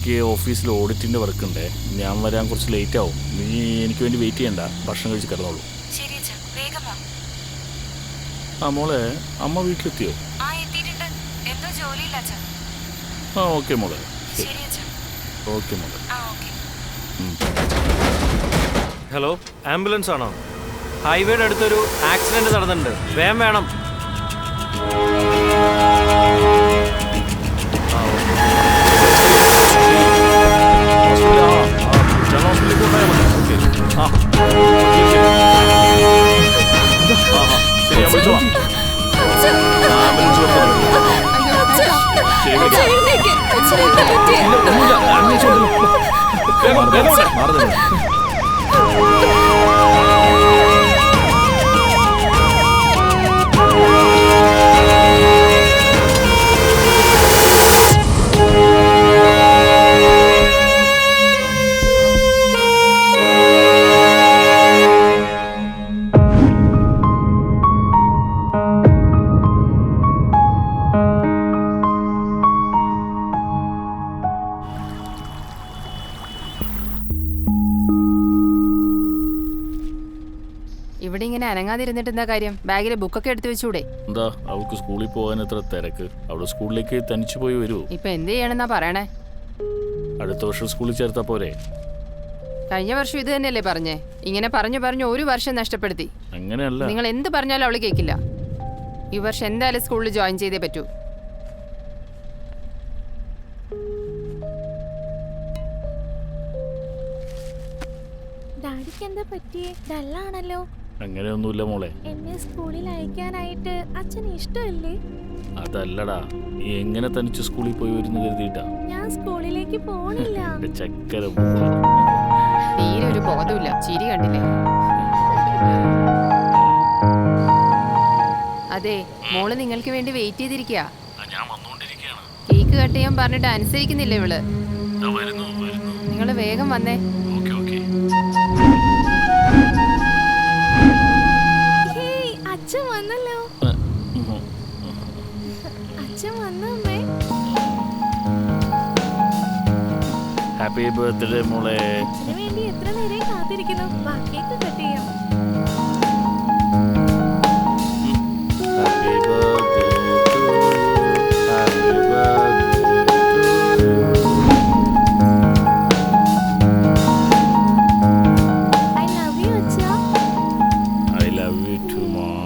എനിക്ക് ഓഫീസിൽ ഓഡിറ്റിൻ്റെ വർക്ക് ഉണ്ട്. ഞാൻ വരാൻ കുറച്ച് ലേറ്റ് ആവും. നീ എനിക്ക് വേണ്ടി വെയിറ്റ് ചെയ്യണ്ട, ഭക്ഷണം കഴിച്ച് കിടന്നോളൂ. ശരി അച്ഛാ, വേഗം വാ. ആ മോളെ, അമ്മ വീട്ടിലെത്തിയോ? ആ എത്തിയിട്ടുണ്ട്. എന്തോ ജോലിയില്ല അച്ഛാ. ആ ഓക്കെ മോളെ. ശരി അച്ഛാ. ഓക്കെ മോളെ. ആ ഓക്കെ. ഹലോ, ആംബുലൻസ് ആണോ? ഹൈവേയുടെ അടുത്തൊരു ആക്സിഡന്റ് നടന്നിട്ടുണ്ട്, വേഗം വേണം. ഇവിടെ ഇങ്ങനെ അനങ്ങാതിരുന്നിട്ട് എന്താ കാര്യം? ബാഗിലെ ബുക്കൊക്കെ എടുത്തു വെച്ചൂടെ? എന്താ അവൾക്ക് സ്കൂളിൽ പോകാൻ എത്ര തിരക്ക്? അവള് സ്കൂളിലേക്ക് തനിച്ചു പോയി വരൂ. ഇപ്പൊ എന്ത് ചെയ്യണമെന്നാ പറയണേ? അടുത്ത വർഷം സ്കൂളിൽ ചേർത്താ പോരെ? കഴിഞ്ഞ വർഷം ഇത് തന്നെയല്ലേ പറഞ്ഞേ? ഇങ്ങനെ പറഞ്ഞു ഒരു വർഷം നഷ്ടപ്പെടുത്തി. അങ്ങനെയല്ല. നിങ്ങൾ എന്ത് പറഞ്ഞാലും അവള് കേൾക്കില്ല. ഈ വർഷം എന്തായാലും സ്കൂളിൽ ജോയിൻ ചെയ്തേ പറ്റൂ. ഡാഡിക്ക് എന്താ പറ്റിയേ? ഡല്ലാണല്ലോ. അങ്ങനെയൊന്നുമില്ല മോളെ. എന്നെ സ്കൂളിൽ അയക്കാനായിട്ട് അച്ഛന് ഇഷ്ടമല്ലേ? അതല്ലടാ, നീ എങ്ങനെ തനിച്ച് സ്കൂളിൽ പോയി വരുന്നു കരുതിയിട്ടാ? ഞാൻ സ്കൂളിലേക്ക് പോണില്ല. ചക്കര തീരെ ഒരു ബോധമില്ല. ചിരി കണ്ടില്ലേ? അതെ, മോള് നിങ്ങൾക്ക് വേണ്ടി വെയിറ്റ് ചെയ്തിരിക്കുക. കേക്ക് കട്ട് ചെയ്യാൻ പറഞ്ഞിട്ട് അനുസരിക്കുന്നില്ല ഇവള്. നിങ്ങള് വേഗം വന്നേ. അച്ഛൻ വന്നല്ലോ. അച്ഛൻ വന്നമ്മേ. ഹാപ്പി ബർത്ത്ഡേ മോളെ. അച്ഛന് വേണ്ടി എത്ര നേരം കാത്തിരിക്കുന്നു. ബാക്കിയൊക്കെ കട്ട് ചെയ്യാം. Happy birthday to you. Happy birthday to you. I love you അച്ഛാ. I love you too mom.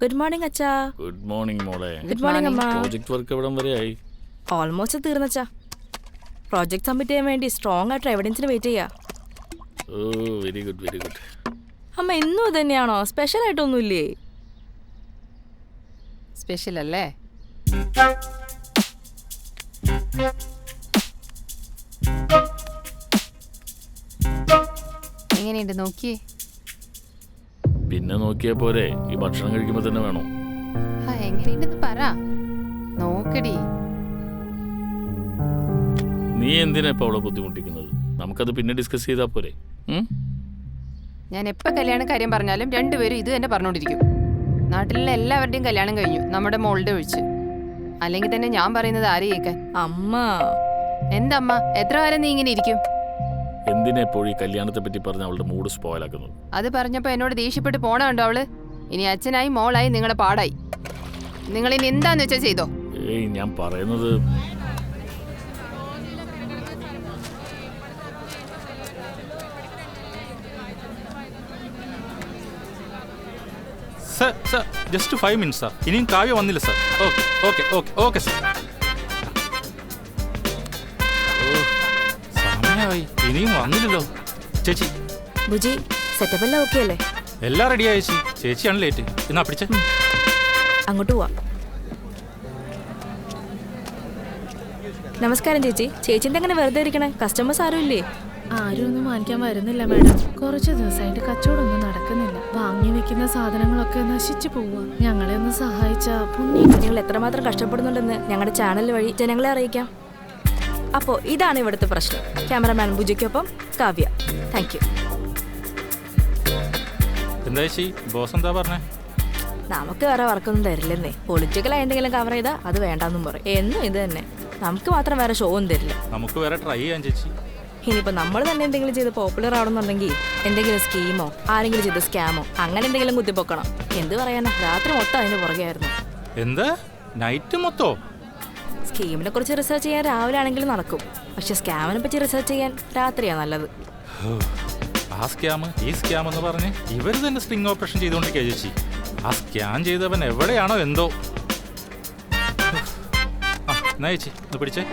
Good morning അച്ഛാ. ഗുഡ് മോർണിംഗ് മോളെ. ഗുഡ് മോർണിംഗ് അമ്മ. പ്രോജക്റ്റ് വർക്ക് എവിടം വരെയായി? ഓൾമോസ്റ്റ് തീർന്നച്ചാ. പ്രോജക്റ്റ് സബ്മിറ്റ് ചെയ്യാൻ വേണ്ടി സ്ട്രോങ് ആയിട്ട് എവിഡൻസിന് വെയിറ്റ് ചെയ്യാ. ഓ വെരി ഗുഡ് വെരി ഗുഡ്. അമ്മ എന്നും ഇത് തന്നെയാണോ? സ്പെഷ്യൽ ആയിട്ടൊന്നുമില്ലേ? സ്പെഷ്യൽ അല്ലേ? എങ്ങനെയുണ്ട് നോക്കിയേ? പിന്നെ നോക്കിയാ പോരെ? ഈ ഭക്ഷണം കഴിക്കുമ്പോ തന്നെ വേണോ? എങ്ങനെയുണ്ടെന്ന് പറ. നോക്കടി. നീ എന്തിനാ ഇപ്പൊ അവളെ ബുദ്ധിമുട്ടിക്കുന്നത്? നമുക്കത് പിന്നെ ഡിസ്കസ് ചെയ്താ പോരെ? ഞാൻ എപ്പോ കല്യാണ കാര്യം പറഞ്ഞാലും രണ്ടുപേരും ഇത് തന്നെ പറഞ്ഞോണ്ടിരിക്കും. നാട്ടിലുള്ള എല്ലാവരുടെയും കല്യാണം കഴിഞ്ഞു, നമ്മുടെ മോളുടെ ഒഴിച്ച്. അല്ലെങ്കിൽ തന്നെ ഞാൻ പറയുന്നത് ആര് കേൾക്കാൻ? അമ്മ. എന്തമ്മ? എത്ര കാലം നീ ഇങ്ങനെ ഇരിക്കും? എന്തിനാ എപ്പോഴും ഈ കല്യാണത്തെ പറ്റി പറഞ്ഞ അവളുടെ മൂഡ് സ്പോയിൽ ആക്കുന്നത്? അത് പറഞ്ഞപ്പോ എന്നോട് ദേഷ്യപ്പെട്ട് പോണ കണ്ടോ അവള്? ഇനി അച്ഛനായി മോളായി നിങ്ങളുടെ പാടായി. നിങ്ങൾ ഇനി എന്താന്ന് വെച്ചാ ചെയ്തോ. ഏയ് ഞാൻ പറയുന്നത് sir sir just 5 minutes sir. ഇനിയും കാവ്യ വന്നില്ല സാർ. Okay okay okay okay sir. ഓ സമയമായി, ഇനിയും വന്നില്ലല്ലോ. ചേച്ചി ബുജി സെറ്റപ്പ് എല്ലാം ഓക്കെ അല്ലേ? എല്ലാം റെഡിയാ ചേച്ചി. ചേച്ചിയാണ് ലേറ്റ്. എന്നാ പിടിച്ചേ. അങ്ങോട്ട് പോവാ. നമസ്കാരം ചേച്ചി. ചേച്ചിന്റെ അങ്ങനെ വെറുതെ ഇരിക്കണേ? കസ്റ്റമേഴ്സ് ആരും ഇല്ലേ? ആരും ഒന്നും വാങ്ങിക്കാൻ വരുന്നില്ല മാഡം. കുറച്ച് ദിവസമായിട്ട് കച്ചവടമൊന്നും നടക്കുന്നില്ല. വാങ്ങി വെക്കുന്ന സാധനങ്ങളൊക്കെ നശിച്ചു പോവുക. ഞങ്ങളെ ഒന്ന് സഹായിച്ച പുണ്യം. നിങ്ങൾ എത്രമാത്രം കഷ്ടപ്പെടുന്നുണ്ടെന്ന് ഞങ്ങളുടെ ചാനൽ വഴി ജനങ്ങളെ അറിയിക്കാം. അപ്പോൾ ഇതാണ് ഇവിടുത്തെ പ്രശ്നം. ക്യാമറമാൻ ബുജിക്കൊപ്പം കാവ്യ. Thank you. എന്താ ചേച്ചി, ബോസ് എന്താ പറഞ്ഞേ? നമുക്ക് വേറെ വർക്കൊന്നും തരില്ലെന്നേ. പൊളിറ്റിക്കലായി എന്തെങ്കിലും കവർ ചെയ്താൽ അത് വേണ്ടാന്നും പറയും. എന്നും ഇത് തന്നെ. നമുക്ക് മാത്രം വേറെ ഷോ ഒന്നും തരില്ല. നമുക്ക് വേറെ ട്രൈ ചെയ്യാൻ ചേച്ചി. ഇനിയിപ്പോൾ നമ്മൾ തന്നെ എന്തെങ്കിലും ചെയ്ത് പോപ്പുലർ ആവണമെന്നുണ്ടെങ്കിൽ എന്തെങ്കിലും സ്കീമോ ആരെങ്കിലും ചെയ്ത് സ്കാമോ അങ്ങനെ എന്തെങ്കിലും കുത്തിപ്പൊക്കണം. എന്ത് പറയാനാ, രാത്രി മൊത്തം അതിന് പുറകെയായിരുന്നു. എന്താ നൈറ്റ് മൊത്തോ? സ്കീമിനെ കുറിച്ച് റിസർച്ച് ചെയ്യാൻ രാവിലെ ആണെങ്കിലും നടക്കും. പക്ഷെ സ്കാമിനെ പറ്റി റിസർച്ച് ചെയ്യാൻ രാത്രിയാണ് നല്ലത്. ആ സ്കാം ഈ സ്കാം എന്ന് പറഞ്ഞ് ഇവർ തന്നെ സ്ട്രിങ് ഓപ്പറേഷൻ ചെയ്തുകൊണ്ടിരിക്കുക ചേച്ചി. ആ സ്കാൻ ചെയ്തവൻ എവിടെയാണോ എന്തോ. എന്നാ ചേച്ചി ഒന്ന് പിടിച്ചേ.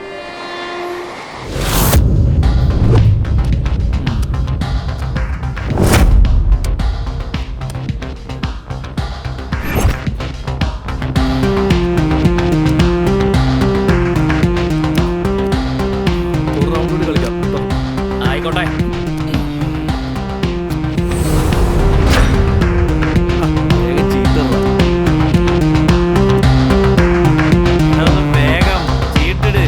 ആയിക്കോട്ടെ. വേഗം ചീട്ടിട്.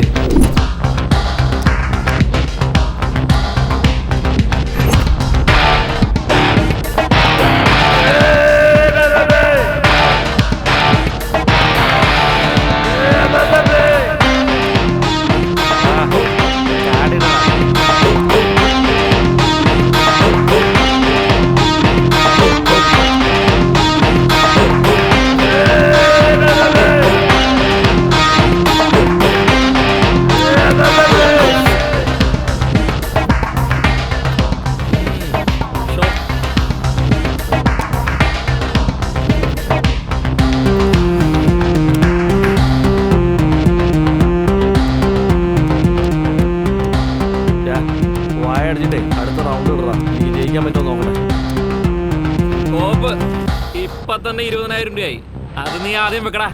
വായടിച്ചിട്ടേ അടുത്ത റൗണ്ട് ഇടറാ. നീ ജയിക്കാൻ പറ്റുമോ നോക്കണേ. കോപ്പ് ഇപ്പൊ തന്നെ 20,000 രൂപയായി. അത് നീ ആദ്യം വെക്കടാ.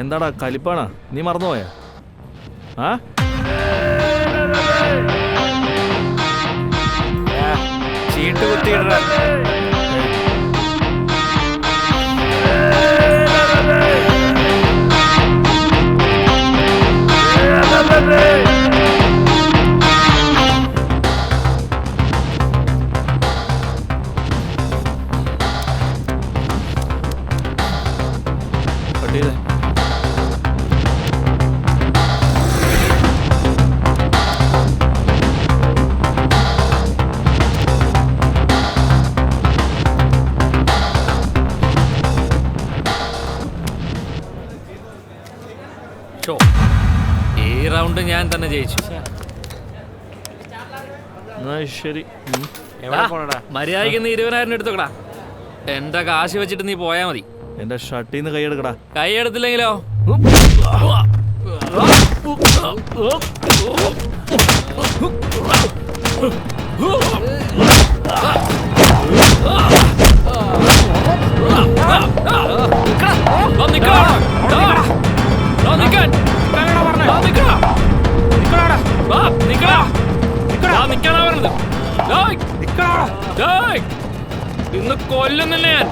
എന്താടാ കലിപ്പാണാ? നീ മറന്നുപോയാ? ആ ചീട്ട് കുത്തിയിട. ഈ റൗണ്ട് ഞാൻ തന്നെ ജയിച്ചു. ശരി, മര്യാദയ്ക്ക് 20,000 എടുത്തോക്കടാ. എന്റെ കാശ് വെച്ചിട്ട് നീ പോയാ മതി. എന്റെ ഷർട്ടിൽ നിന്ന് കൈയെടുക്കടാ. കൈയെടുത്തില്ലെങ്കിലോ? ഇന്ന് കൊല്ലുന്നില്ല ഞാൻ.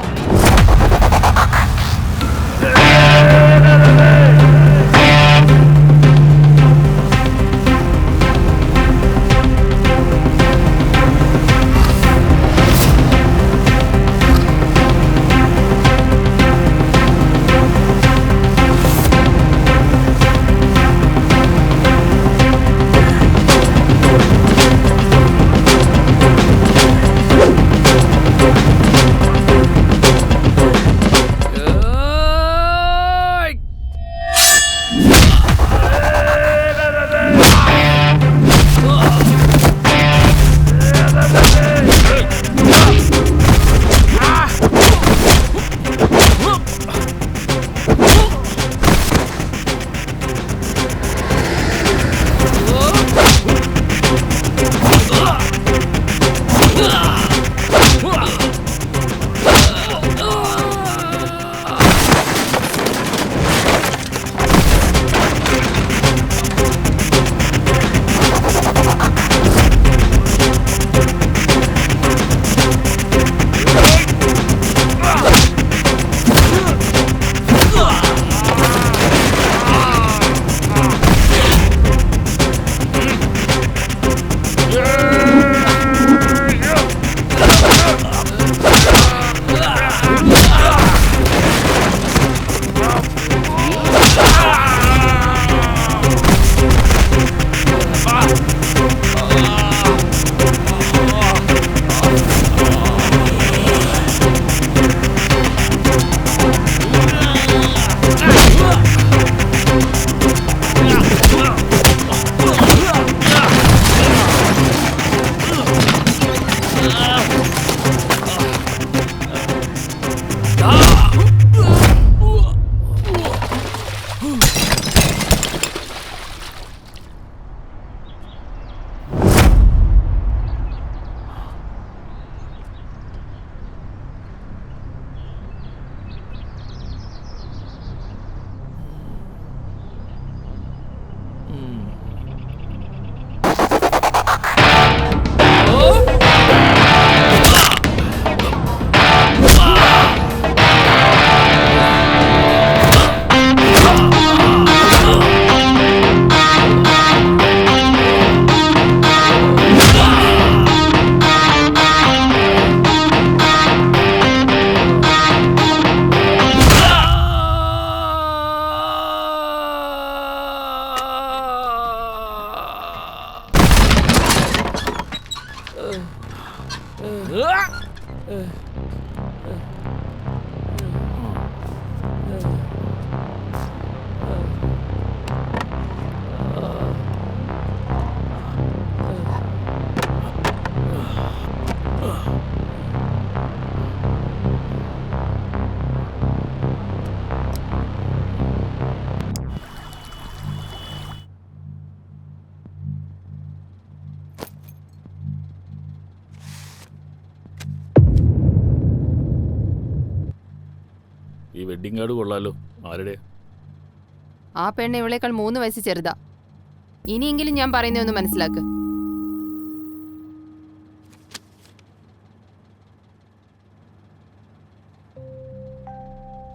ഈ വെഡിങ് കാർഡ് കൊള്ളാലോ. ആരുടെ? ആ പെണ്ണ് ഇവളേക്കാൾ 3 വയസ്സ് ചെറുതാ. ഇനിയെങ്കിലും ഞാൻ പറയുന്നതൊന്ന് മനസ്സിലാക്ക്.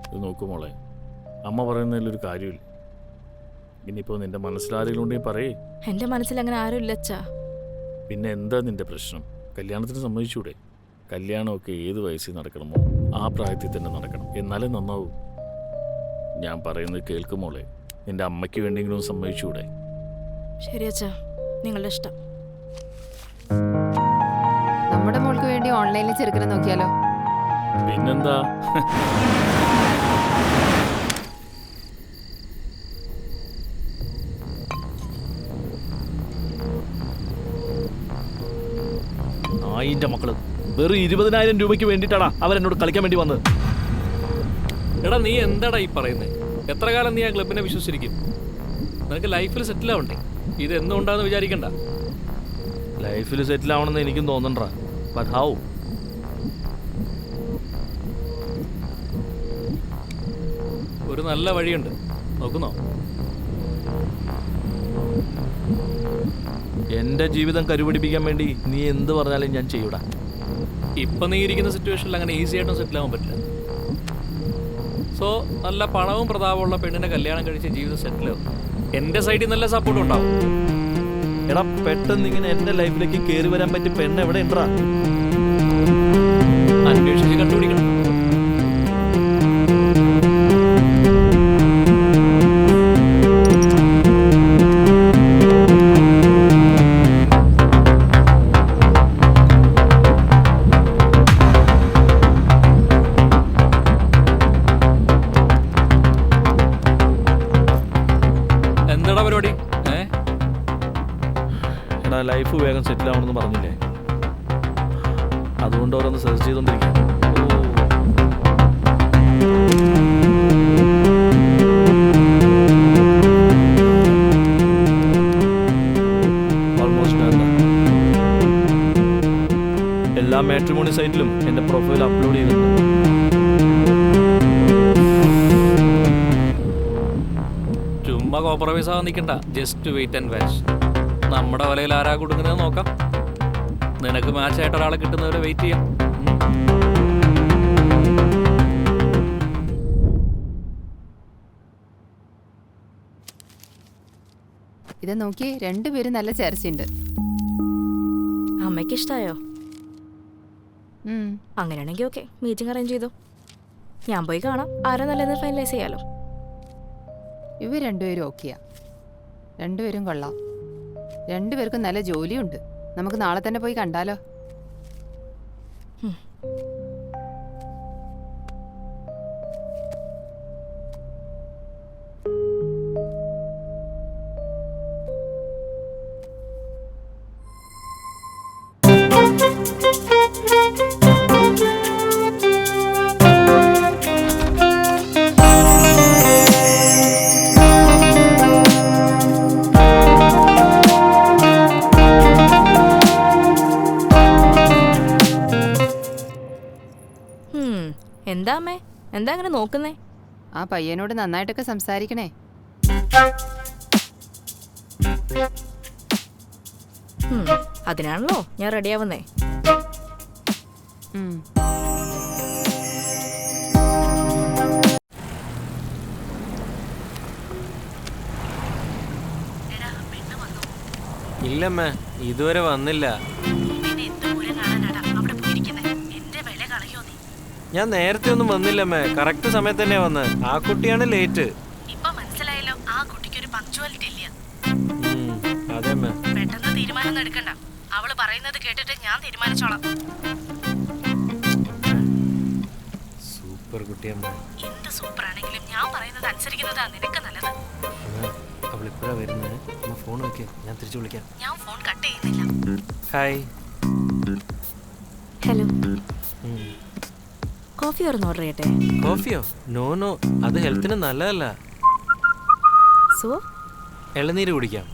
ഇത് നോക്കൂ മോളെ, അമ്മ പറയുന്നതിലൊരു കാര്യമില്ല. ഇനിയിപ്പോൾ നിന്റെ മനസ്സിലാരെങ്കിലും ഉണ്ടെങ്കിൽ പറയേ. എന്റെ മനസ്സിൽ അങ്ങനെ ആരും ഇല്ല അച്ഛാ. പിന്നെ എന്താ നിന്റെ പ്രശ്നം? കല്യാണത്തിന് സമ്മതിച്ചൂടെ? കല്യാണമൊക്കെ ഏത് വയസ്സിൽ നടക്കണമോ ആ പ്രായത്തിൽ തന്നെ നടക്കണം, എന്നാലേ നന്നാവൂ. ഞാൻ പറയുന്നത് കേൾക്കും മോളെ. നിന്റെ അമ്മയ്ക്ക് വേണ്ടിയെങ്കിലും സമ്മതിച്ചൂടെ? ശരി അച്ഛാ, നിങ്ങളുടെ ഇഷ്ടം. നമ്മുടെ മോൾക്ക് വേണ്ടി ഓൺലൈനിൽ ചെറുക്കനെ നോക്കിയാലോ? പിന്നെന്താ? നായിന്റെ മക്കള് വെറും 20,000 രൂപയ്ക്ക് വേണ്ടിയിട്ടാണ് അവരെന്നോട് കളിക്കാൻ വേണ്ടി വന്നത്. എടാ നീ എന്താടാ ഈ പറയുന്നത്? എത്ര കാലം നീ ആ ക്ലബിനെ വിശ്വസിച്ചിരിക്കും? നിനക്ക് ലൈഫിൽ സെറ്റിൽ ആവണ്ടേ? ഇത് എന്തുകൊണ്ടാന്ന് വിചാരിക്കണ്ട. ലൈഫിൽ സെറ്റിൽ ആവണമെന്ന് എനിക്കും തോന്നണ്ടാ. But how? ഒരു നല്ല വഴിയുണ്ട്, നോക്കുന്നോ? എന്റെ ജീവിതം കരുപിടിപ്പിക്കാൻ വേണ്ടി നീ എന്ത് പറഞ്ഞാലും ഞാൻ ചെയ്യൂടാ. ഇപ്പൊ നീ ഇരിക്കുന്ന സിറ്റുവേഷനിൽ അങ്ങനെ ഈസി ആയിട്ടും സെറ്റിൽ ആവാൻ പറ്റില്ല. സോ നല്ല പണവും പ്രതാപവും ഉള്ള പെണ്ണിനെ കല്യാണം കഴിച്ച് ജീവിതം സെറ്റിൽ ആവും. എന്റെ സൈഡിൽ നല്ല സപ്പോർട്ട് ഉണ്ടാവും. എടാ പെട്ടെന്ന് ഇങ്ങനെ എന്റെ ലൈഫിലേക്ക് കയറി വരാൻ പറ്റിയ പെണ്ണ് എവിടെ ഉണ്ടാ? അന്വേഷിച്ച് കണ്ടുപിടിക്കണം. എന്താടാ പരിപാടി? എടാ ലൈഫ് വേഗം സെറ്റിൽ ആവണമെന്ന് പറഞ്ഞില്ലേ, അതുകൊണ്ട് ഓരോന്ന് സെർച്ച് ചെയ്തോണ്ടിരിക്കുക. എല്ലാ മാട്രിമോണി സൈറ്റിലും എൻ്റെ പ്രൊഫൈൽ അപ്ലോഡ് ചെയ്യുന്നുണ്ട്. ചുമ്മാ കോംപ്രമൈസ് ആവാൻ നിൽക്കണ്ട. Just wait and watch. നമ്മുടെ വലയിൽ ആരാ കൊടുക്കുന്നത് നോക്കാം. നിനക്ക് മാച്ചായിട്ട് ഒരാളെ കിട്ടുന്നവരെ വെയിറ്റ് ചെയ്യാം. ഇത് നോക്കി, രണ്ടുപേരും നല്ല ചേർച്ചയുണ്ട്. അമ്മയ്ക്ക് ഇഷ്ടമായോ? അങ്ങനെയാണെങ്കിൽ ഓക്കെ, മീറ്റിംഗ് അറേഞ്ച് ചെയ്തു. ഞാൻ പോയി കാണാം, ആരാ നല്ലത് ഫൈനലൈസ് ചെയ്യാലോ. ഇവർ രണ്ടുപേരും ഓക്കെയാ. രണ്ടുപേരും കൊള്ളാം. രണ്ടുപേർക്കും നല്ല ജോലിയുണ്ട്. നമുക്ക് നാളെ തന്നെ പോയി കണ്ടാലോ? എന്താ അമ്മേ, എന്താ അങ്ങനെ നോക്കുന്നേ? ആ പയ്യനോട് നന്നായിട്ടൊക്കെ സംസാരിക്കണേ. അതിനാണല്ലോ ഞാൻ റെഡിയാവുന്നേ. ഇല്ലമ്മ, ഇതുവരെ വന്നില്ല. ഞാൻ നേരത്തെ ഒന്നും വന്നില്ലമ്മേ, കറക്റ്റ് സമയത്ത് തന്നെയാ വന്നത്. ആ കുട്ടിയാണ് ലേറ്റ്. ഇപ്പൊ മനസ്സിലായല്ലോ, ആ കുട്ടിക്ക് ഒരു പങ്ക്ച്വാലിറ്റി ഇല്ല. അതെമ്മേ. പെട്ടെന്ന് തീരുമാനം എടുക്കണ്ട. അവള് പറയുന്നത് കേട്ടിട്ട് ഞാൻ തീരുമാനിച്ചോളാം. സൂപ്പർ കുട്ടിയമ്മ. എന്ത് സൂപ്പർ ആണെങ്കിലും ഞാൻ പറയുന്നത് അനുസരിക്കുന്നതാ നിനക്ക് നല്ലത്. അവളിപ്പോഴാ വരുന്നത്. അമ്മ ഫോൺ വെക്കേ, ഞാൻ തിരിച്ചു വിളിക്കാം. ഞാൻ ഫോൺ കട്ട് ചെയ്യുന്നില്ല. ഹായ്. ഹലോ, കോഫി ഓർന്ന് ഓർഡർ ചെയ്യട്ടെ? കോഫിയോ? നോ നോ, അത് ഹെൽത്തിന് നല്ലതല്ല. സോ ഇളനീര് കുടിക്കാം.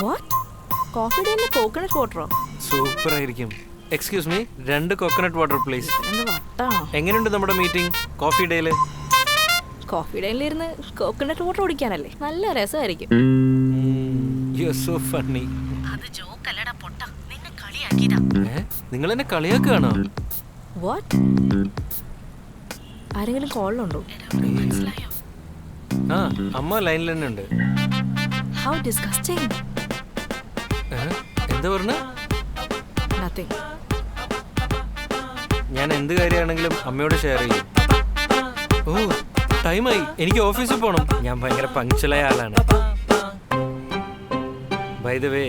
വാട്ട്? കോഫിയുടെ കോക്കനട്ട് വാട്ടറോ? സൂപ്പർ ആയിരിക്കും. Excuse me 2 coconut water please. എന്ത് വട്ടാണോ? എങ്ങനെയുണ്ട് നമ്മുടെ മീറ്റിംഗ്? കോഫി ഡേയില് കോഫി ഡേയിലിരുന്ന് കോക്കനട്ട് വാട്ടർ കുടിക്കാനല്ലേ, നല്ല രസമായിരിക്കും. You are so funny. നിങ്ങൾ എന്നെ കളിയാക്കുകയാണോ? വാട്ട്? ആരെങ്കിലും കോളിലുണ്ടോ? ആ അമ്മ ലൈനിൽ തന്നെ ഉണ്ട്. How disgusting. എന്താ പറഞ്ഞ? നത്തിങ്. ഞാൻ എന്ത് കാര്യമാണെങ്കിലും അമ്മയോട് ഷെയർ ചെയ്യും. ഓ ടൈമായി, എനിക്ക് ഓഫീസിൽ പോകണം. ഞാൻ ഭയങ്കര പങ്ക്ച്വലായ ആളാണ്. By the way,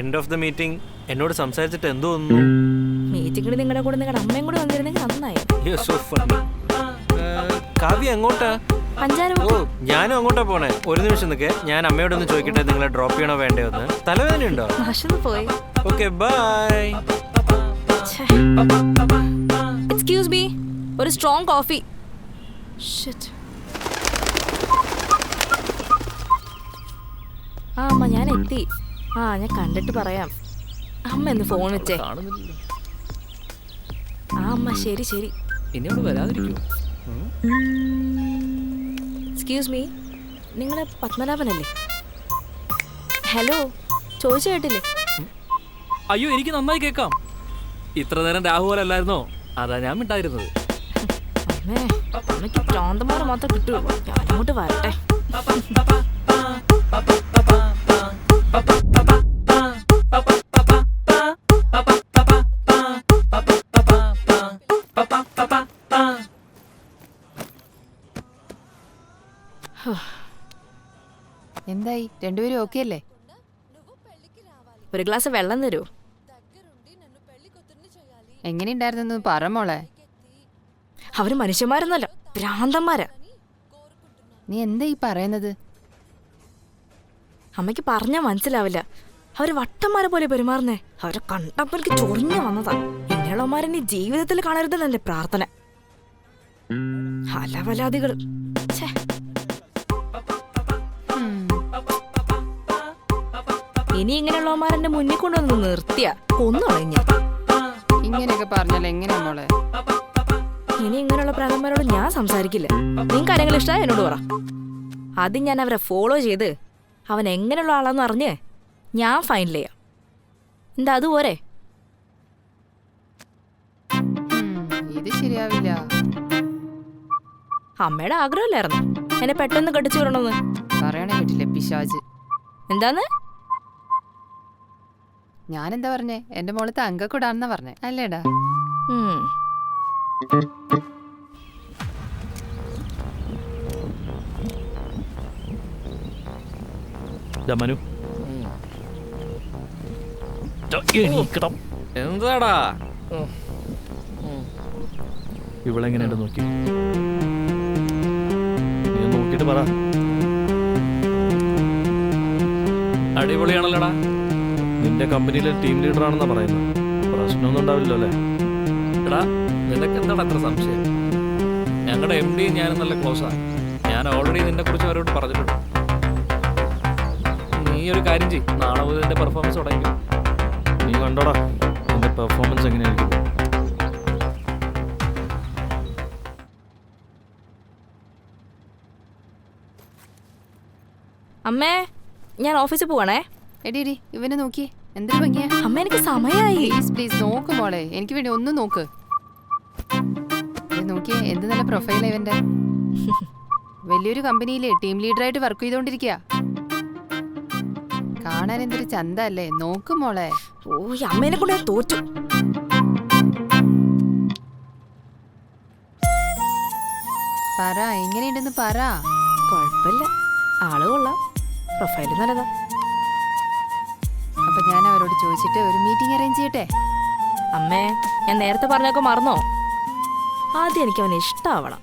end of the meeting എന്നോട് സംസാരിച്ചിട്ട് എന്തോ ഒന്നും. മീറ്റിംഗിൽ നിങ്ങളുടെ കൂടെ നിങ്ങളുടെ അമ്മയും കൂടെ വന്നിരുന്നെങ്കിൽ നന്നായി. കാവ്യ എങ്ങോട്ടാ? പഞ്ചാര. ഓ ഞാനും അങ്ങോട്ടാ പോണേ. ഒരു നിമിഷം നിൽക്കേ, ഞാൻ അമ്മയോടൊന്ന് ചോദിക്കട്ടെ നിങ്ങളെ ഡ്രോപ്പ് ചെയ്യണോ വേണ്ടയോ എന്ന്. തലവേദന ഉണ്ടോ? നശന്ന് പോയി. Okay bye. എക്സ്ക്യൂസ് മീ, ഒരു സ്ട്രോങ് കോഫി. ആ അമ്മ ഞാൻ എത്തി. ആ ഞാൻ കണ്ടിട്ട് പറയാം. അമ്മ എന്ന് ഫോൺ വെച്ചേ. കാണുന്നില്ല. ആ അമ്മ ശരി ശരി. ഇനി അവിടെ വരാതിരിക്കൂ. എക്സ്ക്യൂസ് മീ, നിങ്ങൾ പത്മനാഭനല്ലേ? ഹലോ, ചോദിച്ചു കേട്ടില്ലേ? അയ്യോ എനിക്ക് നന്നായി കേൾക്കാം. ഇത്ര നേരം രാഹുൽ അല്ലായിരുന്നോ? അതാ ഞാൻ മിണ്ടായിരുന്നത്. അമ്മേ, അമ്മയ്ക്ക് പ്രാന്തന്മാരെ മാത്രം കിട്ടുള്ളൂ. ഞാൻ അങ്ങോട്ട് വരട്ടെ. എന്തായി, രണ്ടുപേരും ഓക്കെ അല്ലേ? ഒരു ഗ്ലാസ് വെള്ളം തരൂ. എങ്ങനെയുണ്ടായിരുന്നു പറ മോളെ. അവര് മനുഷ്യന്മാരൊന്നുമല്ല, ഭ്രാന്തന്മാരാ. നീ എന്താ ഈ പറയുന്നത്? അമ്മയ്ക്ക് പറഞ്ഞാൽ മനസ്സിലാവില്ല. അവര് വട്ടന്മാരെ പോലെ പെരുമാറുന്നേ. അവരെ കണ്ടപ്പോൾ എനിക്ക് ചൊറിഞ്ഞു വന്നതാ. ഇങ്ങനെയുള്ളവന്മാരെ നീ ജീവിതത്തിൽ കാണരുതെന്ന് എന്റെ പ്രാർത്ഥന. ഹലവലാദികൾ. ഇനി ഇങ്ങനെയുള്ളവന്മാരെന്റെ മുന്നിൽ കൊണ്ടുവന്ന് നിർത്തിയ കൊന്നുകളഞ്ഞ. ഇങ്ങനെയൊക്കെ പറഞ്ഞാൽ എങ്ങനെയാ മോളെ? ഇനി ഇങ്ങനെയുള്ള പ്രാന്തന്മാരോട് ഞാൻ സംസാരിക്കില്ല. നിങ്ങൾക്ക് ആരെങ്കിലും ഇഷ്ടമായി എന്നോട് പറ. ആദ്യം ഞാൻ അവരെ ഫോളോ ചെയ്ത് അവൻ എങ്ങനെയുള്ള ആളാന്ന് അറിഞ്ഞ് ഞാൻ ഫൈനൽ ചെയ്യാം. എന്താ അതുപോരെ? ഇത് ശരിയാവില്ല. അമ്മയുടെ ആഗ്രഹമല്ലായിരുന്നു എന്നെ പെട്ടെന്ന് കടിച്ചു വിടണമെന്ന്. പറയണേ കേട്ടില്ലേ പിശാജ്. എന്താന്ന്? ഞാനെന്താ പറഞ്ഞേ? എന്റെ മോള് തങ്കക്കൂടാണെന്നാ പറഞ്ഞേ അല്ലേടാ? മനു എന്താടാ ഇവളെങ്ങനെയുണ്ട് നോക്കി? നീ നോക്കിട്ട് പറ. അടിപൊളിയാണല്ലോടാ. നിന്റെ കമ്പനിയിലെ ടീം ലീഡർ ആണെന്നാ പറയുന്നത്. പ്രശ്നമൊന്നും ഉണ്ടാവില്ലല്ലോ അല്ലേ? എടാ നിനക്ക് എന്താണ് അത്ര സംശയം? ഞങ്ങളുടെ MD ഞാനും നല്ല ക്ലോസാണ്. ഞാൻ ഓൾറെഡി നിന്നെ കുറിച്ച് അവരോട് പറഞ്ഞിട്ടുണ്ട്. നീ ഒരു കാര്യം ചെയ്യ്, നാളെ മുതൽ നിന്റെ പെർഫോമൻസ് തുടങ്ങി. നീ കണ്ടോടാ നിന്റെ പെർഫോമൻസ് എങ്ങനെയായിരിക്കും? അമ്മേ, ഞാൻ ഓഫീസിൽ പോവാണേ. എടി ഇവനെ നോക്കിയേ, എന്തൊരു ഭംഗിയാ. അമ്മ എനിക്ക് സമയമായി. പ്ലീസ് നോക്ക് മോളെ, എനിക്ക് വേണ്ടി ഒന്ന് നോക്ക്. നോക്കിയേ, എന്ത് നല്ല പ്രൊഫൈലാ ഇവന്റെ. വലിയൊരു കമ്പനിയിലെ ടീം ലീഡറായിട്ട് വർക്ക് ചെയ്തോണ്ടിരിക്കുക. കാണാൻ എന്തൊരു ചന്ത അല്ലേ? നോക്ക് മോളെ. ഓ അമ്മേനെ കൊണ്ട് ഞാൻ തോറ്റു. പറ, എങ്ങനെയുണ്ടെന്ന് പറ. കുഴപ്പമില്ല, ആള് കൊള്ളാം, പ്രൊഫൈല് നല്ലതാ. അപ്പൊ ഞാൻ അവരോട് ചോദിച്ചിട്ട് ഒരു മീറ്റിംഗ് അറേഞ്ച് ചെയ്യട്ടെ? അമ്മേ, ഞാൻ നേരത്തെ പറഞ്ഞൊക്കെ മറന്നോ? ആദ്യം എനിക്ക് അവനെ ഇഷ്ടമാവണം,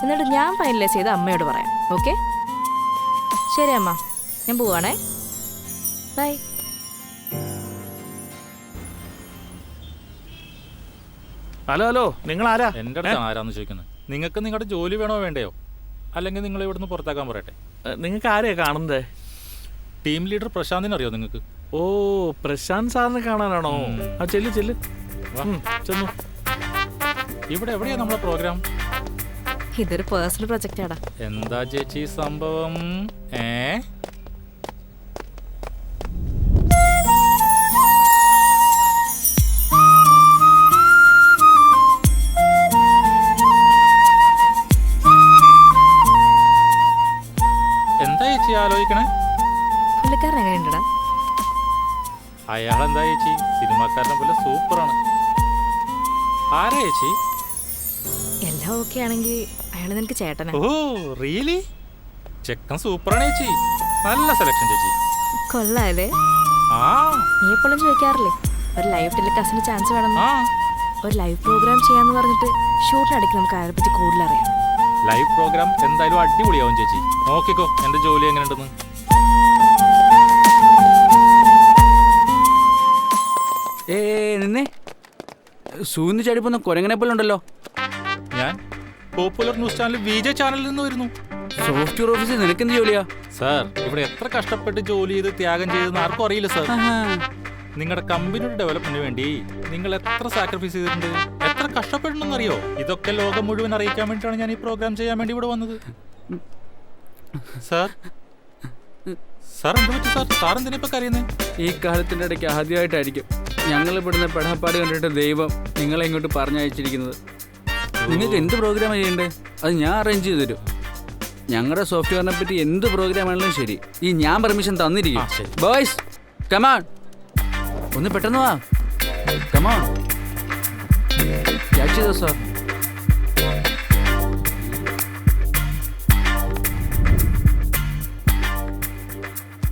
എന്നിട്ട് ഞാൻ ഫൈനലൈസ് ചെയ്ത് അമ്മയോട് പറയാം. ഓക്കെ? ശരി അമ്മ, ഞാൻ പോവാണേ. ബൈ. ഹലോ നിങ്ങൾ ആരാ? എൻ്റെ അടുത്ത് ആരാന്ന് ചോദിക്കുന്നത്? നിങ്ങൾക്ക് നിങ്ങളുടെ ജോലി വേണോ വേണ്ടയോ, അല്ലെങ്കിൽ നിങ്ങൾ ഇവിടുന്ന് പുറത്താക്കാൻ പറയട്ടെ? നിങ്ങൾക്ക് ആരെയാ കാണുന്നത്? ടീം ലീഡർ പ്രശാന്തിനെ അറിയോ നിങ്ങൾക്ക്? ഓ പ്രശാന്ത് സാറിനെ കാണാനാണോ? ആ ചെല്ല്. വാ. ചെന്നു. ഇവിടെ എവിടെയാ നമ്മുടെ പ്രോഗ്രാം? ഇതൊരു പേഴ്സണൽ പ്രൊജക്റ്റാടാ. എന്താ ചേച്ചി സംഭവം? എന്താ ചേച്ചി ആലോചിക്കണേ? പുള്ളിക്കാരൻ എങ്ങനെയുണ്ടടാ? അയാളെന്താ ചേച്ചി സിനിമാക്കാരനെ പോലെ സൂപ്പറാണ്. ആരാ ചേച്ചി? എല്ലാം ഓക്കെ ആണെങ്കിൽ അയാൾ നിനക്ക് ചേട്ടനാ. Oh really? ചെക്കൻ സൂപ്പറാണ് ചേച്ചി. നല്ല സെലക്ഷൻ ചേച്ചി. കൊള്ളാല്ലേ? ആ നീ എപ്പോഴും ചോദിക്കാറില്ലേ ഒരു ലൈവ് ടെലികാസ്റ്റിന് ചാൻസ് വേണം? ആ ഒരു ലൈവ് പ്രോഗ്രാം ചെയ്യാന്ന് പറഞ്ഞിട്ട് ഷൂട്ടിനടയ്ക്ക് നമുക്ക് അയാളെ പറ്റി കൂടുതൽ അറിയാം. ലൈവ് പ്രോഗ്രാം എന്തായാലും അടിപൊളിയാവും ചേച്ചി. നോക്കിക്കോ എന്റെ ജോലി എങ്ങനെയുണ്ടെന്ന്. നിന്നെ സൂന്ന് ചടിപ്പൊന്ന് കൊരങ്ങനെ പോലെ ഉണ്ടല്ലോ. ഞാൻ പോപ്പുലർ ന്യൂസ് ചാനൽ വിജെ ചാനലിൽ നിന്ന് വരുന്നു. സോഫ്റ്റ്വെയർ ഓഫീസിൽ നിനക്കെന്ത് ജോലിയാ? സാർ ഇവിടെ എത്ര കഷ്ടപ്പെട്ട് ജോലി ചെയ്ത് ത്യാഗം ചെയ്തെന്ന് ആർക്കും അറിയില്ല സാർ. നിങ്ങളുടെ കമ്പനിയുടെ ഡെവലപ്മെന്റിന് വേണ്ടി നിങ്ങൾ എത്ര സാക്രിഫൈസ് ചെയ്തിട്ടുണ്ട്, എത്ര കഷ്ടപ്പെടണമെന്നറിയോ? ഇതൊക്കെ ലോകം മുഴുവൻ അറിയിക്കാൻ വേണ്ടിയിട്ടാണ് ഞാൻ ഈ പ്രോഗ്രാം ചെയ്യാൻ വേണ്ടി ഇവിടെ വന്നത്. സാർ സാർ എന്ത് പറ്റി സാർ? സാർ എന്തിനാ ഇപ്പൊ കരയുന്നത്? ഈ കാലത്തിൻ്റെ ഇടയ്ക്ക് ആദ്യമായിട്ടായിരിക്കും ഞങ്ങൾ ഇവിടുന്ന് പെടാപ്പാട് കണ്ടിട്ട് ദൈവം നിങ്ങളെ ഇങ്ങോട്ട് പറഞ്ഞയച്ചിരിക്കുന്നത്. നിങ്ങൾക്ക് എന്ത് പ്രോഗ്രാമാണ് ചെയ്യേണ്ടത് അത് ഞാൻ അറേഞ്ച് ചെയ്ത് തരും. ഞങ്ങളുടെ സോഫ്റ്റ്വെയറിനെ പറ്റി എന്ത് പ്രോഗ്രാം ആണെങ്കിലും ശരി, ഈ ഞാൻ പെർമിഷൻ തന്നിരിക്കും. ബോയ്സ് കമാൺ, ഒന്ന് പെട്ടെന്ന് വാ. കമാൺ ക്യാച്ച് ചെയ്തോ സാർ.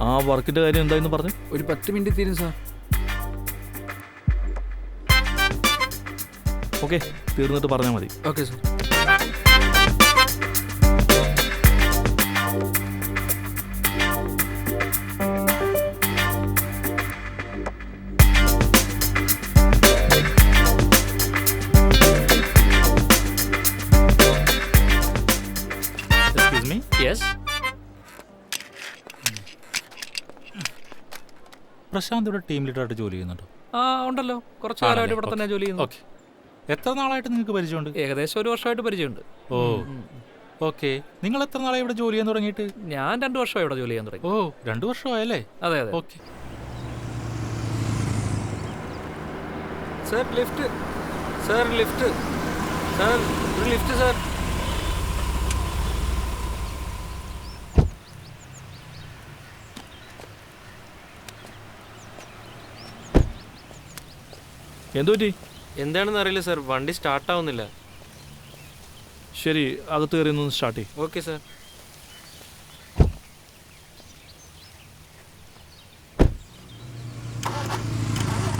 ആ വർക്കിന്റെ കാര്യം എന്തായെന്ന് പറഞ്ഞു? ഒരു 10 മിനിറ്റ് തീരും സാർ. ഓക്കെ, തീർന്നിട്ട് പറഞ്ഞാൽ മതി. Okay sir. Excuse me. Yes. Prashanth ഇവിടെ ടീം ലീഡറായിട്ട് ജോലി ചെയ്യുന്നുണ്ടോ? ആ ഉണ്ടല്ലോ, കുറച്ച് കാലമായിട്ട് ഇവിടെ തന്നെ ജോലി ചെയ്യുന്നു. ഓക്കെ. എത്ര നാളായിട്ട് നിങ്ങൾക്ക് പരിചയമുണ്ട്? ഏകദേശം 1 വർഷമായിട്ട് പരിചയമുണ്ട്. ഓ ഓക്കെ. നിങ്ങൾ എത്ര നാളായി ഇവിടെ ജോലി ചെയ്യാൻ തുടങ്ങിയിട്ട്? ഞാൻ 2 വർഷമായി ഇവിടെ ജോലി ചെയ്യാൻ തുടങ്ങി. ഓ 2 വർഷമായല്ലേ? അതെ അതെ. Okay. Sir lift, sir lift, sir ഒരു ലിഫ്റ്റ് സാർ. എന്തു പറ്റി? എന്താണെന്ന് അറിയില്ല സാർ, വണ്ടി സ്റ്റാർട്ട് ആവുന്നില്ല. ശരി, അകത്ത് കയറി ഒന്ന് സ്റ്റാർട്ട് ചെയ്യും. Okay sir.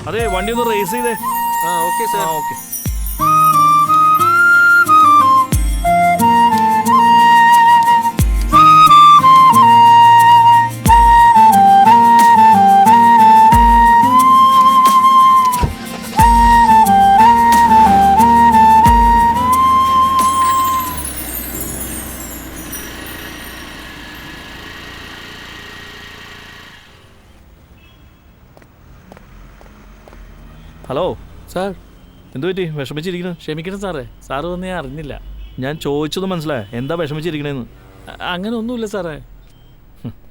അതെ, വണ്ടി ഒന്ന് റേസ് ചെയ്തേ. ആ okay sir. Okay. Hello sir എന്തു പറ്റി? വിഷമിച്ചിരിക്കുന്നു? ക്ഷമിക്കണം സാറേ, സാറ് വന്ന് ഞാൻ അറിഞ്ഞില്ല. ഞാൻ ചോദിച്ചത് മനസ്സിലായോ? എന്താ വിഷമിച്ചിരിക്കണേന്ന്? അങ്ങനെ ഒന്നുമില്ല സാറേ.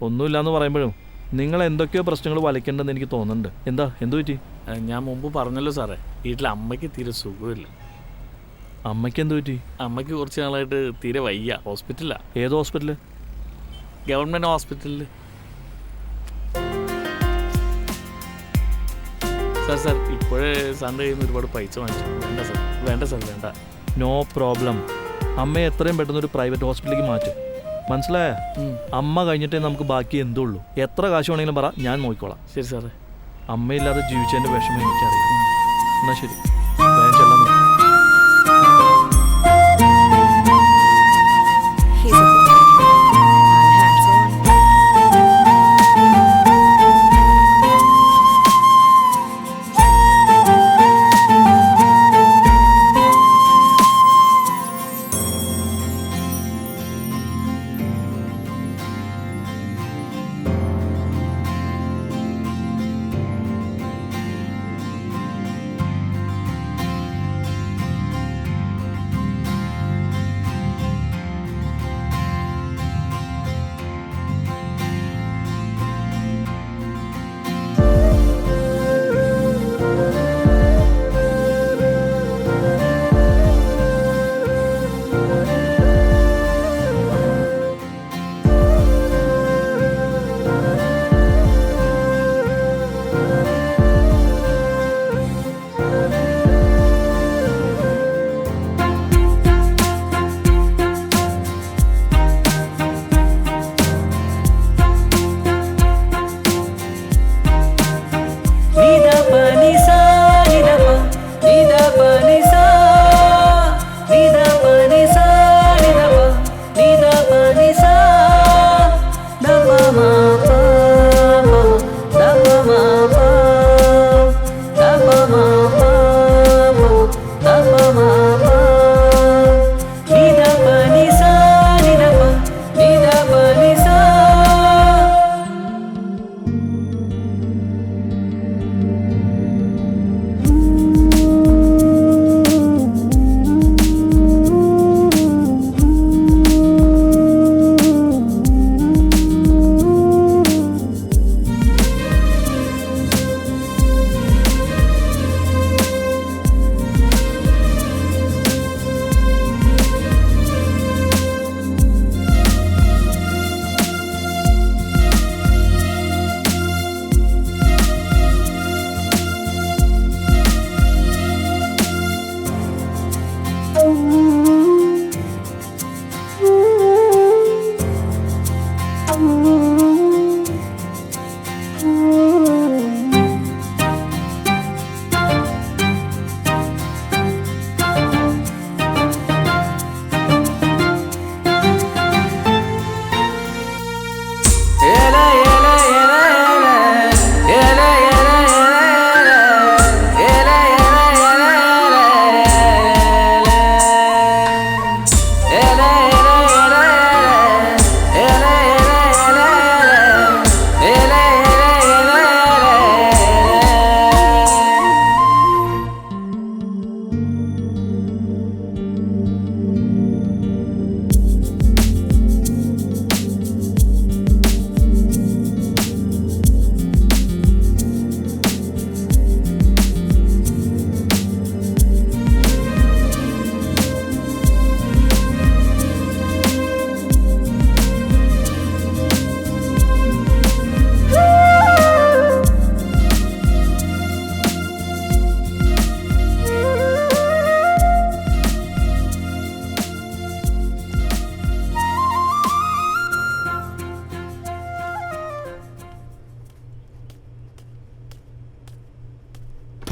ഒന്നുമില്ല എന്ന് പറയുമ്പോഴും നിങ്ങൾ എന്തൊക്കെയോ പ്രശ്നങ്ങൾ വലയ്ക്കേണ്ടെന്ന് എനിക്ക് തോന്നുന്നുണ്ട്. എന്താ, എന്തു പറ്റി? ഞാൻ മുമ്പ് പറഞ്ഞല്ലോ സാറേ, വീട്ടിൽ അമ്മയ്ക്ക് തീരെ സുഖമില്ല. അമ്മയ്ക്ക് എന്തു പറ്റി? അമ്മയ്ക്ക് കുറച്ച് നാളായിട്ട് തീരെ വയ്യ. ഹോസ്പിറ്റലിലാണ്. ഏത് ഹോസ്പിറ്റല്? ഗവൺമെൻറ് ഹോസ്പിറ്റലിൽ. സാർ ഇപ്പോഴേ സാറിൻ്റെ കയ്യിൽ നിന്ന് ഒരുപാട് പൈസ വാങ്ങിച്ചു. വേണ്ട സാർ, വേണ്ട സാർ, വേണ്ട. No problem. അമ്മയെ എത്രയും പെട്ടെന്ന് ഒരു പ്രൈവറ്റ് ഹോസ്പിറ്റലിലേക്ക് മാറ്റും. മനസ്സിലായ? അമ്മ കഴിഞ്ഞിട്ടേ നമുക്ക് ബാക്കി എന്തുള്ളൂ. എത്ര കാശ് വേണമെങ്കിലും പറ, ഞാൻ നോക്കിക്കോളാം. ശരി സാറേ. അമ്മയില്ലാതെ ജീവിച്ചതിൻ്റെ വിഷമം എനിക്കറിയാം. എന്നാൽ ശരി, വേഗം ചെല്ലാൻ നോക്കാം. He's a boy. I'll hands on.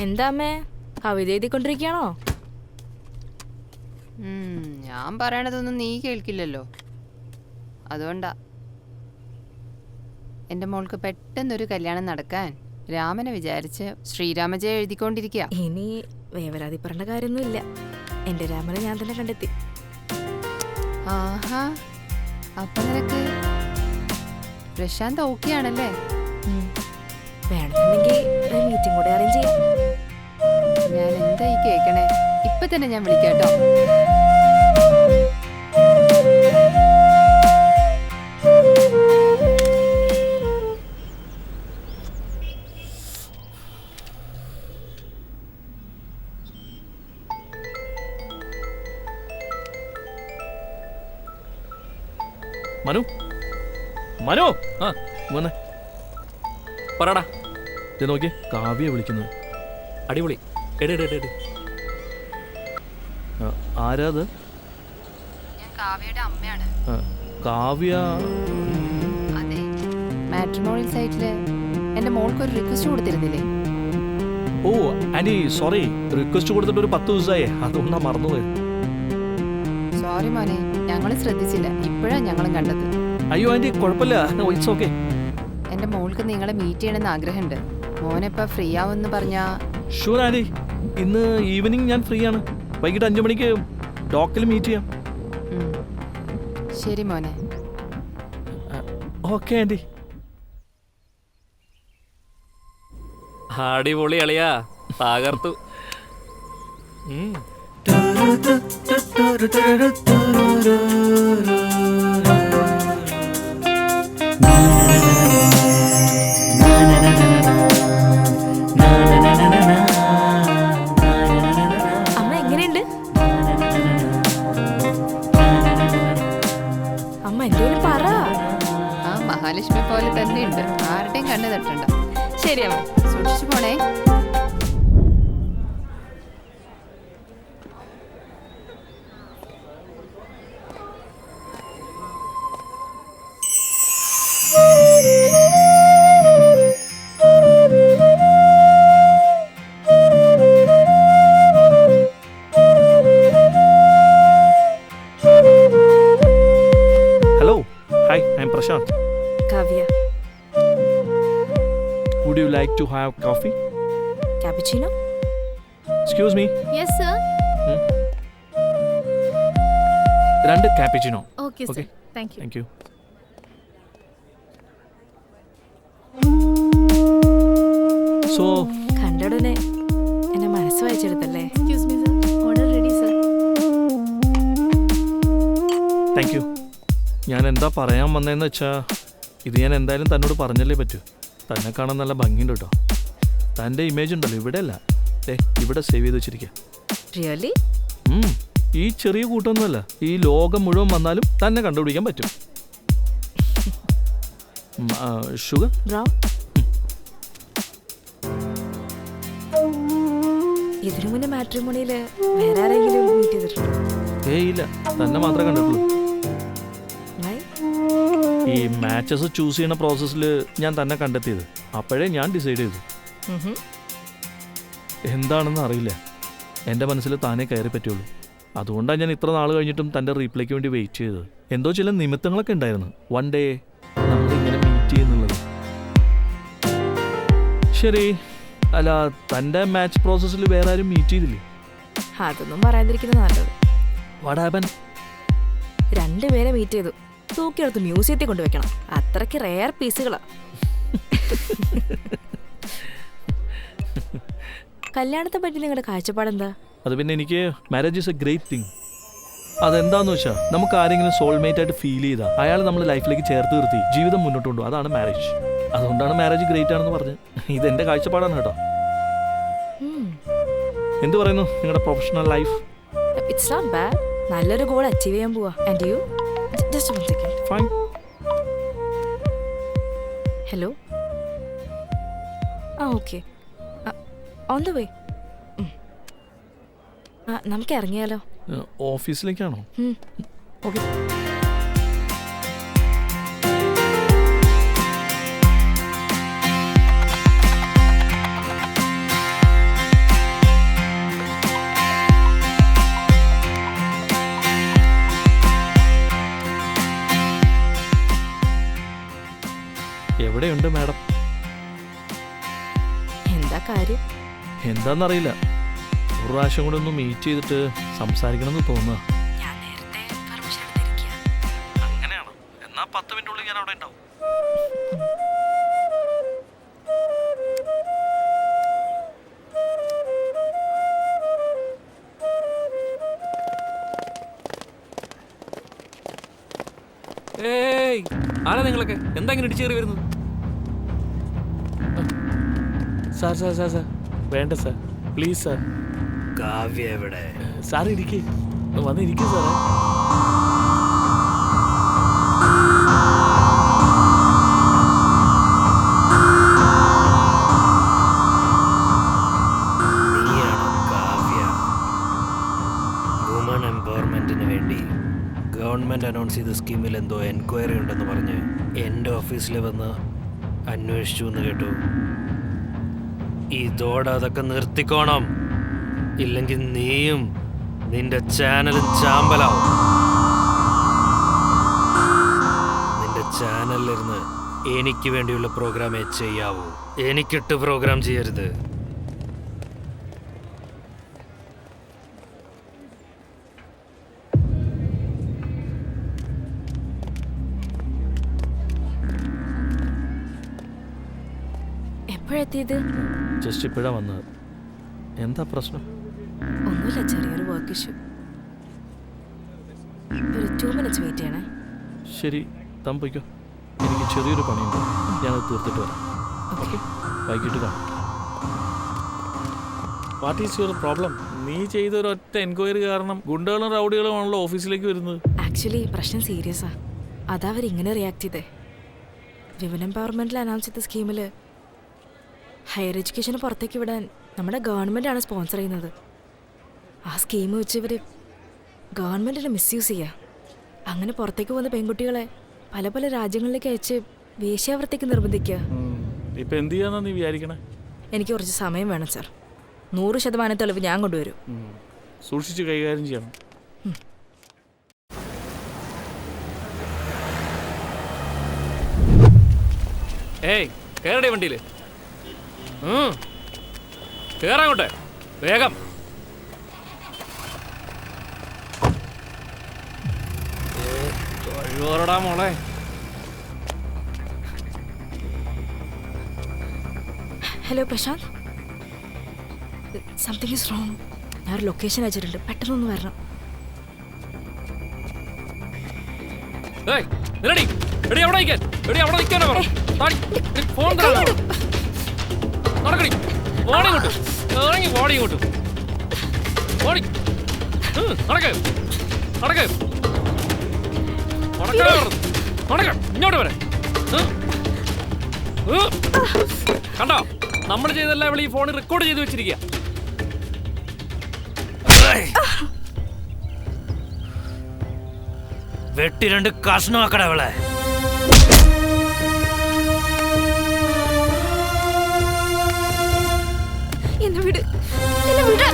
എന്താ അമ്മേ കവിത എഴുതിക്കൊണ്ടിരിക്കുകയാണോ? ഞാൻ പറയണതൊന്നും നീ കേൾക്കില്ലല്ലോ, അതുകൊണ്ടാ. എൻ്റെ മോൾക്ക് പെട്ടെന്നൊരു കല്യാണം നടക്കാൻ രാമനെ വിചാരിച്ച് ശ്രീരാമജയ എഴുതിക്കൊണ്ടിരിക്കുക. ഇനി വേവരാതി പറഞ്ഞ കാര്യമൊന്നുമില്ല, എൻ്റെ രാമനെ ഞാൻ തന്നെ കണ്ടെത്തി. ആഹാ, അപ്പൊ നിനക്ക് പ്രശാന്ത് ഓക്കെയാണല്ലേ? വേണമെന്നുണ്ടെങ്കിൽ ഒരു മീറ്റിംഗ് കൂടെ അറേഞ്ച് ചെയ്യാം. ഞാൻ എന്തായി കേക്കണേ? ഇപ്പൊ തന്നെ ഞാൻ വിളിക്കാട്ടോ. മനു, മനു, ആ വന്നേ. പറടാ. ഇത് നോക്കിയേ, കാവ്യ വിളിക്കുന്നത്. അടിപൊളി. ആരാത്? ഞാൻ കാവ്യയുടെ അമ്മയാണ്. കാവ്യ? അതെ, മാട്രിമോണിയൽ സൈറ്റില് എന്റെ മോൾക്ക് ഒരു റിക്വസ്റ്റ് കൊടുത്തിരുന്നില്ലേ? ഓ ആന്റി, സോറി, റിക്വസ്റ്റ് കൊടുത്തിട്ട് ഒരു 10 ദിവസമായി, അതുകൊണ്ടാ മറന്നുപോയത്. സോറി മോനെ, ഞങ്ങൾ ശ്രദ്ധിച്ചില്ല, ഇപ്പോഴാ ഞങ്ങളും കണ്ടത്. അയ്യോ ആന്റി, കുഴപ്പമില്ല, ഇറ്റ്സ് ഓക്കെ. എന്റെ മോൾക്ക് നിങ്ങളെ മീറ്റ് ചെയ്യണമെന്ന് ആഗ്രഹമുണ്ട്. മോനെപ്പ ഫ്രീ ആവുമെന്ന് പറഞ്ഞാ? ഷുവർ ആന്റി, ഇന്ന് ഈവനിങ് ഞാൻ ഫ്രീ ആണ്. വൈകിട്ട് 5 മണിക്ക് ഡോക്കിൽ മീറ്റ് ചെയ്യാം. ശരി മോനെ. Okay aunty. അടിപൊളി അളിയാ, തകർത്തു. അമ്മ എങ്ങനെയുണ്ട്? അമ്മ എന്തേലും പറ. ആ മഹാലക്ഷ്മി പോലെ തന്നെ ഉണ്ട്, ആരുടെയും കണ്ണു തട്ടണ്ട. ശരി അമ്മ, സൂക്ഷിച്ചു പോണേ. Hello, hi, I am Prashant. Kavya. Would you like to have coffee? Cappuccino? Excuse me. Yes sir. 2 cappuccino. Okay sir, thank you. Thank you. So, കണ്ടോടനെ എന്നെ മനസ്സ് വായിച്ചെടുത്തല്ലേ? Excuse me sir, order ready sir. Thank you. ഞാൻ എന്താ പറയാൻ വന്നതെന്ന് വെച്ചാൽ, ഇത് ഞാൻ എന്തായാലും തന്നോട് പറഞ്ഞല്ലേ പറ്റൂ. തന്നെ കാണാൻ നല്ല ഭംഗിയുണ്ട് കേട്ടോ. തൻ്റെ ഇമേജ് ഉണ്ടല്ലോ, ഇവിടെ അല്ല, ഇവിടെ സേവ് ചെയ്ത് വെച്ചിരിക്കുക. റിയലി? ഈ ചെറിയ കൂട്ടമൊന്നുമല്ല, ഈ ലോകം മുഴുവൻ വന്നാലും തന്നെ കണ്ടുപിടിക്കാൻ പറ്റും. ഷുഗർ? ബ്രൗൺ? ഇതിനു മുന്നേ മാട്രിമോണിയിൽ വേറെ ആരെങ്കിലും മീറ്റ് ചെയ്തിട്ടുണ്ടോ? ഏയ് ഇല്ല, തന്നെ മാത്രമേ കണ്ടിട്ടുള്ളൂ. Why? ഈ മാച്ചസ് ചൂസ് ചെയ്യുന്ന പ്രോസസ്സിൽ ഞാൻ തന്നെ കണ്ടെത്തിയത്. അപ്പോഴേ ഞാൻ ഡിസൈഡ് ചെയ്തു. Mhm. എന്താണെന്ന് അറിയില്ല, എൻ്റെ മനസ്സിൽ താനേ കയറി പറ്റുള്ളൂ. അതുകൊണ്ടാണ് ഞാൻ ഇത്ര നാൾ കഴിഞ്ഞിട്ടും തൻ്റെ റീപ്ലൈക്ക് വേണ്ടി വെയിറ്റ് ചെയ്തത്. എന്തോ ചില നിമിത്തങ്ങളൊക്കെ ഉണ്ടായിരുന്നു. വൺ ഡേ നമ്മളിങ്ങനെ മീറ്റ് ചെയ്യുന്നുള്ളത്. ശരി, അല്ല തൻ്റെ മാച്ച് പ്രോസസ്സിൽ വേറെ ആരും മീറ്റ് ചെയ്തില്ലേ? അതൊന്നും പറയാതിരിക്കുന്നത് നല്ലത്. What happen? 2 പേരെ മീറ്റ് ചെയ്തു. തൂക്കിയെടുത്ത് മ്യൂസിയത്തിൽ കൊണ്ടുവയ്ക്കണം. അത്രയ്ക്ക് റെയർ പീസുകളാ. കല്യാണത്തെ പറ്റി നിങ്ങളുടെ കാഴ്ചപ്പാടെന്താ? അത് പിന്നെ എനിക്ക് marriage is A great thing. അതെന്താന്ന് വെച്ചാൽ നമുക്ക് ആരെങ്കിലും സോൾമേറ്റ് ആയിട്ട് ഫീൽ ചെയ്താൽ അയാൾ നമ്മൾ ലൈഫിലേക്ക് ചേർത്ത് നിർത്തി ജീവിതം മുന്നോട്ട് കൊണ്ടുപോകും. അതാണ് മാരേജ്. അതുകൊണ്ടാണ് മാരേജ് ഗ്രേറ്റ് ആണെന്ന് പറഞ്ഞത്. ഇതെൻ്റെ കാഴ്ചപ്പാടാണ് കേട്ടോ. എന്ത് പറയുന്നു നിങ്ങളുടെ professional life? It's not bad. നല്ലൊരു ഗോൾ അച്ചീവ് ചെയ്യാൻ പോവാ. And you? Just one second. Fine. Hello. Ah okay, on the way. നമുക്ക് ഇറങ്ങിയാലോ? ഓഫീസിലേക്കാണോ? ഓക്കെ. എവിടെയുണ്ട് മാഡം? എന്താ കാര്യം? എന്താണെന്നറിയില്ല, ഒരു പ്രാവശ്യം കൂടെ ഒന്ന് മീറ്റ് ചെയ്തിട്ട് സംസാരിക്കണമെന്ന് തോന്നുക. ഞാൻ നേരത്തെ പെർമിഷൻ എടുത്തിരിക്കുക. അങ്ങനെയാണോ? എന്നാ 10 മിനിറ്റുള്ളിൽ ഞാൻ അവിടെ ഉണ്ടാവും. ഏയ്, ആരാ നിങ്ങളൊക്കെ? എന്താ ഇങ്ങനെ ഇടിച്ചേറി വരുന്നത്? സാർ സാർ സാർ സാർ വേണ്ട സാർ, പ്ലീസ് സാർ. കാവ്യ എവിടെ? സാർ ഇരിക്കേ, വന്നിരിക്കേ സാറേ. നീയാണോ കാവ്യ? വുമൺ എംപവർമെന്റിന് വേണ്ടി ഗവൺമെന്റ് അനൗൺസ് ചെയ്ത സ്കീമിൽ എന്തോ എൻക്വയറി ഉണ്ടെന്ന് പറഞ്ഞ് എൻ്റെ ഓഫീസിൽ വന്ന് അന്വേഷിച്ചു എന്ന് കേട്ടു. ഇതോടെ അതൊക്കെ നിർത്തിക്കോണം, ഇല്ലെങ്കിൽ നീയും നിന്റെ ചാനലും ചാമ്പലാവും. നിന്റെ ചാനലിലിരുന്ന് എനിക്ക് വേണ്ടിയുള്ള പ്രോഗ്രാമേ ചെയ്യാവൂ. എനിക്കിട്ട് പ്രോഗ്രാം ചെയ്യരുത്. എപ്പോഴെത്തിയത്? ജസ്റ്റ് ഇപ്പോഴാണ് വന്നത്. എന്താ പ്രശ്നം? ഒന്നുമില്ല, ചെറിയൊരു വർക്ക് ഇഷ്യൂ. ഒരു 2 minutes വെയിറ്റ് ചെയ്യണേ. ശരി, താൻ പോയിക്കോ. എനിക്ക് ചെറിയൊരു പണിയുണ്ട്, ഞാനത് തീർത്തിട്ട് വരാം. ഓക്കെ, വൈകിട്ട് കാണാം. What is your problem? നീ ചെയ്ത ഒരൊറ്റ എൻക്വയറി കാരണം ഗുണ്ടകളും റൗഡികളും ആണല്ലോ ഓഫീസിലേക്ക് വരുന്നത്. ആക്ച്വലി പ്രശ്നം സീരിയസാ. അതാ അവർ ഇങ്ങനെ റിയാക്ട് ചെയ്തേ. വിമൻ എംപവർമെന്റിൽ അനൗൺസ് ചെയ്ത സ്കീമിൽ ഹയർ എഡ്യൂക്കേഷന് പുറത്തേക്ക് വിടാൻ നമ്മുടെ ഗവൺമെൻറ്റാണ് സ്പോൺസർ ചെയ്യുന്നത്. ആ സ്കീം വെച്ച് ഇവർ ഗവൺമെൻറ്റിനെ മിസ്യൂസ് ചെയ്യുക. അങ്ങനെ പുറത്തേക്ക് പോകുന്ന പെൺകുട്ടികളെ പല പല രാജ്യങ്ങളിലേക്ക് അയച്ച് വേശ്യാവൃത്തിക്ക് നിർബന്ധിക്കുക. ഇപ്പം എന്ത് ചെയ്യാന്നാ നീ വിചാരിക്കണേ? എനിക്ക് കുറച്ച് സമയം വേണം സാർ. 100% തെളിവ് ഞാൻ കൊണ്ടുവരും. സൂക്ഷിച്ച് കൈകാര്യം ചെയ്യണം. ഏയ്, കയറടേ വണ്ടിയിൽ. കേറാങ്ങോട്ടെ വേഗം. തൊഴിലോറടാ മോളെ. Hello Prashanth, something is wrong. ഞാനൊരു ലൊക്കേഷൻ അയച്ചിട്ടുണ്ട്, പെട്ടെന്നൊന്ന് വരണം. ഏയ്, നിരടി. എടി അവിടെ നിൽക്കാൻ. എടി അവിടെ നിൽക്കാനോ പറ. ഫോൺ തരാനോ? നടക്കടി. ഓടി ഇങ്ങോട്ട്. ഇറങ്ങി ഓടി ഇങ്ങോട്ട്. ഓടി. നടക്ക്. നടക്ക്. നടക്ക. ഇങ്ങോട്ട് വരെ. കണ്ടോ, നമ്മൾ ചെയ്തെല്ലാം ഇവിടെ ഈ ഫോണിൽ റെക്കോർഡ് ചെയ്ത് വെച്ചിരിക്കുക. വെട്ടി 2 കഷ്ണമാക്കട അവളെ. എന്നെ വിട്, എന്നെ വിട്.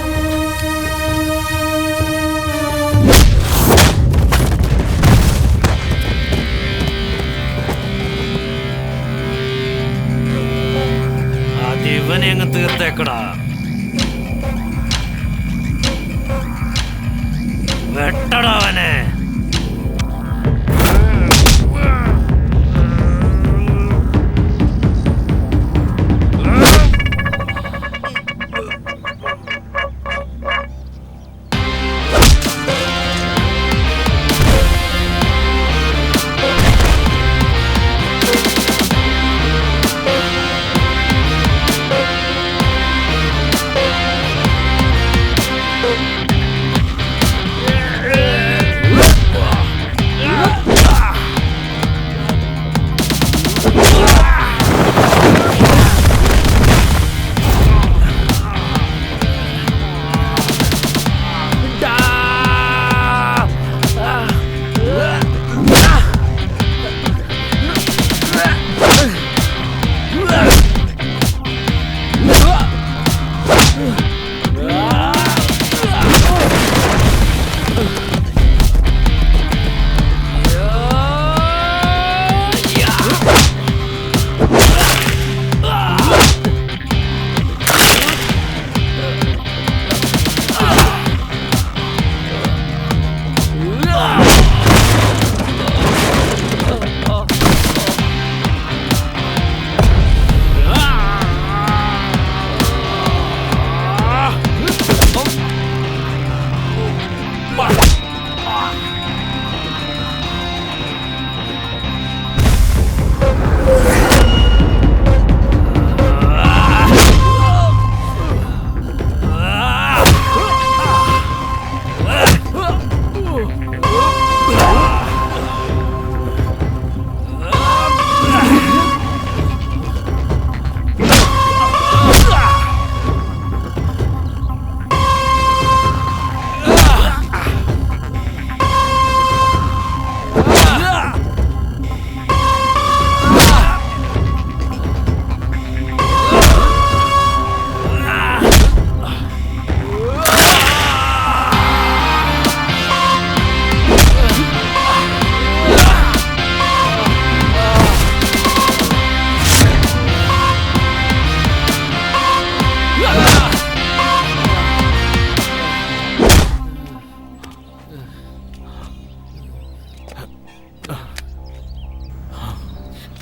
അതിവനെ അങ്ങ് തീർത്തേക്കടാ. വെട്ടടാ അവനെ.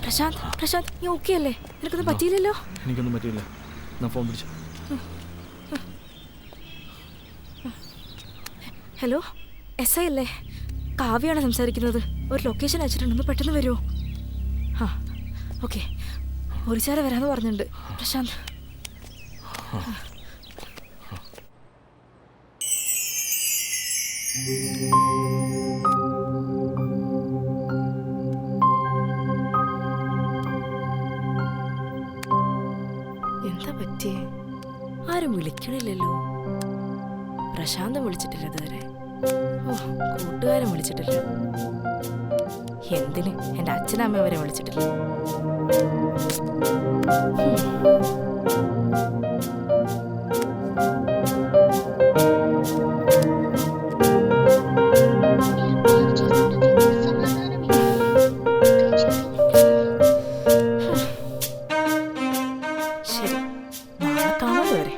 പ്രശാന്ത്, പ്രശാന്ത്, നീ ഓക്കെ അല്ലേ? നിനക്കൊന്നും പറ്റിയില്ലല്ലോ? എനിക്കൊന്നും പറ്റിയില്ല. ഞാൻ ഫോൺ പിടിച്ചു. ഹലോ, SI അല്ലേ? കാവ്യാണ് സംസാരിക്കുന്നത്. ഒരു ലൊക്കേഷൻ അയച്ചിട്ടുണ്ടെന്ന് പെട്ടെന്ന് വരുമോ? ആ, ഓക്കെ. ഒരിച്ചാരെ വരാമെന്ന് പറഞ്ഞിട്ടുണ്ട് പ്രശാന്ത്. എന്താ പറ്റിയേ? ആരും വിളിക്കണില്ലല്ലോ. പ്രശാന്തം വിളിച്ചിട്ടില്ല ഇതുവരെ. ഓ, കൂട്ടുകാരൻ വിളിച്ചിട്ടില്ല. എന്തിന് എൻ്റെ അച്ഛനമ്മ വരെ വിളിച്ചിട്ടില്ല. ശരി, നാളെ കാണാൻ വരെ.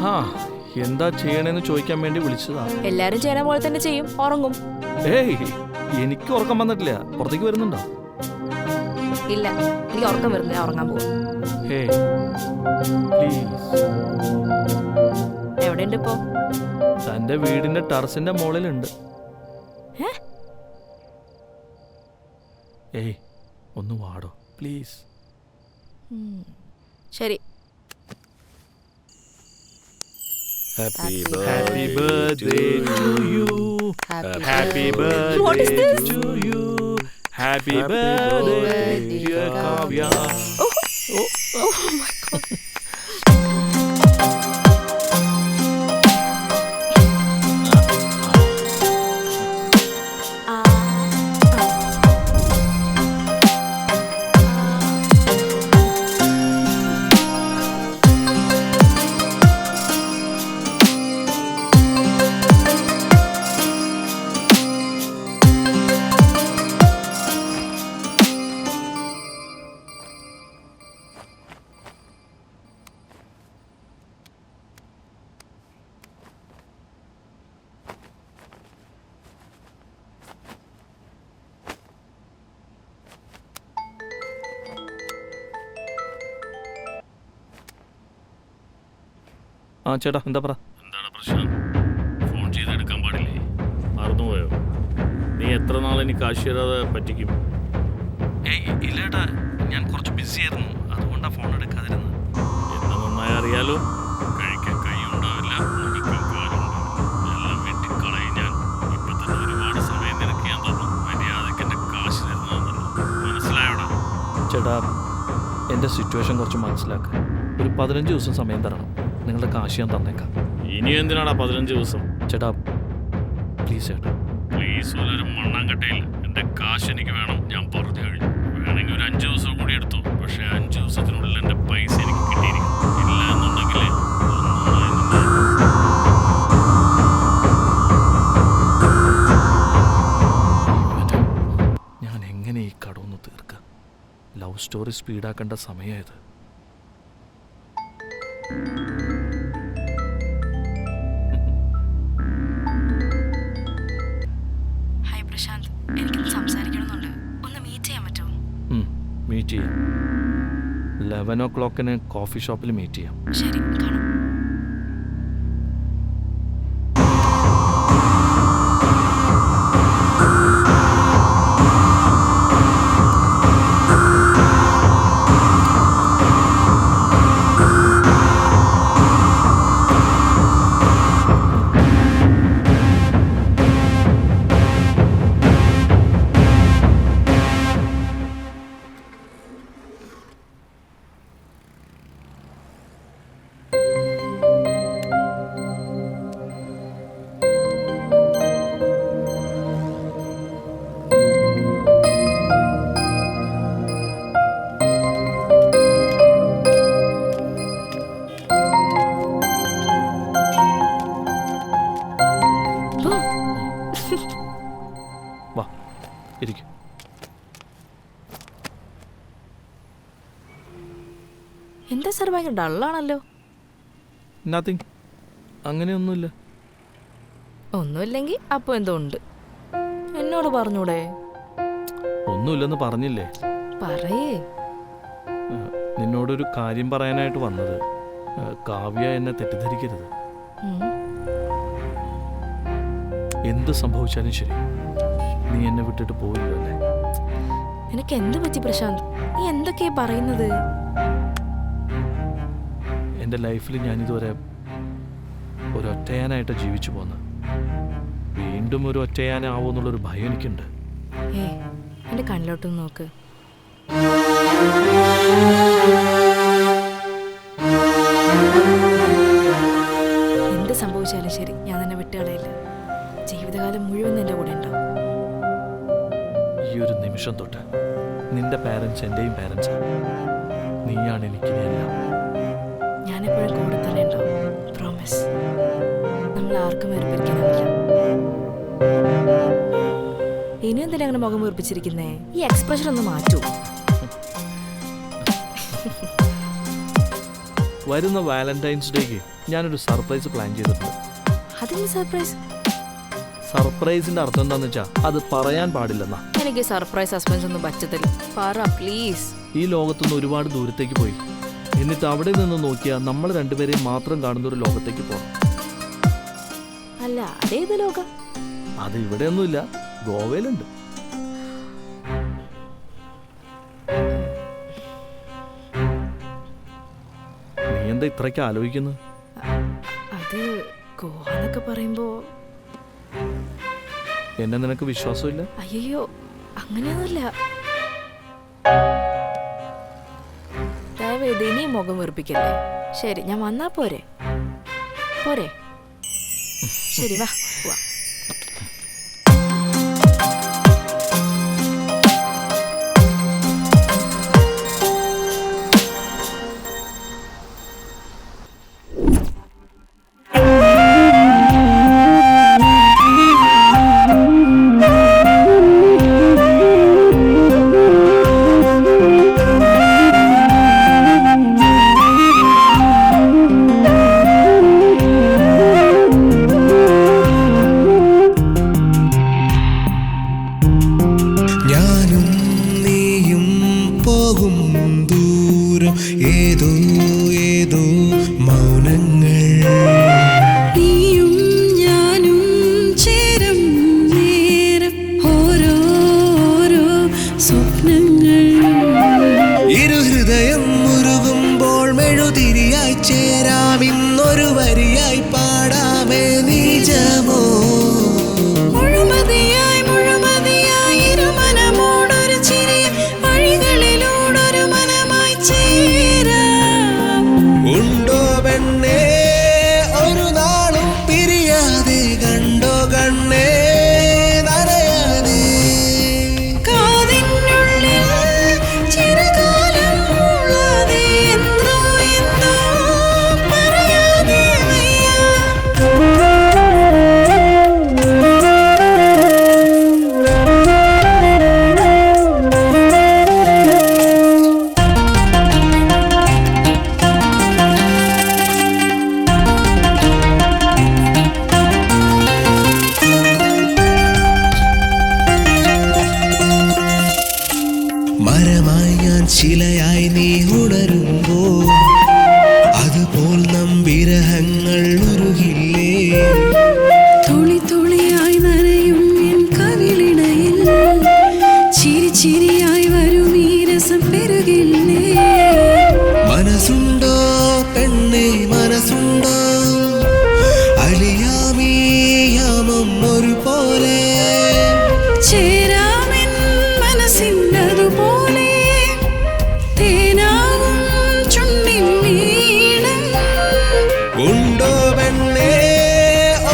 ആ, എന്താ ചെയ്യണേന്ന് ചോദിക്കാൻ വേണ്ടി വിളിച്ചതാ. എല്ലാരും ചെയ്യണ പോലെ തന്നെ ചെയ്യും, ഉറങ്ങും. ഏയ്, എനിക്ക് ഉറക്കം വന്നിട്ടില്ല. പുറത്തേക്ക് വരുന്നുണ്ടോ? ഇല്ല, എനിക്ക് ഉറക്കം വരുന്നില്ല, ഞാൻ ഉറങ്ങാൻ പോകും. ഹേ പ്ലീസ്. എവിടെയുണ്ട് ഇപ്പോ? തന്റെ വീടിന്റെ ടെറസിന്റെ മുകളിലുണ്ട്. ഏയ്, ഒന്ന് വാടോ പ്ലീസ്. ശരി. Happy Happy birthday to you. Happy What is birthday this? to you. Happy birthday, birthday, dear Kavya. Kavya. Oh my god. ആ ചേട്ടാ എന്താ പറ. എന്താണ് പ്രശ്നം? ഫോൺ ചെയ്തെടുക്കാൻ പാടില്ലേ? മറന്നുപോയോ? നീ എത്ര നാളെ കാശ് തരാതെ പറ്റിക്കും? ഏയ് ഇല്ലേട്ടാ, ഞാൻ കുറച്ച് ബിസി ആയിരുന്നു, അതുകൊണ്ടാണ് ഫോൺ എടുക്കാതിരുന്നത്. എന്നെ നന്നായി അറിയാലോ. കഴിക്കാൻ കൈ ഉണ്ടാവില്ല, മുടിക്കാൻ കാലുണ്ടാവില്ല, എല്ലാം വെട്ടിക്കളയും ഞാൻ. ഇപ്പൊ തന്നെ ഒരുപാട് സമയം നിനക്ക് ഞാൻ തന്നു. മര്യാദയ്ക്ക് എന്റെ കാശ് തരുന്നതെന്നല്ലോ. മനസ്സിലായോടാ? ചേട്ടാ, എൻ്റെ സിറ്റുവേഷൻ കുറച്ച് മനസ്സിലാക്കുക. ഒരു 15 ദിവസം സമയം തരണം, നിങ്ങളുടെ കാശ് ഞാൻ തന്നേക്കാം. ഇനി എന്തിനാടാ 15 ദിവസം? ചേട്ടാ പ്ലീസ് ചേട്ടാ. പ്ലീസ് ഒരു മണ്ണാങ്കട്ടയില്ല. എന്റെ കാശ് എനിക്ക് വേണം. ഞാൻ പറഞ്ഞു കഴിഞ്ഞു. വേണമെങ്കിൽ ഒരു 5 ദിവസം കൂടി എടുത്തു. പക്ഷെ 5 ദിവസത്തിനുള്ളിൽ എന്റെ പൈസ എനിക്ക് കിട്ടിയിരിക്കും. ഇല്ല എന്നുണ്ടെങ്കിൽ ഞാൻ എങ്ങനെ ഈ കടമൊന്ന് തീർക്കുക? ലവ് സ്റ്റോറി സ്പീഡാക്കേണ്ട സമയമായത്. ഹായ് പ്രശാന്ത്, എനിക്കൊന്ന് സംസാരിക്കണമെന്നുണ്ട്. ഒന്ന് മീറ്റ് ചെയ്യാൻ പറ്റുമോ? മീറ്റ് ചെയ്യാം. 11 o'clock കോഫി ഷോപ്പിൽ മീറ്റ് ചെയ്യാം. ശരി, കാണാം. വാ ഇരിക്കും. എന്താ സാർ ഭയങ്കര ഡള്ളാണല്ലോ? നത്തിങ്, അങ്ങനെയൊന്നുമില്ല. ഒന്നുമില്ലെങ്കിൽ അപ്പോൾ എന്തോ ഉണ്ട്. എന്നോട് പറഞ്ഞൂടെ? ഒന്നുമില്ലെന്ന് പറഞ്ഞില്ലേ? പറയേ. നിന്നോടൊരു കാര്യം പറയാനായിട്ട് വന്നത്. കാവ്യ എന്നെ തെറ്റിദ്ധരിക്കരുത്. എന്ത് സംഭവിച്ചാലും ശരി, നീ എന്നെ വിട്ടിട്ട് പോയില്ലോ അല്ലേ? നിനക്ക് എന്ത് പറ്റി പ്രശാന്ത്? നീ എന്തൊക്കെയാ പറയുന്നത്? എൻ്റെ ലൈഫിൽ ഞാനിതുവരെ ഒരൊറ്റയാനായിട്ട് ജീവിച്ചു പോന്ന്. വീണ്ടും ഒരു ഒറ്റയാനാവോന്നുള്ളൊരു ഭയം എനിക്കുണ്ട്. എൻ്റെ കണ്ണിലോട്ടൊന്ന് നോക്ക്. എന്ത് സംഭവിച്ചാലും ശരി, ഞാൻ തന്നെ വിട്ടുകളയില്ല. ജീവിതകാലം മുഴുവൻ എൻ്റെ കൂടെ ഉണ്ടാവും. ഈ ഒരു നിമിഷം തൊട്ട് നിന്റെ പാരൻസ് എൻ്റെയും പാരൻസാണ്. നീയാണ് എനിക്കിനി എല്ലാം. ഞാനെപ്പോഴും കൂടെ തന്നെ ഉണ്ടാവും. പ്രോമിസ്. നമ്മൾ ആർക്കും വേർപിരിക്കാനാവില്ല. ഇനി എന്തിനാ അങ്ങനെ മുഖം വീർപ്പിച്ചിരിക്കുന്നേ? ഈ എക്സ്പ്രഷൻ ഒന്ന് മാറ്റൂ. വരുന്ന വാലന്റൈൻസ് ഡേക്ക് ഞാനൊരു സർപ്രൈസ് പ്ലാൻ ചെയ്തിട്ടുണ്ട്. അതിന് സർപ്രൈസ്? സർപ്രൈസിന്റെ അർത്ഥം എന്താന്ന് വെച്ചാ അത് പറയാൻ പാടില്ലെന്നാ. എനിക്ക് സർപ്രൈസ് സസ്പെൻസ് ഒന്നും പറ്റത്തില്ല. പറ പ്ലീസ്. ഈ ലോകത്തുനിന്ന് ഒരുപാട് ദൂരത്തേക്ക് പോയി, എന്നിട്ട് അവിടെ നിന്ന് നോക്കിയാൽ നമ്മൾ രണ്ടുപേരെയും മാത്രം കാണുന്ന ഒരു ലോകത്തേക്ക് പോകണം. അല്ല, അതേത് ലോകം? അത് ഇവിടെയൊന്നുമില്ല, ഗോവയിലുണ്ട്. നീ എന്താ ഇത്രയ്ക്ക് ആലോചിക്കുന്നത്? അത് ഗോവ എന്നൊക്കെ പറയുമ്പോ എന്നെ നിനക്ക് വിശ്വാസമില്ല? അയ്യോ അങ്ങനെയൊന്നുമില്ല. ദയവേത് ഇനിയും മുഖം വെറുപ്പിക്കല്ലേ. ശരി, ഞാൻ വന്നാ പോരെ? പോരെ? ശരി, വാ പോവാ. ശിലയായി നീ ഉണരുമ്പോ അതുപോൽ നം വിരഹങ്ങൾ ഉരുകില്ലേ. തുളി തുളിയായി നനയും എൻ കവിളിണയിൽ ചിരി ചിരിയായി വരും ഈ രസം പെരുകില്ലേ. മനസ്സുണ്ടോ പെണ്ണെ മനസ്സുണ്ടോ അലിയാമീ യാമം ഒരുപോലെ ചേരാമെൻ മനസ്സിനതുപോലെ തേനാകും ചുണ്ടിൻ വീണം. ഉണ്ടോ പെണ്ണേ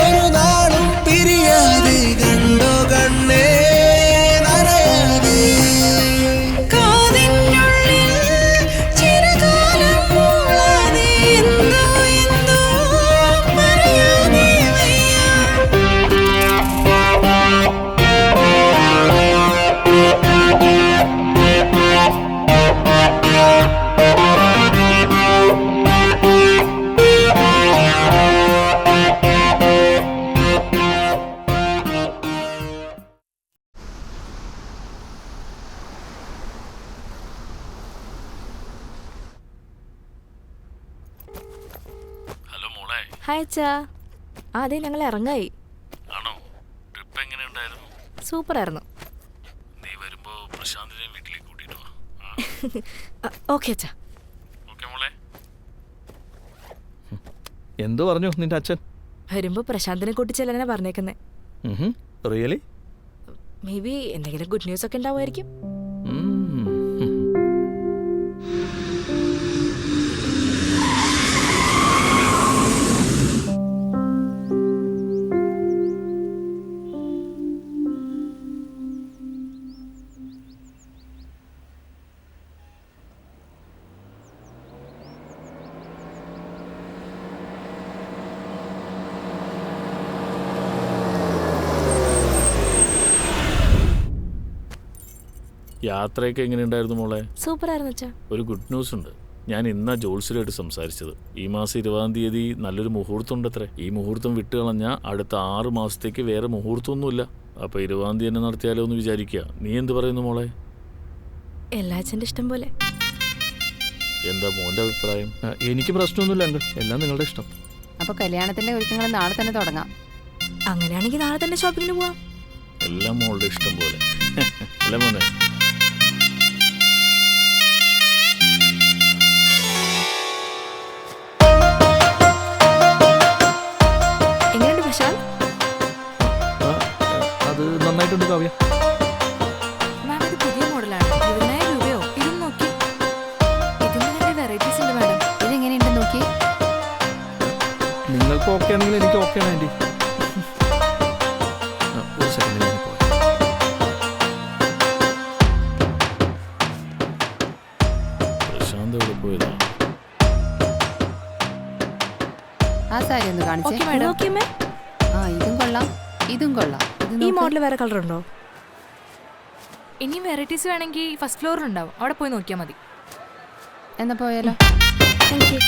ഒരു നാളും പിരിയാതെ കണ്ടോ കണ്ണേ നനയാതെ. കാതിനുള്ളിൽ ചിരകാലം മൂളാതെ എന്തോ എന്തോ പറയാതെ വയ്യ. ഹലോ മോളെ. ഹായ് അച്ഛാ. അതെ, ഞങ്ങൾ ഇറങ്ങായി. ആണോ? ട്രിപ്പ് എങ്ങനെയുണ്ടായിരുന്നു? സൂപ്പറായിരുന്നു. നീ വരുമ്പോ പ്രശാന്തിനെ വീട്ടിലേക്ക് കൂട്ടിട്ട് വാ. ഓക്കെ അച്ഛാ. ഓക്കെ മോളെ. എന്തു പറഞ്ഞു നിന്റെ അച്ഛൻ? വരുമ്പോ പ്രശാന്തിനെ കൂട്ടിച്ചെല്ലാനാ പറഞ്ഞേക്കുന്നേ. റിയലി? മേ ബി എന്തെങ്കിലും ഗുഡ് ന്യൂസ് ഒക്കെ ഉണ്ടാവുമായിരിക്കും. യാത്രയൊക്കെ എങ്ങനെയുണ്ടായിരുന്നു മോളെ? സൂപ്പറായിരുന്നു അച്ഛാ. ഒരു ഗുഡ് ന്യൂസ് ഉണ്ട്. ഞാൻ ഇന്നാ ജോത്സ്യരായിട്ട് സംസാരിച്ചത്. ഈ മാസം 20-ാം തീയതി നല്ലൊരു മുഹൂർത്തം ഉണ്ടത്രേ. ഈ മുഹൂർത്തം വിട്ടുകളഞ്ഞാൽ അടുത്ത 6 മാസത്തേക്ക് വേറെ മുഹൂർത്തമൊന്നുമില്ല. അപ്പോൾ 20-ാം തീയതി തന്നെ നടത്തിയാലോ എന്ന് വിചാരിക്കുക. നീ എന്ത് പറയുന്നു മോളെ? എല്ലാ അച്ഛൻ്റെ ഇഷ്ടം പോലെ. എന്താ മോൻ്റെ അഭിപ്രായം? എനിക്ക് പ്രശ്നമൊന്നുമില്ല അങ്കിൾ, എല്ലാം നിങ്ങളുടെ ഇഷ്ടം. അപ്പോൾ കല്യാണത്തിന്റെ ഒരുക്കങ്ങൾ നാളെ തന്നെ തുടങ്ങാം. അങ്ങനെയാണെങ്കിൽ നാളെ തന്നെ ഷോപ്പിങ്ങിന് പോവാം. എല്ലാം മോളുടെ ഇഷ്ടം പോലെ അല്ല മോനെ? എങ്ങനെയുണ്ട് പ്രശാന്ത്? അത് കൊള്ളായിട്ടുണ്ട് കാവ്യ. മാം ഇത് പുതിയ മോഡലാണ്. 20,000 രൂപയോ? ഇതും നോക്കി. ഇതിന് തന്നെ വെറൈറ്റീസ് ഉണ്ട് മാഡം. ഇതെങ്ങനെയുണ്ട് നോക്കി. നിങ്ങൾക്ക് ഓക്കെ ആണെങ്കിൽ എനിക്ക് ഓക്കെ ആണ് ആൻറ്റി. ഒരു സെക്കൻഡ് ഞാൻ പോയി. പ്രശാന്ത് എവിടെ പോയതാണ്? ആ സാരി ഒന്ന് കാണിച്ചേ. Okay madam. നോക്കിയമ്മേ, ആ ഇതും കൊള്ളാം, ഇതും കൊള്ളാം. ഇത് ഈ നോക്ക്. മോഡൽ വേറെ കളർ ഉണ്ടോ? ഇനിയും വെറൈറ്റീസ് വേണമെങ്കിൽ ഫസ്റ്റ് ഫ്ലോറിൽ ഉണ്ടാവും. അവിടെ പോയി നോക്കിയാൽ മതി. എന്നാ പോയാലോ? Thank you.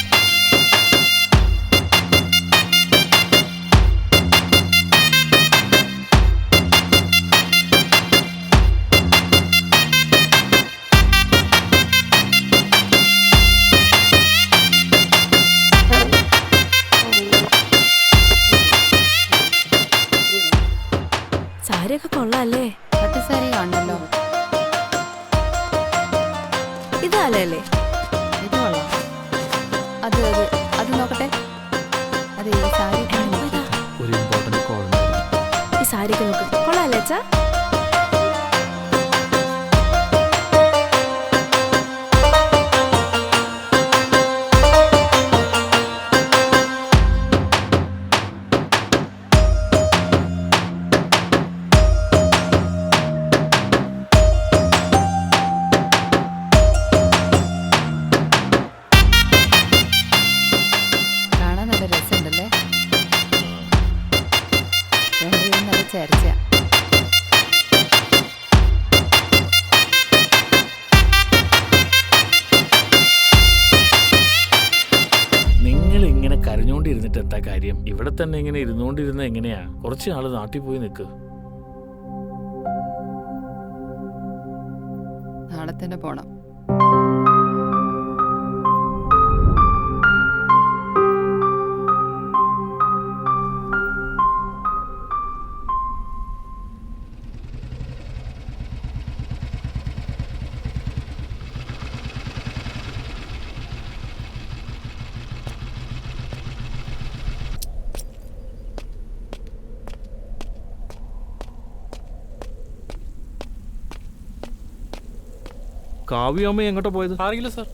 സാരിയൊക്കെ കൊള്ളാല്ലേ? പട്ട് സാരി കാണണല്ലോ. ഇതല്ലേ? ഇത് കൊള്ളാം. അത് അത് അത് നോക്കട്ടെ. അതെ ഈ സാരി ഒരു ഇമ്പോർട്ടൻറ്റ് കോൾ ഉണ്ടായിരുന്നു. ഈ സാരിയൊക്കെ നോക്ക്, കൊള്ളാല്ലേ അച്ഛാ? കാണാൻ നല്ല രസമുണ്ടല്ലേ? രണ്ടുപേരും നല്ല ചേർച്ച. നിങ്ങൾ ഇങ്ങനെ കരഞ്ഞോണ്ടിരുന്നിട്ട് എന്താ കാര്യം? ഇവിടെ തന്നെ ഇങ്ങനെ ഇരുന്നുകൊണ്ടിരുന്ന എങ്ങനെയാ? കുറച്ച് ആള് നാട്ടിൽ പോയി നിൽക്ക്. നാളെ തന്നെ പോണം. കാവ്യമ്മ എങ്ങോട്ടാ പോയത്? അറിയില്ല സാർ.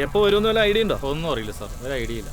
എപ്പോൾ വരുമെന്ന് വല്ല ഐഡിയ ഉണ്ടോ? ഒന്നും അറിയില്ല സാർ, ഒരു ഐഡിയ ഇല്ല.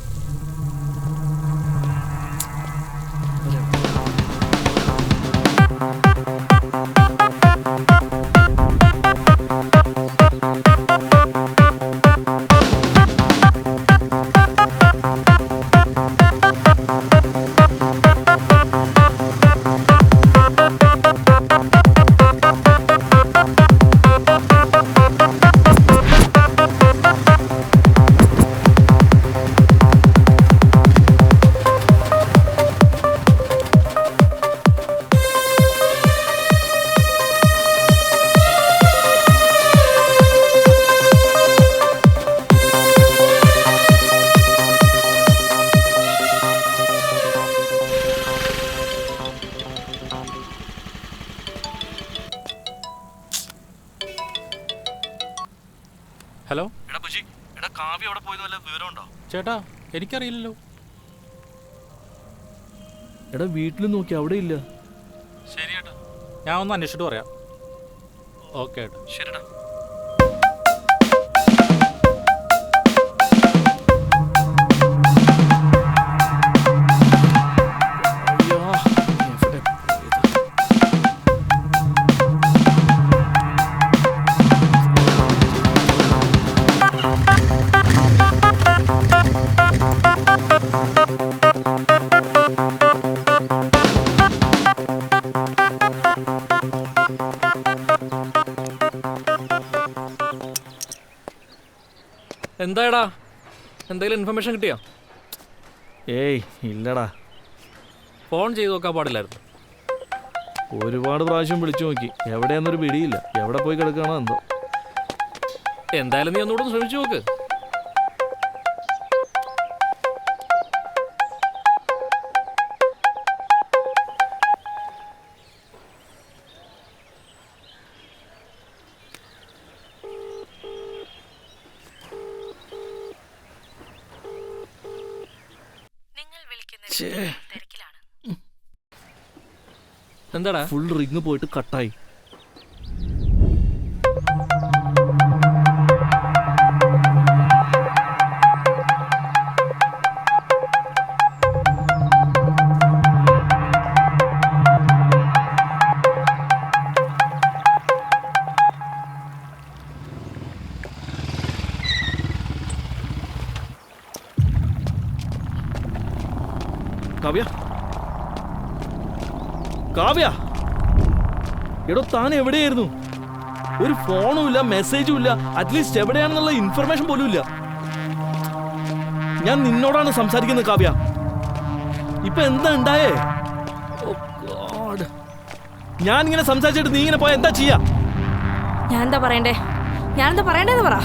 ഹലോ എടാ ബുജി, എടാ കാവ്യ അവിടെ പോയത് വല്ല വിവരമുണ്ടോ? ചേട്ടാ, എനിക്കറിയില്ലല്ലോ. എടാ വീട്ടിൽ നോക്കി, അവിടെ ഇല്ല. ശരി ചേട്ടാ, ഞാൻ ഒന്ന് അന്വേഷിച്ചിട്ട് പറയാം. ഓക്കെ ഏട്ടാ. ശരിടാ. എന്താടാ, എന്തെങ്കിലും ഇൻഫർമേഷൻ കിട്ടിയോ? ഏയ് ഇല്ലടാ. ഫോൺ ചെയ്ത് നോക്കാൻ പാടില്ലായിരുന്നു. ഒരുപാട് പ്രാവശ്യം വിളിച്ചു നോക്കി, എവിടെയാന്നൊരു പിടിയില്ല. എവിടെ പോയി കിടക്കുകയാണോ എന്തോ. എന്തായാലും നീ ഒന്നുകൂടെ ശ്രമിച്ചു നോക്ക്. നിങ്ങൾ എന്താടാ? ഫുൾ റിങ് പോയിട്ട് കട്ടായി. കാവ്യ, കാവ്യ, എടോ താൻ എവിടെയായിരുന്നു? ഒരു ഫോണും ഇല്ല, മെസ്സേജും ഇല്ല, അറ്റ്ലീസ്റ്റ് എവിടെയാണെന്നുള്ള ഇൻഫർമേഷൻ പോലും ഇല്ല. ഞാൻ നിന്നോടാണ് സംസാരിക്കുന്നത് കാവ്യ. ഇപ്പൊ എന്താ ഉണ്ടായേ? ഞാൻ ഇങ്ങനെ സംസാരിച്ചിട്ട് നീ ഇങ്ങനെ പോയാ എന്താ ചെയ്യാ? ഞാനെന്താ പറയണ്ടേന്ന് പറ.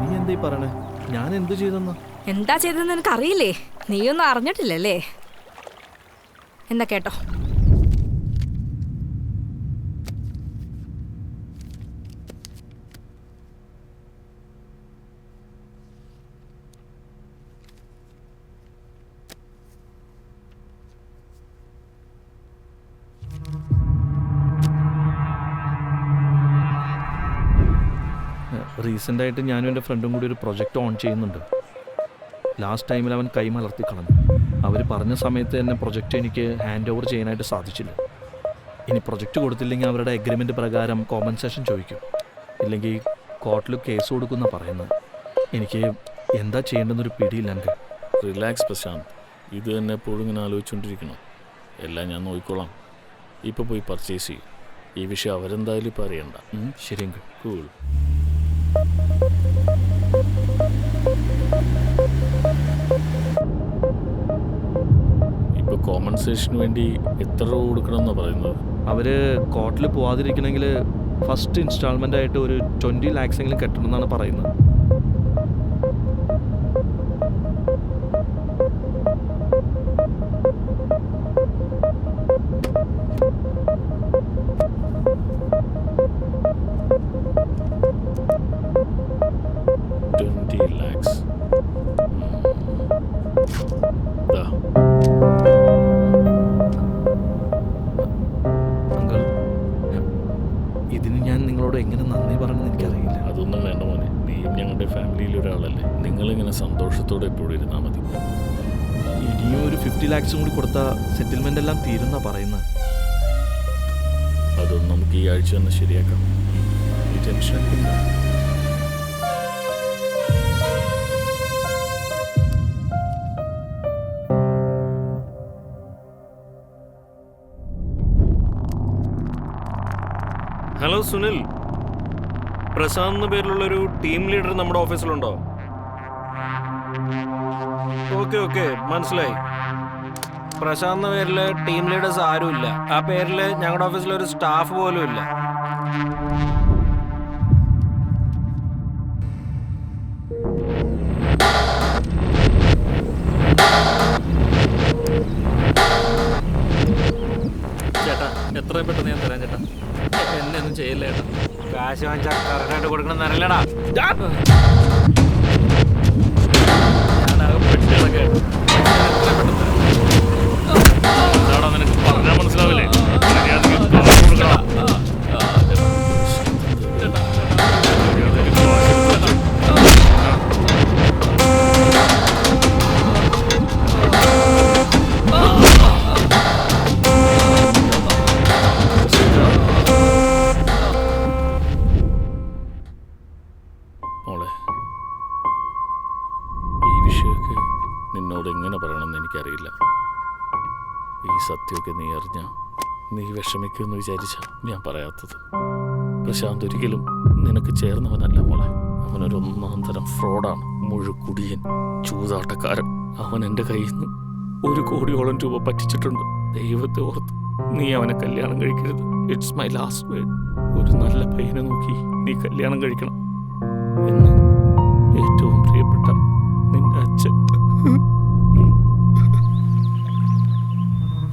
നീ എന്താ പറയണേ? ഞാൻ എന്ത് ചെയ്തെന്നാ? എന്താ ചെയ്തതെന്ന് എനിക്ക് അറിയില്ലേ? നീയൊന്നും അറിഞ്ഞിട്ടില്ലല്ലേ? എന്നാ കേട്ടോ. റീസെൻ്റ് ആയിട്ട് ഞാനും എൻ്റെ ഫ്രണ്ടും കൂടി ഒരു പ്രൊജക്റ്റ് ഓൺ ചെയ്യുന്നുണ്ട്. ലാസ്റ്റ് ടൈമിൽ അവൻ കൈമലർത്തി കളഞ്ഞു. അവർ പറഞ്ഞ സമയത്ത് തന്നെ പ്രൊജക്റ്റ് എനിക്ക് ഹാൻഡ് ഓവർ ചെയ്യാനായിട്ട് സാധിച്ചില്ല. ഇനി പ്രൊജക്റ്റ് കൊടുത്തില്ലെങ്കിൽ അവരുടെ എഗ്രിമെൻ്റ് പ്രകാരം കോമ്പൻസേഷൻ ചോദിക്കും, ഇല്ലെങ്കിൽ കോർട്ടിൽ കേസ് കൊടുക്കുന്ന പറയുന്നത്. എനിക്ക് എന്താ ചെയ്യേണ്ടെന്നൊരു പിടിയില്ല. എനിക്ക് റിലാക്സ് പ്രശാന്ത്, ഇത് തന്നെ എപ്പോഴും ഇങ്ങനെ ആലോചിച്ചുകൊണ്ടിരിക്കണം. എല്ലാം ഞാൻ നോക്കിക്കോളാം. ഇപ്പോൾ പോയി പർച്ചേസ് ചെയ്യും. ഈ വിഷയം അവരെന്തായാലും ഇപ്പോൾ അറിയണ്ട. ശരിയെങ്കിൽ കൂൾ. ഇപ്പോൾ കോമ്പൻസേഷന് വേണ്ടി എത്ര രൂപ കൊടുക്കണമെന്നാണ് പറയുന്നത്? അവർ കോർട്ടിൽ പോവാതിരിക്കണമെങ്കിൽ ഫസ്റ്റ് ഇൻസ്റ്റാൾമെൻ്റ് ആയിട്ട് ഒരു 20 lakhs എങ്കിലും കെട്ടണമെന്നാണ് പറയുന്നത്. അങ്കിൾ, ഇതിന് ഞാൻ നിങ്ങളോട് എങ്ങനെ നന്ദി പറയണമെന്ന് എനിക്കറിയില്ല. അതൊന്നും വേണ്ട മോനെ, നീയും ഞങ്ങളുടെ ഫാമിലിയിൽ ഒരാളല്ലേ. നിങ്ങളിങ്ങനെ സന്തോഷത്തോടെ എപ്പോഴും ഇരുന്നാൽ മതി. ഇനിയും ഒരു 50 lakhs കൂടി കൊടുത്താൽ സെറ്റിൽമെൻ്റ് എല്ലാം തീരുന്ന പറയുന്നത്. അതൊന്നും നമുക്ക് ഈ ആഴ്ച തന്നെ ശരിയാക്കാം. ഈ ടെൻഷൻ എടുക്കണ്ട. ഹലോ സുനിൽ, പ്രശാന്ത് എന്ന പേരിലുള്ളൊരു ടീം ലീഡർ നമ്മുടെ ഓഫീസിലുണ്ടോ? ഓക്കെ മനസ്സിലായി. പ്രശാന്ത് എന്ന പേരിൽ ടീം ലീഡേഴ്സ് ആരുമില്ല. ആ പേരിൽ ഞങ്ങളുടെ ഓഫീസിലൊരു സ്റ്റാഫ് പോലും ഇല്ല. ചേട്ടാ, എത്രയും പെട്ടെന്ന് ഞാൻ തരാം ചേട്ടാ. എന്നെ ഒന്നും ചെയ്യില്ല ചേട്ടാ. കാശ് വാങ്ങിച്ചാൽ കറക്റ്റായിട്ട് കൊടുക്കണം എന്നറിയില്ലടാ. ഞാനാകെ പെട്ടികളൊക്കെ നിനക്ക് പറഞ്ഞാൽ മനസ്സിലാവില്ലേ? മോളെ, ഈ വിഷയമൊക്കെ നിന്നോട് എങ്ങനെ പറയണമെന്ന് എനിക്കറിയില്ല. ഈ സത്യമൊക്കെ നീ അറിഞ്ഞ നീ വിഷമിക്കുമെന്ന് വിചാരിച്ച ഞാൻ പറയാത്തത്. പ്രശാന്ത് ഒരിക്കലും നിനക്ക് ചേർന്നവനല്ല മോളെ. അവനൊരു ഒന്നാം തരം ഫ്രോഡാണ്, മുഴുക്കുടിയൻ, ചൂതാട്ടക്കാരൻ. അവൻ എൻ്റെ കയ്യിൽ നിന്ന് 1 കോടിയോളം രൂപ പറ്റിച്ചിട്ടുണ്ട്. ദൈവത്തെ ഓർത്ത് നീ അവനെ കല്യാണം കഴിക്കരുത്. It's my last word. ഒരു നല്ല പയ്യനെ നോക്കി നീ കല്യാണം കഴിക്കണം എന്ന് ഏറ്റവും പ്രിയപ്പെട്ട നിന്റെ അച്ഛൻ.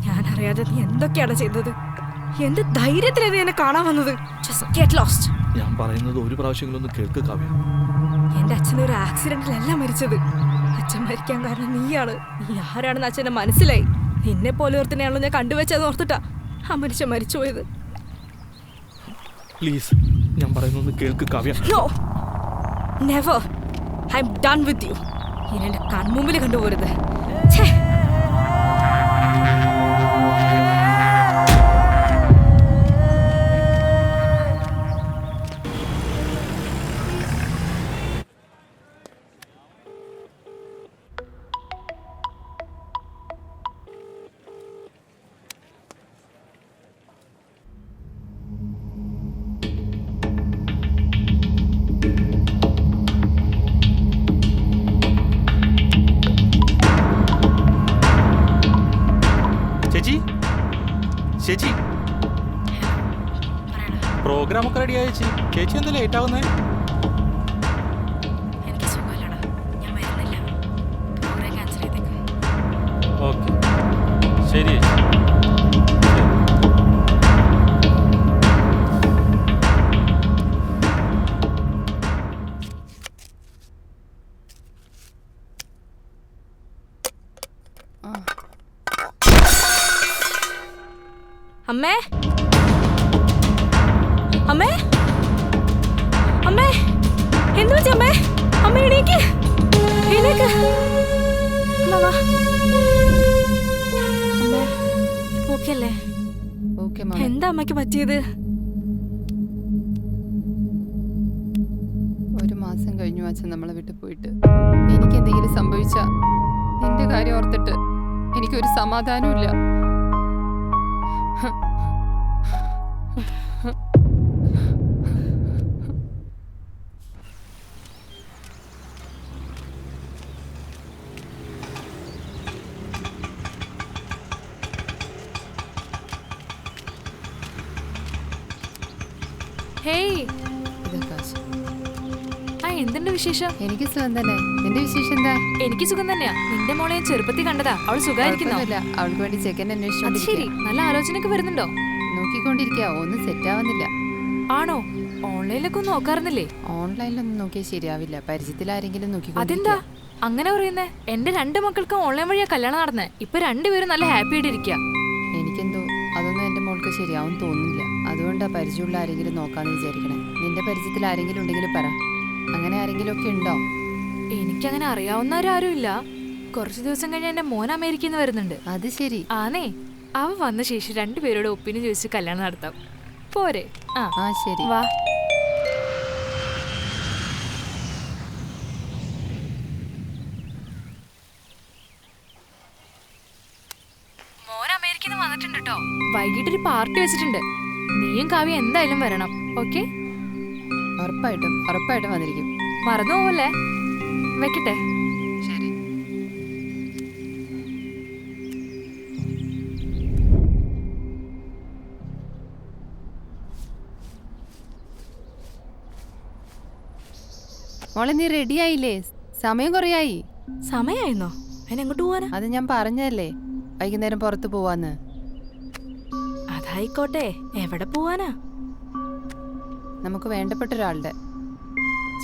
ഞാനറിയാതെ നീ എന്തൊക്കെയാണ് ചെയ്തത്? എന്ത് ധൈര്യത്തിലാണ് നീ എന്നെ കാണാൻ വന്നത്? Just get lost. ഞാൻ പറയുന്നത് ഒരു പ്രാവശ്യങ്ങളൊന്ന് കേൾക്ക് കാവ്യ. എന്റെ അച്ഛൻ ഒരു ആക്സിഡന്റിലല്ല മരിച്ചത്. അച്ഛൻ അച്ഛൻ മരിക്കാൻ കാരണം നീയാണ്. നീ ആരാണെന്ന് അച്ഛനെ മനസ്സിലായി. നിന്നെ പോലെ ഓർത്തിനെയാണല്ലോ ഞാൻ കണ്ടുവച്ചതെന്ന് ഓർത്തിട്ടാ ആ മനുഷ്യൻ മരിച്ചുപോയത്. പ്ലീസ്, ഞാൻ പറയുന്നൊന്ന് കേൾക്ക് Kavya. No, never. I'm done with you. ഇനി എന്റെ കൺമുമ്പിൽ കണ്ടുപോരുത്. ഛേ. ചേച്ചി, പ്രോഗ്രാം ഒക്കെ റെഡി ആയി. ചേച്ചി എന്താ ലേറ്റ് ആവുന്നേ? എനിക്ക് സുഖമില്ലടാ, ഞാൻ വരുന്നില്ല. പ്രോഗ്രാം ക്യാൻസൽ ചെയ്തേക്ക്. ഓക്കെ, ശരി. അമ്മേ, അമ്മേ, അമ്മേ, എന്തു പറ്റി അമ്മേ? അമ്മ എണീക്ക്, എണീക്ക്. അമ്മ വാ. അമ്മേ, ഓക്കെ അല്ലേ? എന്താ അമ്മയ്ക്ക് പറ്റിയത്? 1 മാസം കഴിഞ്ഞു അച്ഛൻ നമ്മളെ വിട്ട് പോയിട്ട്. എനിക്ക് എന്തെങ്കിലും സംഭവിച്ചാ നിന്റെ കാര്യം ഓർത്തിട്ട് എനിക്കൊരു സമാധാനവും ഇല്ല. ഹേയ്, എന്തുണ്ട് വിശേഷം? എനിക്ക് സുഖം തന്നെ. നിന്റെ വിശേഷം എന്താ? എനിക്ക് സുഖം തന്നെയാ. നിന്റെ മോളെ ഞാൻ ചെറുപ്പത്തിൽ കണ്ടതാ. അവൾ സുഖമായിരിക്കുന്നോ? അവൾക്ക് വേണ്ടി ചെക്കൻ അത് ശരി, നല്ല ആലോചനയൊക്കെ വരുന്നുണ്ടോ? നോക്കിക്കൊണ്ടിരിക്കുക, ഒന്നും സെറ്റ് ആവുന്നില്ല. ആണോ? ഓൺലൈനിലൊക്കെ ഒന്ന് നോക്കാറുന്നില്ലേ? ഓൺലൈനിലൊന്നും നോക്കിയാൽ ശരിയാവില്ല. പരിചയത്തിൽ ആരെങ്കിലും നോക്കി. അതെന്താ അങ്ങനെ പറയുന്നേ? എന്റെ 2 മക്കൾക്ക് ഓൺലൈൻ വഴിയാ കല്യാണം നടന്നേ. ഇപ്പൊ 2 പേരും നല്ല ഹാപ്പി ആയിട്ട് ഇരിക്കുക. എനിക്കെന്തോ അതൊന്നും എന്റെ മോൾക്ക് ശരിയാവും തോന്നുന്നില്ല. അതുകൊണ്ടാ പരിചയമുള്ള ആരെങ്കിലും നോക്കാന്ന് വിചാരിക്കണേ. നിന്റെ പരിചയത്തിൽ ആരെങ്കിലും ഉണ്ടെങ്കിൽ പറ. അങ്ങനെ ആരെങ്കിലും ഒക്കെ ഉണ്ടോ? എനിക്കങ്ങനെ അറിയാവുന്നവരാരും ഇല്ല. കുറച്ചു ദിവസം കഴിഞ്ഞ് എന്റെ മോൻ അമേരിക്കയിൽ നിന്ന് വരുന്നുണ്ട്. അത് ശരി. ആനേ, അവ വന്ന ശേഷം 2 പേരോട് ഒപ്പിനും ചോദിച്ച് കല്യാണം നടത്താം. പോരെ? ആ ശരി, വാ. മോൻ അമേരിക്കയിൽ നിന്ന് വന്നിട്ടുണ്ട് കേട്ടോ. വൈകിട്ടൊരു പാർട്ടി വെച്ചിട്ടുണ്ട്. നീയും കാവ്യ എന്തായാലും വരണം. ഓക്കെ? ഉറപ്പായിട്ടും വന്നിരിക്കും. മറന്നു പോവല്ലേ? വെക്കട്ടെ. ശരി. മോളെ, നീ റെഡി ആയില്ലേ? സമയം കുറയായി. സമയായിരുന്നോ? അതിനെങ്ങോട്ട് പോവാനാ? അത് ഞാൻ പറഞ്ഞല്ലേ, വൈകുന്നേരം പുറത്ത് പോവാന്ന്. അതായിക്കോട്ടെ, എവിടെ പോവാനാ? നമുക്ക് വേണ്ടപ്പെട്ട ഒരാളുടെ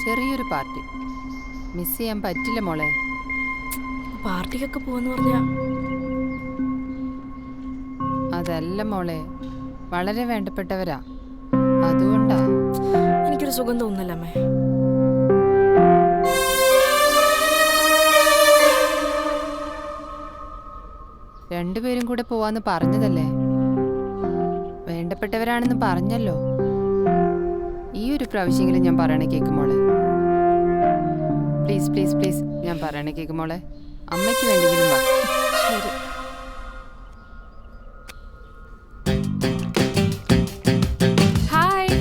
ചെറിയൊരു പാർട്ടി. മിസ് ചെയ്യാൻ പറ്റില്ല മോളെ. പാർട്ടിക്കൊക്കെ പോവെന്ന് പറഞ്ഞാ? അതല്ല മോളെ, വളരെ വേണ്ടപ്പെട്ടവരാ. അതുകൊണ്ടാ. എനിക്കൊരു സുഖം തോന്നുന്നില്ല അമ്മേ. രണ്ടുപേരും കൂടെ പോവാന്ന് പറഞ്ഞതല്ലേ? വേണ്ടപ്പെട്ടവരാണെന്ന് പറഞ്ഞല്ലോ. ഈ ഒരു പ്രാവശ്യമെങ്കിലും ഞാൻ പറയണ കേക്ക് മോളെ. പ്ലീസ് പ്ലീസ് പ്ലീസ്, ഞാൻ പറയണ കേക്ക് മോളെ. അമ്മയ്ക്ക് വേണ്ടെങ്കിലും വാ. ശരി. ഹായ്.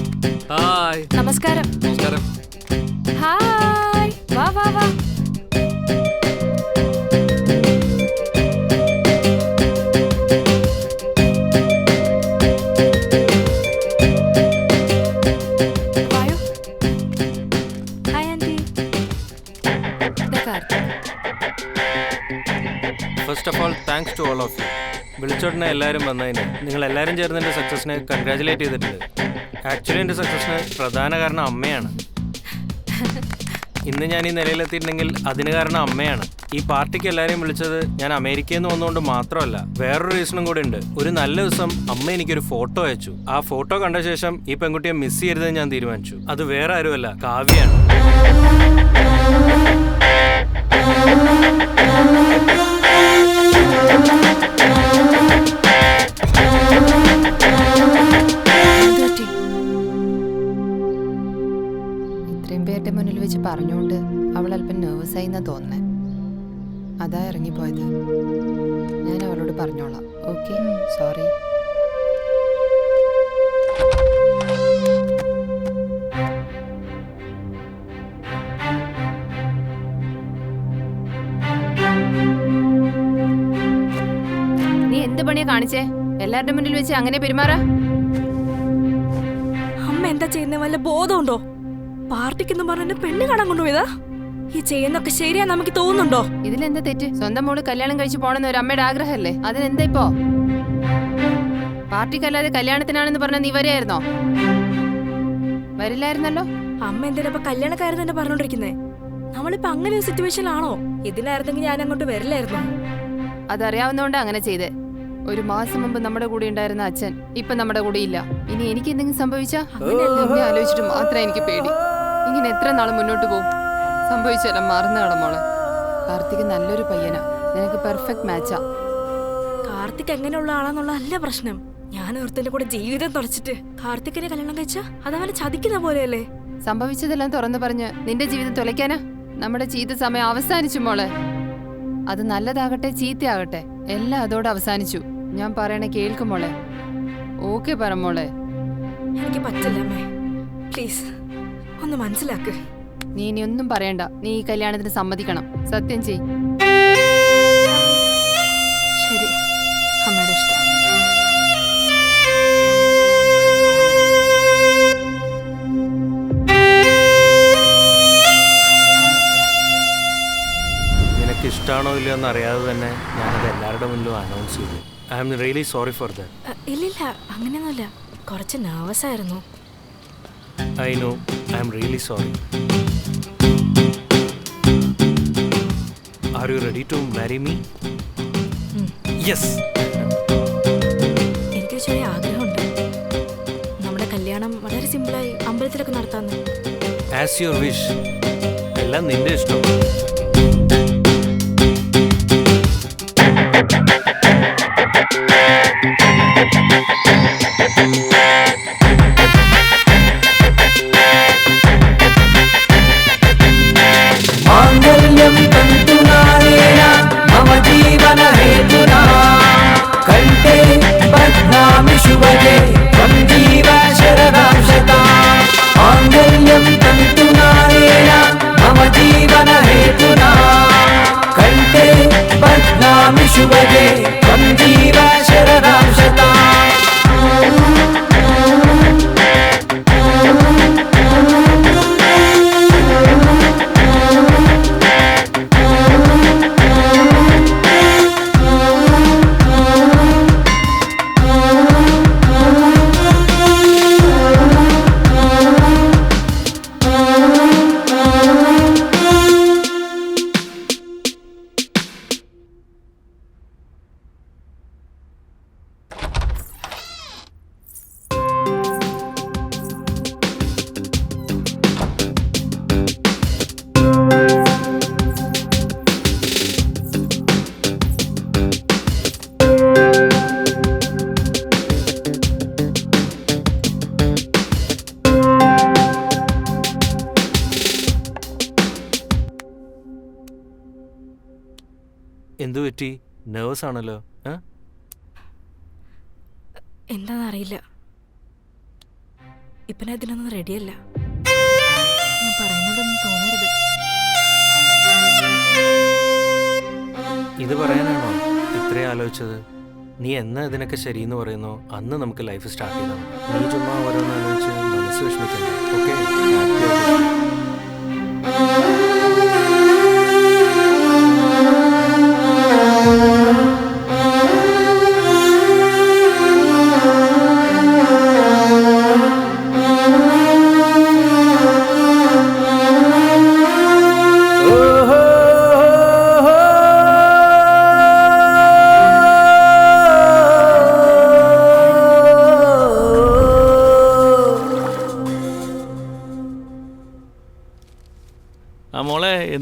ഹായ്. നമസ്കാരം. നമസ്കാരം. ഹായ്. വാ വാ വാ. First of all thanks to all of you. വിളിച്ചോടനെ എല്ലാവരും വന്നതിന് നിങ്ങൾ എല്ലാവരും ചേർന്ന് എൻ്റെ സക്സസിനെ കൺഗ്രാജുലേറ്റ് ചെയ്തിട്ടുണ്ട്. ആക്ച്വലി എൻ്റെ സക്സസിന് പ്രധാന കാരണം അമ്മയാണ്. ഇന്ന് ഞാൻ ഈ നിലയിലെത്തിയിട്ടുണ്ടെങ്കിൽ അതിന് കാരണം അമ്മയാണ്. ഈ പാർട്ടിക്ക് എല്ലാവരെയും വിളിച്ചത് ഞാൻ അമേരിക്കയിൽ നിന്ന് വന്നുകൊണ്ട് മാത്രമല്ല, വേറൊരു റീസണും കൂടെ ഉണ്ട്. ഒരു നല്ല ദിവസം അമ്മ എനിക്കൊരു ഫോട്ടോ അയച്ചു. ആ ഫോട്ടോ കണ്ട ശേഷം ഈ പെൺകുട്ടിയെ മിസ് ചെയ്യരുതെന്ന് ഞാൻ തീരുമാനിച്ചു. അത് വേറെ ആരുമല്ല, കാവ്യാണ്. ഇത്രയും പേരുടെ മുന്നിൽ വെച്ച് പറഞ്ഞുകൊണ്ട് അവൾ അല്പം നെർവസ് ആയി എന്നാ തോന്നുന്നേ. അതാ ഇറങ്ങിപ്പോയത്. ഞാൻ അവളോട് പറഞ്ഞോളാം. Okay, sorry. നീ എന്ത് പണിയാ കാണിച്ചേ? എല്ലാവരുടെ മുന്നിൽ വെച്ച് അങ്ങനെ പെരുമാറാ? അമ്മ എന്താ ചെയ്യുന്ന വല്ല ബോധമുണ്ടോ? പാർട്ടിക്കെന്ന് പറഞ്ഞ പെണ്ണ് കാണാൻ കൊണ്ടുപോയതാ? ഈ ചെയ്യുന്നൊക്കെ ശരിയാ നമുക്ക് തോന്നുന്നുണ്ടോ? ഇതിലെന്താ തെറ്റ്? സ്വന്തം മോള് കല്യാണം കഴിച്ചു പോണെന്ന് ഒരു അമ്മയുടെ ആഗ്രഹമല്ലേ? അതിനെന്താ ഇപ്പോ? പാർട്ടിക്കല്ലാതെ കല്യാണത്തിനാണെന്ന് പറഞ്ഞ നീ വരെയായിരുന്നോ? വരില്ലായിരുന്നല്ലോ. അമ്മ എന്തിനാ കല്യാണക്കാരൻ തന്നെ പറഞ്ഞോണ്ടിരിക്കുന്നേ? നമ്മളിപ്പോ അങ്ങനെ ഒരു സിറ്റുവേഷനിലാണോ? ഇതിനായിരുന്നെങ്കിൽ ഞാൻ അങ്ങോട്ട് വരില്ലായിരുന്നു. അതറിയാവുന്നോണ്ടാ അങ്ങനെ ചെയ്തേ. ഒരു മാസം മുമ്പ് നമ്മുടെ കൂടെ ഉണ്ടായിരുന്ന അച്ഛൻ ഇപ്പൊ നമ്മുടെ കൂടെ ഇല്ല. ഇനി എനിക്ക് എന്തെങ്കിലും സംഭവിച്ചാ അങ്ങനെ ആലോചിച്ചിട്ട് മാത്രം എനിക്ക് പേടി. ഇങ്ങനെ എത്ര നാള് മുന്നോട്ട് പോകും? സംഭവിച്ചാലും മറന്നു കടമോളെ. കാർത്തിക് നല്ലൊരു പയ്യനാ, നിനക്ക് പെർഫെക്റ്റ് മാച്ചാ. കാർത്തിക് എങ്ങനെയുള്ള ആളാന്നുള്ള അല്ല പ്രശ്നം. ഞാൻ ഓർത്തിന്റെ കൂടെ ജീവിതം തുറച്ചിട്ട് കാർത്തിക്കിനെ കല്യാണം കഴിച്ചാ അതവനെ ചതിക്കുന്ന പോലെയല്ലേ? സംഭവിച്ചതെല്ലാം തുറന്നു പറഞ്ഞ് നിന്റെ ജീവിതം തുലയ്ക്കാനാ? നമ്മുടെ ജീവിത സമയം അവസാനിച്ചു മോളെ. അത് നല്ലതാകട്ടെ ചീത്തയാകട്ടെ എല്ലാം അതോടെ അവസാനിച്ചു. ഞാൻ പറയണേ കേൾക്കും മോളെ. ഓക്കെ പറ മോളെ. എനിക്ക് പറ്റില്ല അമ്മേ, പ്ലീസ് ഒന്ന് മനസ്സിലാക്ക്. നീ ഇനി ഒന്നും പറയണ്ട. നീ ഈ കല്യാണത്തിന് സമ്മതിക്കണം. സത്യം ചെയ്. ശരി, അമ്മയുടെ ഇഷ്ടം. നിനക്ക് ഇഷ്ടമാണോ ഇല്ലയോ എന്ന് അറിയാതെ തന്നെ ഞാനത് എല്ലാവരുടെ മുന്നിലും അനൗൺസ് ചെയ്തു. I am really sorry for that. ഇല്ലില്ല, അങ്ങനെയൊന്നുമില്ല. കുറച്ച് നെർവസ് ആയിരുന്നു. I know, I am really sorry. Are you ready to marry me? Yes. എനിക്കൊരു ചെറിയ ആഗ്രഹമുണ്ട്. നമ്മുടെ കല്യാണം വളരെ സിമ്പിളായി അമ്പലത്തിലൊക്കെ നടത്താന്ന്. As your wish. എല്ലാം നിന്റെ ഇഷ്ടം. मांगल्यं तन्तुनानेन मम जीवन हेतुना कण्ठे बध्नामि शुभगे त्वं जीव शरदां शताम्। मांगल्यं तन्तुनानेन मम जीवन हेतुना कण्ठे बध्नामि शुभगे त्वं जीव शरदां शताम्। എന്തു പറ്റി? നെർവസ് ആണല്ലോ. എന്താണെന്നറിയില്ല. ഇപ്പം ഞാൻ ഇതിനൊന്നും റെഡിയല്ല. ഞാൻ പറയുന്നതൊന്നും തോന്നരുത്. ഇത് പറയാനാണോ ഇത്രയും ആലോചിച്ചത്? നീ എന്നാ ഇതിനൊക്കെ ശരിയെന്ന് പറയുന്നോ അന്ന് നമുക്ക് ലൈഫ് സ്റ്റാർട്ട് ചെയ്യണം. നീ ചുമ്മാ ഓരോന്ന് ആലോചിച്ച് മനസ്സ് വിഷമിക്കണ്ട. ഓക്കെ,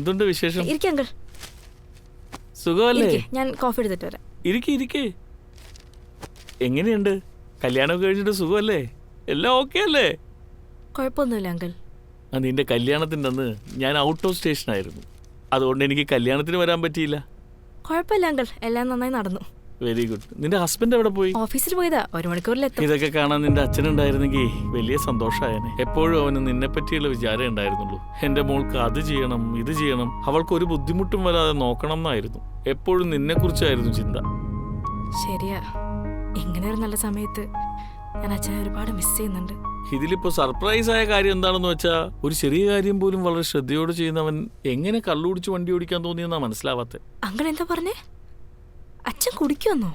എന്തുണ്ട് വിശേഷം? ഇരിക്കെ അങ്കിൾ, സുഖമല്ലേ? ഇരിക്കെ. ഞാൻ കോഫി എടുത്തിട്ട് വരാം. ഇരിക്കേ. എങ്ങനെയുണ്ട്? കല്യാണമൊക്കെ കഴിഞ്ഞിട്ട് സുഖമല്ലേ? എല്ലാം ഓക്കെ അല്ലേ? കുഴപ്പമൊന്നുമില്ല അങ്കിൾ. നിന്റെ കല്യാണത്തിൻ്റെ അന്ന് ഞാൻ ഔട്ട് ഓഫ് സ്റ്റേഷനായിരുന്നു. അതുകൊണ്ട് എനിക്ക് കല്യാണത്തിന് വരാൻ പറ്റിയില്ല. കുഴപ്പമില്ല അങ്കിൾ, എല്ലാം നന്നായി നടന്നു. Very good. നിന്റെ ഹസ്ബൻഡ് എവിടെ പോയി? ഓഫീസിൽ പോയതാ, 1 മണിക്കൂറിലെത്തും. ഇതൊക്കെ കാണാൻ നിന്റെ അച്ഛനുണ്ടായിരുന്നെങ്കിൽ വലിയ സന്തോഷമായേനെ. എപ്പോഴും അവന് നിന്നെ പറ്റിയുള്ള വിചാരം ഉണ്ടായിരുന്നുള്ളൂ. എൻ്റെ മോൾക്ക് അത് ചെയ്യണം, ഇത് ചെയ്യണം, അവൾക്ക് ഒരു ബുദ്ധിമുട്ടും വരാതെ നോക്കണം എന്നായിരുന്നു. എപ്പോഴും നിന്നെക്കുറിച്ചായിരുന്നു ചിന്ത. ശരിയാ, ഇങ്ങനെ ഒരു നല്ല സമയത്ത് ഞാൻ അച്ഛനെ ഒരുപാട് മിസ് ചെയ്യുന്നുണ്ട്. ഇതിലിപ്പോ സർപ്രൈസ് ആയ കാര്യം എന്താണെന്ന് വെച്ചാൽ, ഒരു ചെറിയ കാര്യം പോലും വളരെ ശ്രദ്ധയോടെ ചെയ്യുന്നവൻ എങ്ങനെ കള്ളുപിടിച്ച് വണ്ടി ഓടിക്കാൻ തോന്നിയെന്നാ മനസ്സിലാവാത്തെ. അങ്കിൾ എന്താ പറഞ്ഞേ? അച്ഛൻ കുടിക്കുമെന്നോ?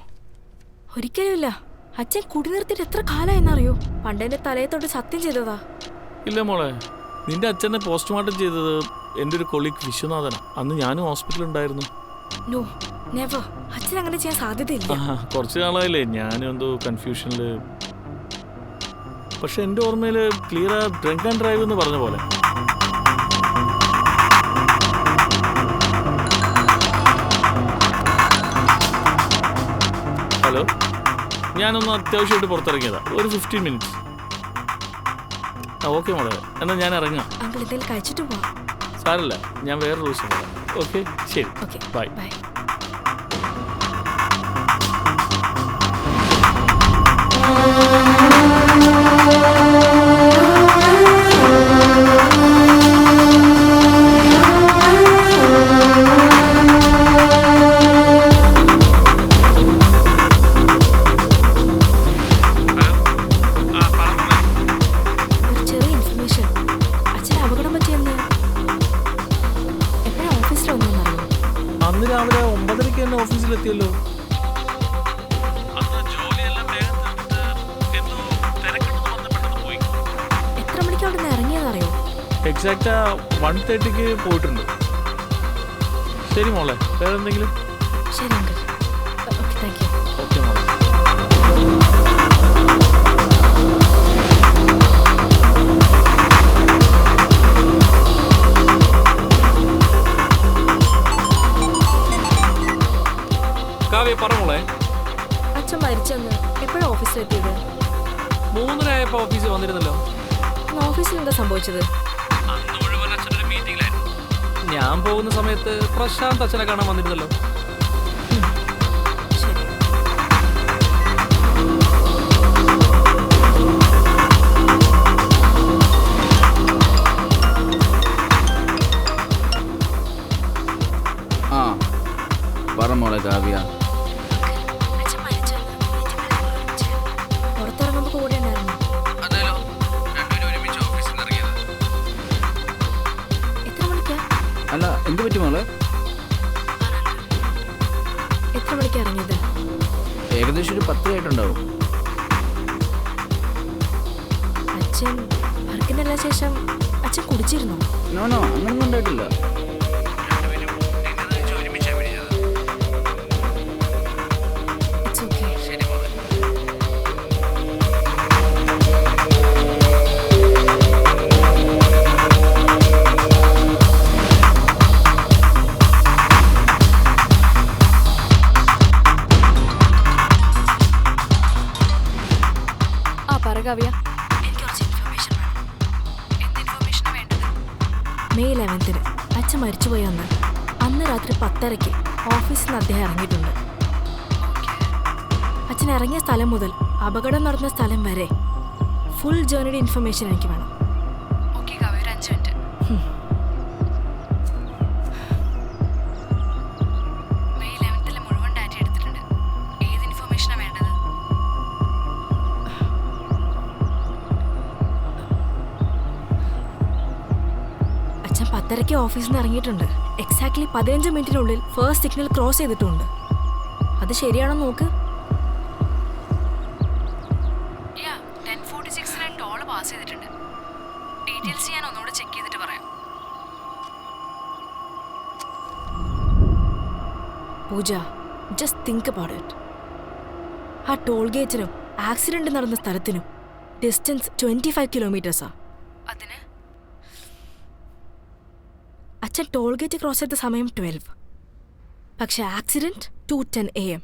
ഒരിക്കലുമില്ല. അച്ഛൻ കുടി നിർത്തിയിട്ട് എത്ര കാലമായെന്നറിയോ? പണ്ടെന്റെ തലയെ തൊട്ട് സത്യം ചെയ്തതാ. ഇല്ല മോളെ, നിന്റെ അച്ഛനെ പോസ്റ്റ്മോർട്ടം ചെയ്തത് എൻ്റെ ഒരു കൊളീഗ് വിശ്വനാഥനാ. അന്ന് ഞാനും ഹോസ്പിറ്റലിൽ ഉണ്ടായിരുന്നു. No, never. അച്ഛൻ അങ്ങനെ ചെയ്യാൻ സാധ്യതയില്ല. കുറച്ച് നാളായില്ലേ ഞാനും എന്തോ കൺഫ്യൂഷനില്. പക്ഷെ എൻ്റെ ഓർമ്മയിൽ ക്ലിയർ ഡ്രങ്ക് ആൻഡ് ഡ്രൈവ് എന്ന് പറഞ്ഞ പോലെ. ഹലോ, ഞാനൊന്ന് അത്യാവശ്യമായിട്ട് പുറത്തിറങ്ങിയതാ, ഒരു 15 മിനിറ്റ്സ്. ഓക്കെ മോളെ, എന്നാൽ ഞാൻ ഇറങ്ങാം. അങ്കിൾ എന്തെങ്കിലും കഴിച്ചിട്ട് പോവാം. സാരല്ല, ഞാൻ വേറെ ദിവസം വരാം. ഓക്കെ, ശരി, ബൈ. ബൈ. അന്ന് രാവിലെ 9:30 തന്നെ ഓഫീസിലെത്തിയല്ലോ. എത്ര മണിക്ക് അവിടെ നിന്ന് ഇറങ്ങിയതറിയോ? എക്സാക്റ്റ് 1:30 പോയിട്ടുണ്ട്. ശരി മോളെ, വേറെ എന്തെങ്കിലും? ശരി uncle. Okay, thank you. Okay മോളെ. പറഞ്ഞോളെ. അച്ഛൻ മരിച്ചെന്ന് എപ്പോഴാണ് ഓഫീസിലെത്തിയത്? 3:30 ആയപ്പോ ഓഫീസിൽ വന്നിരുന്നല്ലോ. ഓഫീസിൽ എന്താ സംഭവിച്ചത്? അന്ന് മുഴുവൻ അച്ഛനൊരു മീറ്റിംഗിലായിരുന്നു. ഞാൻ പോകുന്ന സമയത്ത് പ്രശാന്ത് അച്ഛനെ കാണാൻ വന്നിരുന്നല്ലോ. ആ പറ മോളെ കാവ്യ. പുറത്തിറങ്ങുമ്പോ കൂടെ ഉണ്ടായിരുന്നു. എത്ര മണിക്കാ? അല്ല, എന്ത് പറ്റി മോളെ? എത്ര മണിക്കാ ഇറങ്ങിയത്? ഏകദേശം ഒരു 10 ആയിട്ടുണ്ടാവും. അച്ഛൻ വർക്കിനെല്ലാം ശേഷം അച്ഛൻ കുടിച്ചിരുന്നോ? നോ, അങ്ങനൊന്നും ഉണ്ടായിട്ടില്ല. മെയ് 11 അച്ഛൻ മരിച്ചുപോയി. അന്ന് രാത്രി 10:30 ഓഫീസിൽ നിന്ന് അദ്ദേഹം ഇറങ്ങിയിട്ടുണ്ട്. അച്ഛൻ ഇറങ്ങിയ സ്ഥലം മുതൽ അപകടം നടന്ന സ്ഥലം വരെ ഫുൾ ജേർണിയുടെ ഇൻഫർമേഷൻ എനിക്ക് വേണം. അച്ഛൻ 10:30 ഓഫീസിൽ നിന്ന് ഇറങ്ങിയിട്ടുണ്ട്. എക്സാക്ട്ലി 15 മിനിറ്റിനുള്ളിൽ ഫസ്റ്റ് സിഗ്നൽ ക്രോസ് ചെയ്തിട്ടുണ്ട്. അത് ശരിയാണോ നോക്ക്. പൂജ, ജസ്റ്റ് തിങ്ക് അബൌട്ട് ഇറ്റ്. ആ ടോൾ ഗേറ്റിനും ആക്സിഡന്റ് നടന്ന സ്ഥലത്തിനും ഡിസ്റ്റൻസ് 25 കിലോമീറ്റേഴ്സാ. അച്ഛൻ ടോൾ ഗേറ്റ് ക്രോസ് ചെയ്ത സമയം 12. പക്ഷെ ആക്സിഡന്റ് 2:10 AM.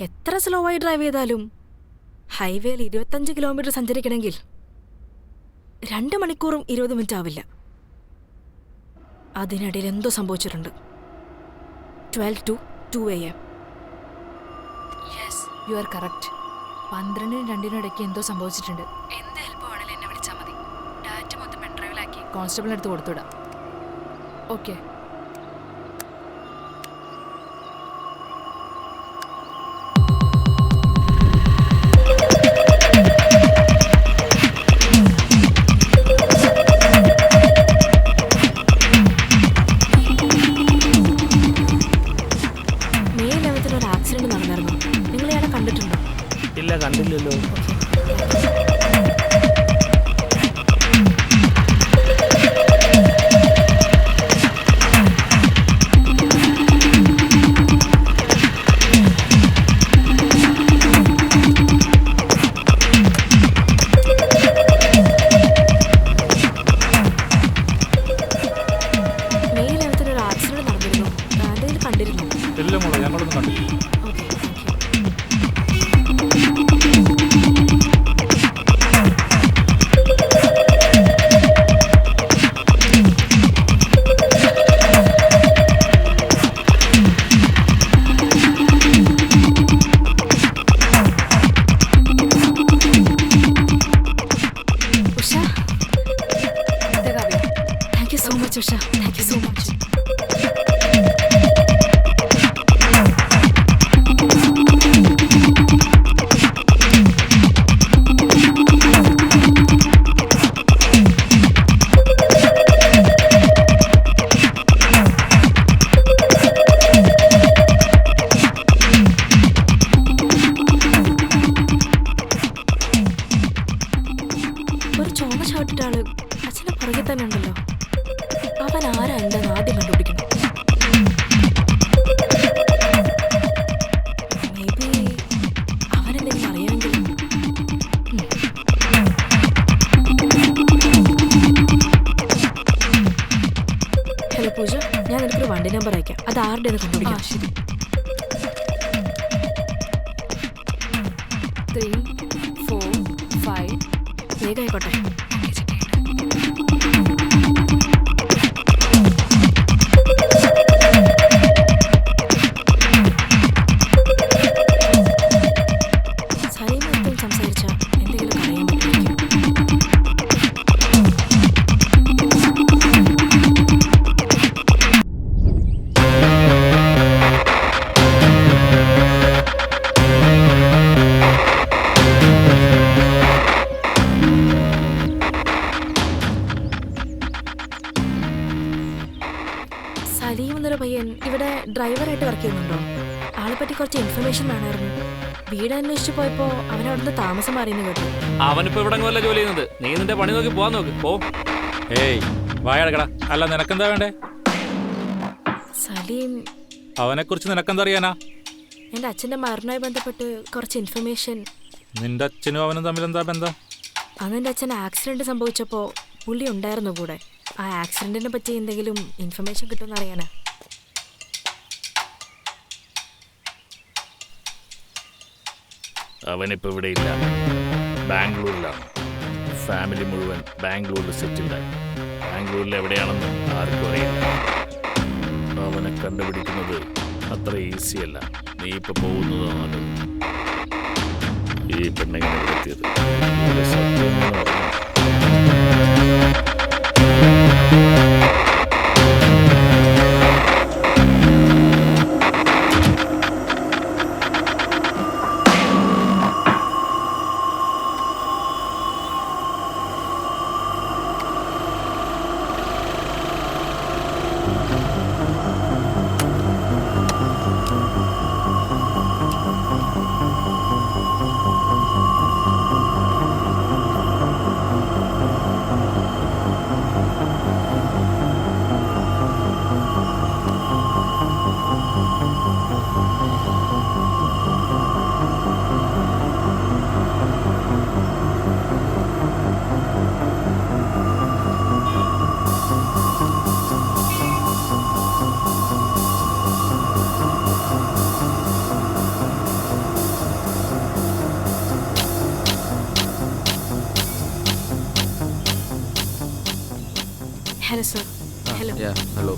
എത്ര സ്ലോ ആയി ഡ്രൈവ് ചെയ്താലും ഹൈവേയിൽ 25 കിലോമീറ്റർ സഞ്ചരിക്കണമെങ്കിൽ 2 മണിക്കൂറും 20 മിനിറ്റ് ആവില്ല. അതിനിടയിൽ എന്തോ സംഭവിച്ചിട്ടുണ്ട്. 12 to 2 AM. Yes, you are correct. 12-നും 2-നും ഇടയ്ക്ക് എന്തോ സംഭവിച്ചിട്ടുണ്ട്. എന്ത് ഹെൽപ്പ് വേണമെങ്കിലും എന്നെ വിളിച്ചാൽ മതി. ഡാറ്റ മൊത്തം പെൻഡ്രൈവിലാക്കി കോൺസ്റ്റബിളിന് അടുത്ത് കൊടുത്തുവിടാം. ഓക്കെ. May 11th ഒരു ആക്സിഡന്റ് നടന്നായിരുന്നു. നിങ്ങൾ ഇയാളെ കണ്ടിട്ടുണ്ടോ? ഇല്ല, കണ്ടില്ലല്ലോ. May 11th ഒരു ആക്സിഡന്റ് നടന്നിരുന്നു. എന്തെങ്കിലും കണ്ടിരുന്നോ? ഇല്ല മോളെ, ഞങ്ങളൊന്നും കണ്ടില്ല. Okay. Usha, thank you so much. Usha, thank you so much. ഒരു ചുവന്ന ഷർട്ടിട്ട ആള് അച്ഛൻ്റെ പുറകെ തന്നെ ഉണ്ടല്ലോ. അവൻ ആരാ എന്താന്ന് ആദ്യം കണ്ടുപിടിക്കണം. മേ ബി അവനെന്തെങ്കിലും അറിയാമെങ്കിൽ. ഹലോ പൂജ, ഞാൻ നിനക്കൊരു വണ്ടി നമ്പർ അയക്കാം. അത് ആരുടെ കണ്ടുപിടിക്കാം. ശരി. 3, 4, 5. വേഗം ആയിക്കോട്ടെ. സലീം സംസാരിച്ച എന്തെങ്കിലും അറിയാൻ പറ്റുമായിരിക്കും. സലീം എന്നൊരു പയ്യൻ ഇവിടെ ഡ്രൈവറായിട്ട് വർക്ക് ചെയ്യുന്നുണ്ടോ? ആളെ പറ്റി കുറച്ച് ഇൻഫർമേഷൻ വേണമായിരുന്നു. വീട് അന്വേഷിച്ചു പോയപ്പോ അവൻ അവിടുന്ന് താമസം മാറിയെന്ന് കേട്ടു. അവനിപ്പോ ഇവിടെ വല്ല ജോലി ചെയ്യുന്നത്. നീ നിന്റെ പണി നോക്കി പോവാൻ നോക്ക്. പോ. ഏയ് വായടക്കടാ. അല്ല, നിനക്കെന്താ വേണ്ടേ? സലീം, അവനെ കുറിച്ച് നിനക്കെന്താ അറിയാനാ? എൻ്റെ അച്ഛൻ്റെ മരണവുമായി ബന്ധപ്പെട്ട് കുറച്ച് ഇൻഫർമേഷൻ. നിന്റെ അച്ഛനും അവനും തമ്മിൽ എന്താ ബന്ധം? അന്ന് എൻ്റെ അച്ഛൻ ആക്സിഡന്റ് സംഭവിച്ചപ്പോൾ പുള്ളി ഉണ്ടായിരുന്നു കൂടെ. ആ ആക്സിഡന്റിനെ പറ്റി എന്തെങ്കിലും ഇൻഫർമേഷൻ കിട്ടുമെന്ന് അറിയാനാ. അവനിപ്പോൾ ഇവിടെ ഇല്ല, ബാംഗ്ലൂരിലാണ്. ഫാമിലി മുഴുവൻ ബാംഗ്ലൂരിൽ സെറ്റിൽഡായി. ബാംഗ്ലൂരിൽ എവിടെയാണെന്ന് ആർക്കും അറിയില്ല. അവനെ കണ്ടുപിടിക്കുന്നത് അത്ര ഈസിയല്ല. നീ ഇപ്പൊ പോകുന്നതാണല്ലോ. ഈ പെണ്ണെങ്ങനെ ഇവിടെ എത്തിയത്? ഇതിലെ സത്യം എന്ന് പറഞ്ഞു. Hello sir. ഹലോ. ഹലോ.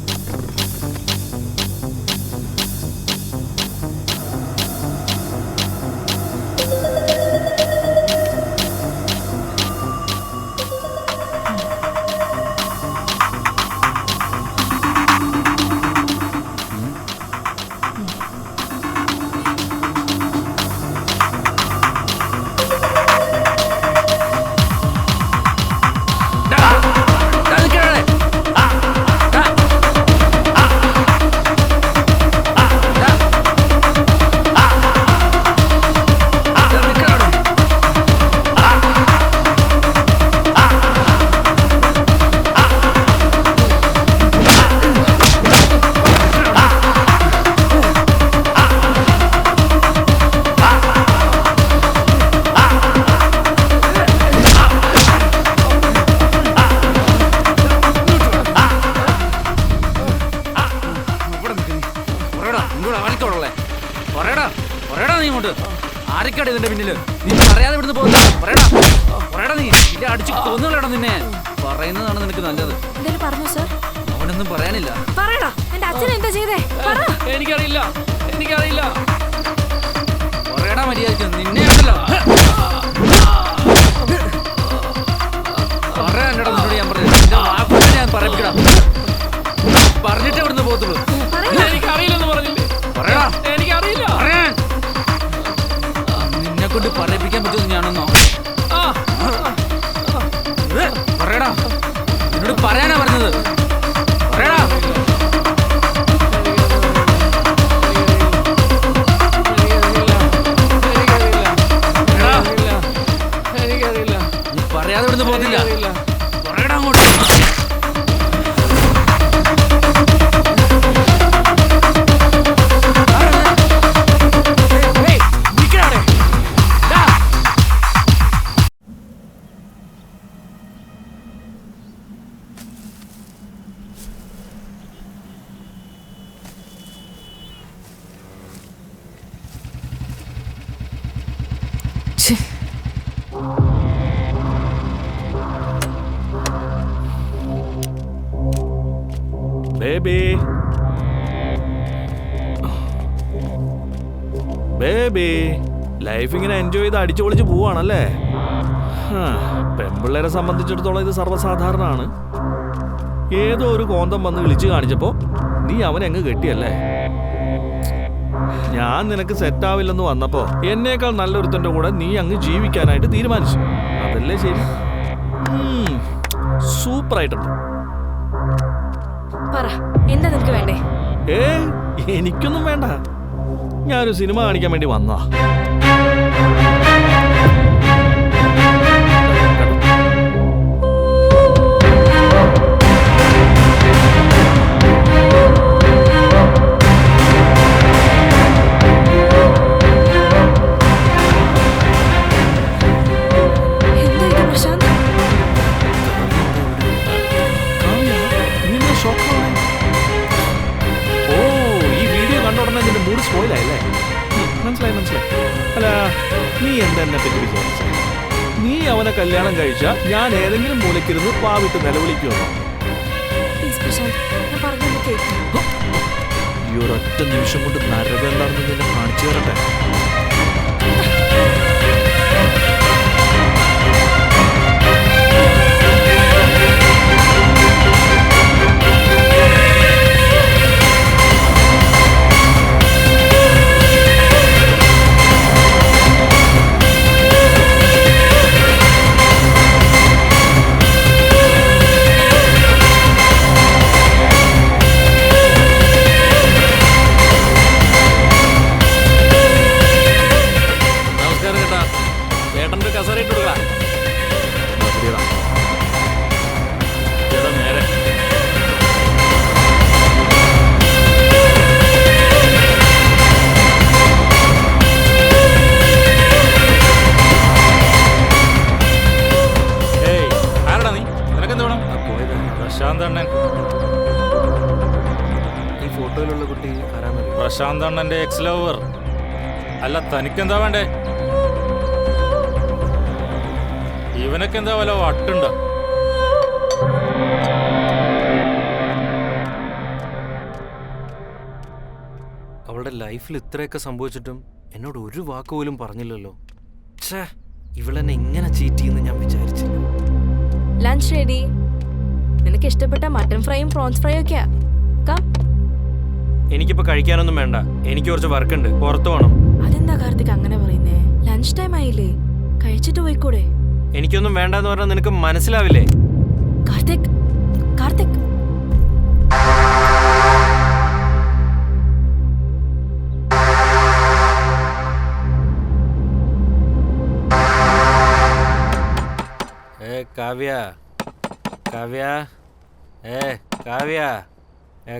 ആരൊക്കെയാണ് ഇതിന്റെ പിന്നില്? നീ പറയാതെ ഇവിടുന്ന് പോകുന്നു. പറയടാ, പറയടാ, നീ ഇല്ല അടിച്ചു കൊന്നുകളടാ നിന്നെ. പറയുന്നതാണ് നിനക്ക് നല്ലത്. പറഞ്ഞു സർ. അവനൊന്നും പറയാനില്ല. പറയടാ, എന്റെ അച്ഛൻ എന്താ ചെയ്തേ? എനിക്കറിയില്ല, എനിക്കറിയില്ല. പറയടാ മര്യാദയ്ക്ക്. നിന്നെ ഉണ്ടല്ലോ. പറയാനടാ നിന്നോട് ഞാൻ പറഞ്ഞത്. നിന്റെ വാക്കുകൾ ഞാൻ പറയിപ്പിക്കണം. പറഞ്ഞിട്ട് ഇവിടുന്ന് പോകത്തുള്ളൂ. എനിക്കറിയില്ലെന്ന് പറഞ്ഞില്ലേ? പറയടാ. എനിക്കറിയില്ല. പറയാൻ നിന്നെ കൊണ്ട് പറയിപ്പിക്കാൻ പറ്റുമെന്ന് ഞാനൊന്നോ? പറയടാ, നിന്നോട് പറയാനാ പറഞ്ഞത്. പറയടാ. എനിക്കറിയില്ല. നീ പറയാതെ ഇവിടുന്ന് പോകത്തില്ല. പറയടാ അങ്ങോട്ട്. ബേബി, ബേബി, ലൈഫ് ഇങ്ങനെ എൻജോയ് ചെയ്ത് അടിച്ചു പൊളിച്ച് പോവാണല്ലേ? പെൺപിള്ളേരെ സംബന്ധിച്ചിടത്തോളം ഇത് സർവ്വസാധാരണമാണ്. ഏതോ ഒരു കോന്തം വന്ന് വിളിച്ചു കാണിച്ചപ്പോ നീ അവനെ അങ്ങ് കെട്ടിയല്ലേ? ഞാൻ നിനക്ക് സെറ്റാവില്ലെന്ന് വന്നപ്പോ എന്നേക്കാൾ നല്ലൊരുത്തന്റെ കൂടെ നീ അങ്ങ് ജീവിക്കാനായിട്ട് തീരുമാനിച്ചു. അതല്ലേ ശരി? സൂപ്പറായിട്ടുണ്ട്. പറ, എന്താ നിനക്ക് വേണ്ടേ? എനിക്കൊന്നും വേണ്ട. ഞാനൊരു സിനിമ കാണിക്കാൻ വേണ്ടി വന്നതാ. മനസ്സിലായി. അല്ല, നീ എന്തെന്നെ പറ്റി വിചാരിച്ച? നീ അവനെ കല്യാണം കഴിച്ച ഞാൻ ഏതെങ്കിലും മൂലക്കിരുന്ന് പാവിട്ട് നിലവിളിക്കുമോ? ഈ ഒരൊറ്റ നിമിഷം കൊണ്ട് നരകം എന്താണെന്ന് നിന്നെ കാണിച്ചു തരട്ടെ. പ്രശാന്ത് അണ്ണന്റെ എക്സ് ലവർ. അല്ല, തനിക്കെന്താ വേണ്ടേ? ഇവനൊക്കെ എന്താ വല്ല വട്ടുണ്ടോ? അവളുടെ ലൈഫിൽ ഇത്രയൊക്കെ സംഭവിച്ചിട്ടും എന്നോട് ഒരു വാക്ക് പോലും പറഞ്ഞില്ലല്ലോ. ഛേ, ഇവളെന്നെ ഇങ്ങനെ ചീറ്റ് ചെയ്യുമെന്ന് ഞാൻ വിചാരിച്ചില്ല. Lunch ready. നിനക്ക് ഇഷ്ടപ്പെട്ട മട്ടൺ ഫ്രൈയും പ്രോൺസ് ഫ്രൈയും ഒക്കെയാ. എനിക്കിപ്പോ കഴിക്കാനൊന്നും വേണ്ട, എനിക്ക് കുറച്ച് വർക്ക് ഉണ്ട്, പുറത്തു പോകണം. അതെന്താ കാർത്തിക് അങ്ങനെ പറയുന്നേ? ലഞ്ച് ടൈം ആയില്ലേ, കഴിച്ചിട്ട് പോയിക്കൂടെ? എനിക്കൊന്നും വേണ്ടെന്ന് പറഞ്ഞാൽ നിനക്ക് മനസ്സിലാവില്ലേ? കാർത്തിക്, കാർത്തിക്. കാവ്യ, കാവ്യ, കാവ്യ,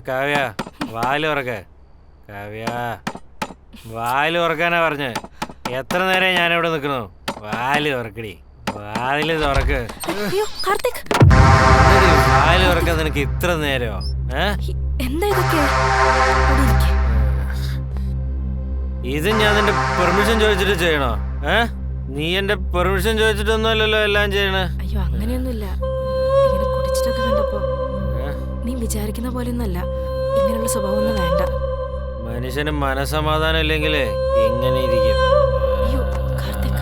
കാവ്യ, വാല് തുറക്ക്. കാവ്യ, വാല് തുറക്കാനാ പറഞ്ഞ്. എത്ര നേരം ഞാനിവിടെ നിൽക്കുന്നു? വാല് തുറക്കടി, വാല് തുറക്ക്. വാല് തുറക്കാൻ നിനക്ക് ഇത്ര നേരമോ? എന്താ ഇതൊക്കെ? ഇത് ഞാൻ നിന്റെ പെർമിഷൻ ചോദിച്ചിട്ട് ചെയ്യണോ? നീ എന്റെ പെർമിഷൻ ചോദിച്ചിട്ടൊന്നുമല്ലല്ലോ എല്ലാം ചെയ്യണേ. അയ്യോ, അങ്ങനെയൊന്നുമില്ല. ഇങ്ങനെ കുടിച്ചിട്ടൊക്കെ കണ്ടപ്പോ നീ വിചാരിക്കുന്ന പോലെയൊന്നുമല്ല. ഇങ്ങനെയുള്ള സ്വഭാവം ഒന്നും വേണ്ട. മനുഷ്യന് മനസമാധാനം ഇല്ലെങ്കിലേ ഇങ്ങനെ ഇരിക്കും. അയ്യോ കാർത്തിക്.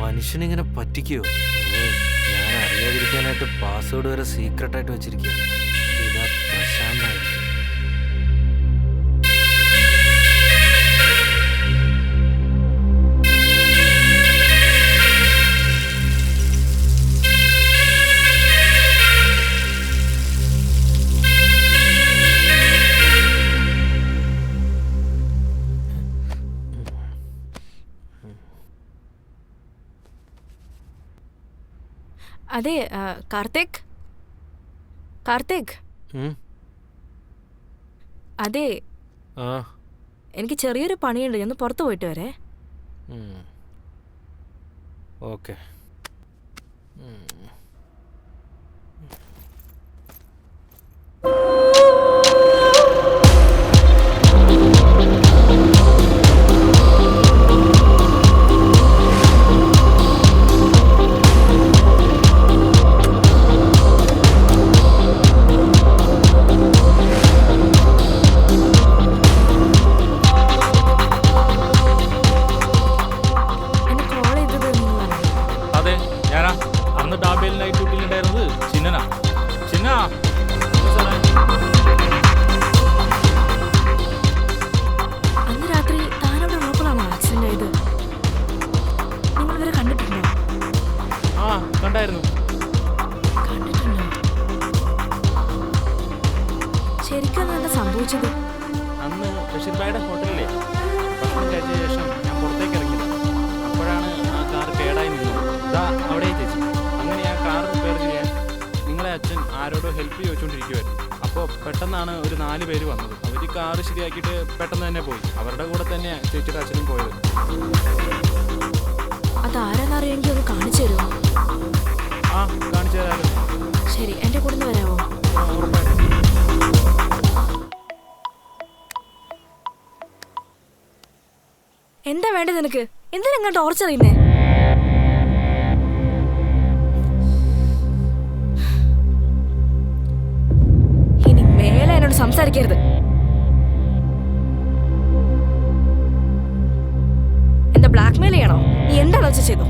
മനുഷ്യനിങ്ങനെ പറ്റിക്കോ? ഞാൻ അറിയാതിരിക്കാനായിട്ട് പാസ്വേഡ് വരെ സീക്രട്ടായിട്ട് വെച്ചിരിക്കുക. ഇതാ പ്രശാന്തായിരിക്കും. അതെ കാർത്തിക്, കാർത്തിക്. അതെ, എനിക്ക് ചെറിയൊരു പണിയുണ്ട്. ഞാൻ പുറത്ത് പോയിട്ട് വരേ. ഓക്കെ. അന്ന് രാത്രി താനവിടെ ഉള്ളപ്പോഴാണോ ആക്സിഡന്റ് ആയത്? നിങ്ങൾ ഇവരെ കണ്ടിട്ടുണ്ടോ? കണ്ടായിരുന്നു. കണ്ടിട്ടുണ്ടോ? ശരിക്കും എന്താ സംഭവിച്ചത്? അന്ന് ബഷീർ ഭായിയുടെ ഹോട്ടലിലെ ഭക്ഷണം കഴിച്ച ശേഷം ഞാൻ പുറത്തേക്ക് ഇറങ്ങിയത്. അപ്പോഴാണ് ആ കാർ കേടായി നിന്നത്. ഇതാ അവിടെ ചേച്ചി. അങ്ങനെ ആ കാർ റിപ്പയർ ചെയ്യാൻ നിങ്ങളെ അച്ഛൻ ആരോടോ ഹെൽപ്പ് ചോദിച്ചുകൊണ്ടിരിക്കുമായിരുന്നു. അപ്പോൾ പെട്ടെന്നാണ് ഒരു 4 പേര് വന്നത്. അവർ കാറ് ശരിയാക്കിയിട്ട് പെട്ടെന്ന് തന്നെ പോയി. അവരുടെ കൂടെ തന്നെയാണ് ചേച്ചിയുടെ അച്ഛനും പോയത്. അതാരെന്നറിയെങ്കിൽ ഒന്ന് കാണിച്ചു തരുമോ? കാണിച്ചു തരാമല്ലോ. ശരി, എൻ്റെ കൂടെ നിന്ന് വരാമോ? ഉറപ്പായിട്ടും. എന്താ വേണ്ടത് നിനക്ക്? എന്തിനാ ഇങ്ങോട്ട് ടോർച്ചർ ചെയ്യുന്നേ? ഇനി മേലെ എന്നോട് സംസാരിക്കരുത്. എന്താ ബ്ലാക്ക്മെയിൽ ചെയ്യണോ? നീ എന്താണോ ചെയ്തോ?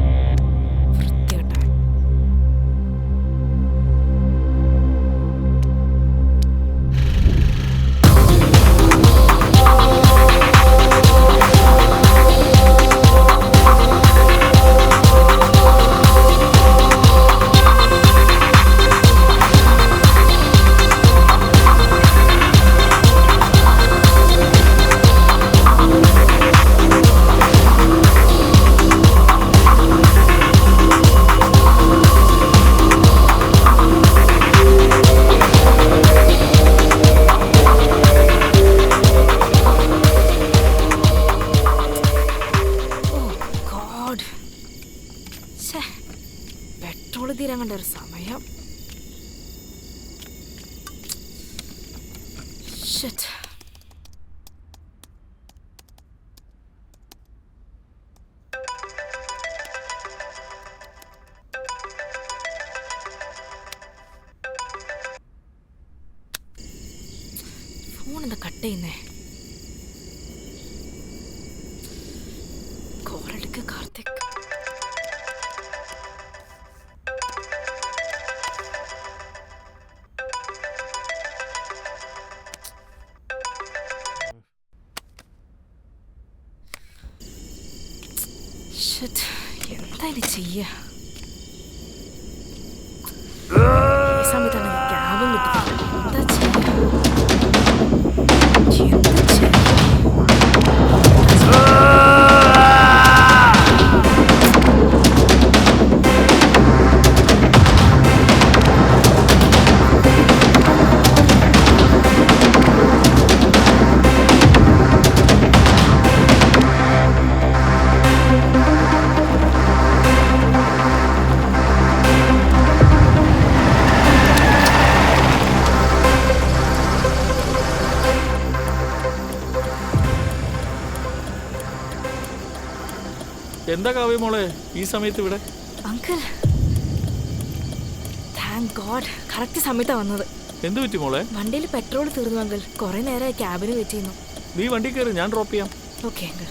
ഒരു സമയം. Shit. ഫോൺ എന്താ കട്ട് ചെയ്യുന്നേ? കോളെടുക്ക് കാർത്തിക്. എന്താ ഇത് ചെയ്യാ? ഈ സമയത്താണ് ക്യാബും കിട്ടുന്നത്. എന്താ ചെയ്യാ? എന്താ കാവ്യ മോളെ ഈ സമയത്ത് ഇവിടെ? അങ്കിൾ, താങ്ക് ഗോഡ്, കറക്റ്റ് സമയത്താണ് വന്നത്. എന്ത് പറ്റി മോളെ? വണ്ടിയിൽ പെട്രോൾ തീർന്നു അങ്കിൾ. കുറെ നേരമായി ക്യാബിന് വെയിറ്റ് ചെയ്യുന്നു. നീ വണ്ടി കയറി, ഞാൻ ഡ്രോപ്പ് ചെയ്യാം. Okay uncle.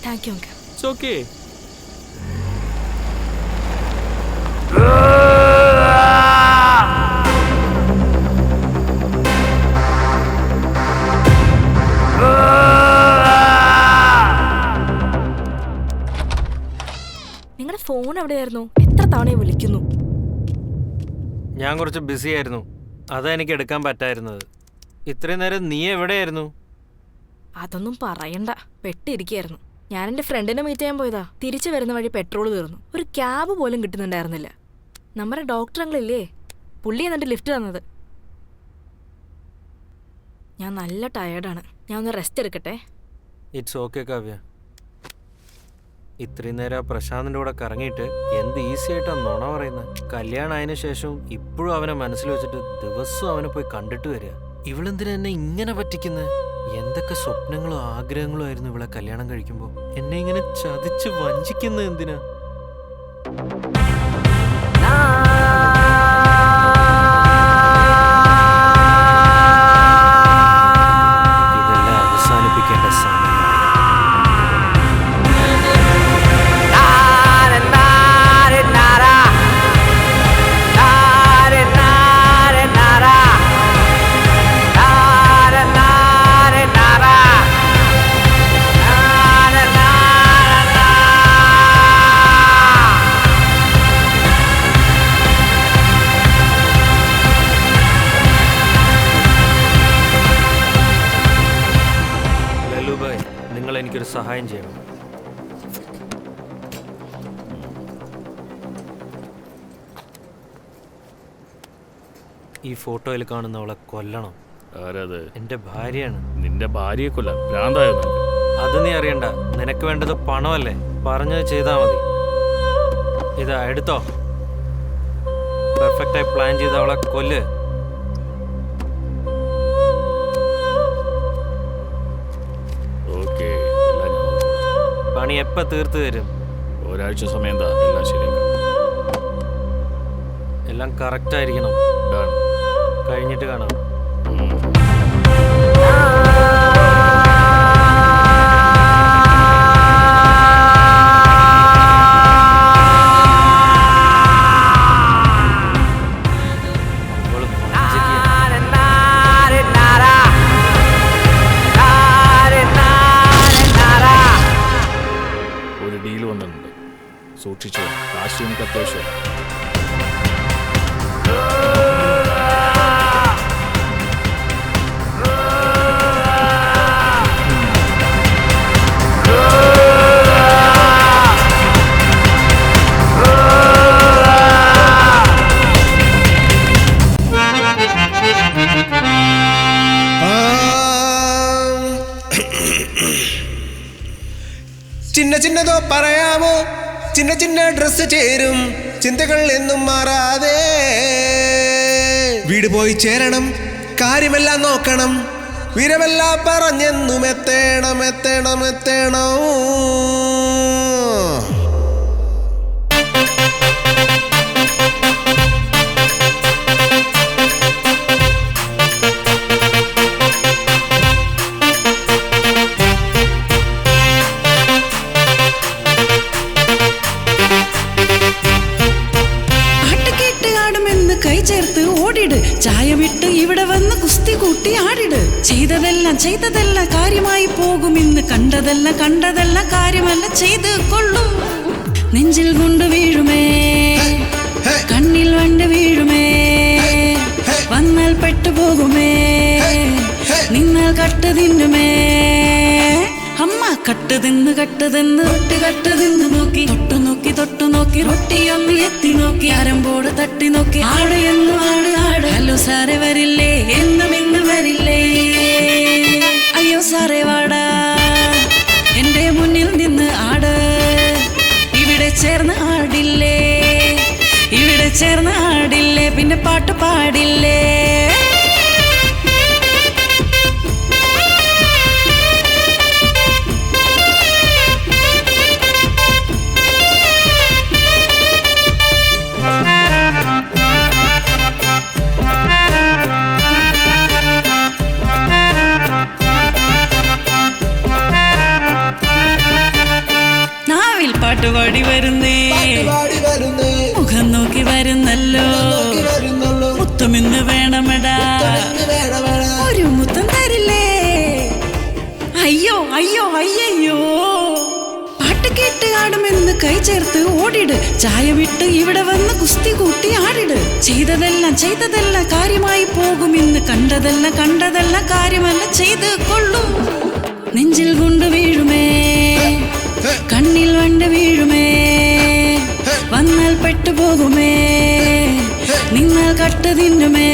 Thank you uncle. It's okay. നിങ്ങളുടെ ഫോൺ എവിടെയായിരുന്നു? എത്ര തവണയെ വിളിക്കുന്നു? ഞാൻ കുറച്ച് ബിസി ആയിരുന്നു, അതാ എനിക്ക് എടുക്കാൻ പറ്റായിരുന്നത്. ഇത്രയും നേരം നീ എവിടെയായിരുന്നു? അതൊന്നും പറയണ്ട, പെട്ടിരിക്കുകയായിരുന്നു. ഞാൻ എൻ്റെ ഫ്രണ്ടിനെ മീറ്റ് ചെയ്യാൻ പോയതാ. തിരിച്ചു വരുന്ന വഴി പെട്രോൾ തീർന്നു. ഒരു ക്യാബ് പോലും കിട്ടുന്നുണ്ടായിരുന്നില്ല. നമ്മുടെ ഡോക്ടർ അങ്കിളില്ലേ, പുള്ളി എന്നിട്ട് ലിഫ്റ്റ് തന്നത്. ഞാൻ നല്ല ടയേർഡാണ്. ഞാൻ ഒന്ന് റെസ്റ്റ് എടുക്കട്ടെ. It's okay Kavya. ഇത്രയും നേരം ആ പ്രശാന്തിൻ്റെ കൂടെ കറങ്ങിയിട്ട് എന്ത് ഈസി ആയിട്ടാണ് നുണ പറയുന്നത്. കല്യാണം ആയതിനു ശേഷവും ഇപ്പോഴും അവനെ മനസ്സിൽ വെച്ചിട്ട് ദിവസവും അവനെ പോയി കണ്ടിട്ട് വരിക. ഇവളെന്തിനാ എന്നെ ഇങ്ങനെ പറ്റിക്കുന്നത്? എന്തൊക്കെ സ്വപ്നങ്ങളും ആഗ്രഹങ്ങളും ആയിരുന്നു ഇവളെ കല്യാണം കഴിക്കുമ്പോൾ. എന്നെ ഇങ്ങനെ ചതിച്ച് വഞ്ചിക്കുന്നത് എന്തിനാ? ഇതെല്ലാം അവസാനിപ്പിക്കേണ്ട സമയം. എനിക്കൊരു സഹായം ചെയ്യണം. ഈ ഫോട്ടോയിൽ കാണുന്നവളെ കൊല്ലണം. ആരത്? എൻ്റെ ഭാര്യയാണ്. നിന്റെ ഭാര്യയെ കൊല്ലാൻ ഭ്രാന്തായോ? അത് നീ അറിയണ്ട. നിനക്ക് വേണ്ടത് പണമല്ലേ? പറഞ്ഞത് ചെയ്താൽ മതി. ഇതാ എടുത്തോ. പെർഫെക്റ്റായി പ്ലാൻ ചെയ്ത അവളെ കൊല്ല്. പണി എപ്പോൾ തീർത്ത് തരും? ഒരാഴ്ച സമയം എന്താ? എല്ലാം ശരിയാക്കാം. എല്ലാം കറക്റ്റായിരിക്കണം. കഴിഞ്ഞിട്ട് കാണാം. ഒരു ഡീൽ വന്നിട്ടുണ്ട്, സൂക്ഷിച്ചു. കാശ് എനിക്ക് അത്യാവശ്യം. ചിന്നതോ പറയാമോ, ചിന്ന ചിന്ന ഡ്രസ് ചേരും ചിന്തകൾ എന്നും മാറാതെ. വീട് പോയി ചേരണം, കാര്യമെല്ലാം നോക്കണം, വിരവെല്ലാം പറഞ്ഞെന്നും എത്തേണം എത്തേണം എത്തേണം. ചായമിട്ട് ഇവിടെ വന്ന് കുസ്തി കൂട്ടി ആടിട്. ചെയ്തതെല്ലാം കാര്യമായി പോകും ഇന്ന്. കണ്ടതെല്ലാം കാര്യമല്ല ചെയ്ത് കൊള്ളും. നെഞ്ചിൽ കൊണ്ട് വീഴുമേ, കണ്ണിൽ വണ്ട് വീഴുമേ, വന്നാൽ പെട്ടുപോകുമേ, നിന്നാൽ കട്ട് തിന്നുമേ. അമ്മ കട്ട് തിന്ന് തൊട്ടു നോക്കി റൊട്ടിയൊന്ന് എത്തി നോക്കി, അരമ്പോട് തട്ടി നോക്കി, ആട് എന്നു ആട്. ഹലോ സാറേ വരില്ലേ, എന്നും ഇന്ന് വരില്ലേ? അയ്യോ സാറേ വാടാ, എന്റെ മുന്നിൽ നിന്ന് ആട്. ഇവിടെ ചേർന്ന് ആടില്ലേ, പിന്നെ പാട്ട് പാടില്ലേ? പാട്ടുപാടി വരുന്നേ, മുഖം നോക്കി വരുന്നല്ലോ, മുത്തമിന്ന് വേണമെടാ, ഒരു മുത്തം തരില്ലേ? അയ്യോ അയ്യോ അയ്യോ, പാട്ട് കേട്ട് ആടുമെന്ന് കൈ ചേർത്ത് ഓടിട്. ചായ വിട്ട് ഇവിടെ വന്ന് കുസ്തി കൂട്ടി ആടിട്. ചെയ്തതെല്ലാം കാര്യമായി പോകും ഇന്ന്. കണ്ടതെല്ലാം കാര്യമല്ല ചെയ്ത് കൊള്ളും. നെഞ്ചിൽ കൊണ്ട് വീഴുമേ, കണ്ണിൽ വണ്ട് വീഴുമേ, വന്നാൽ പെട്ടുപോകുമേ, നിന്നാൽ കട്ട് തിന്നുമേ.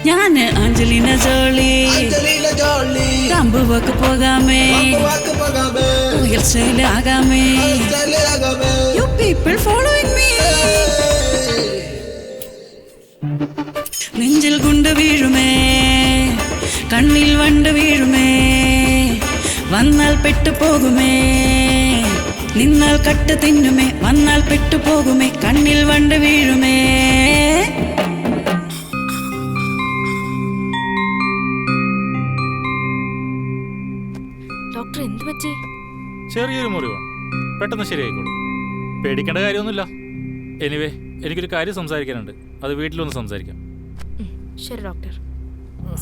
ഞാന് അഞ്ജലിന ജോളി, കമ്പുവക്ക് പോകാമേ, റിയൽ സ്റ്റൈൽ ആകാമേ. You people following me. നെഞ്ചിൽ കൊണ്ട് വീഴുമേ, കണ്ണിൽ വണ്ട് വീഴുമേ, വന്നാൽ പെട്ടുപോകുമേ, നിന്നാൽ കട്ട് തിന്നുമേ, വന്നാൽ പെട്ടുപോകുമേ, കണ്ണിൽ വണ്ട് വീഴുമേ. ഡോക്ടർ എന്ത് പറ്റി? ചെറിയൊരു മുറിവാണ്, പെട്ടെന്ന് ശരിയായിക്കോളും. പേടിക്കേണ്ട കാര്യമൊന്നുമില്ല. എനിവേ, എനിക്കൊരു കാര്യം സംസാരിക്കാനുണ്ട്, അത് വീട്ടിലൊന്ന് സംസാരിക്കാം. ശരി ഡോക്ടർ,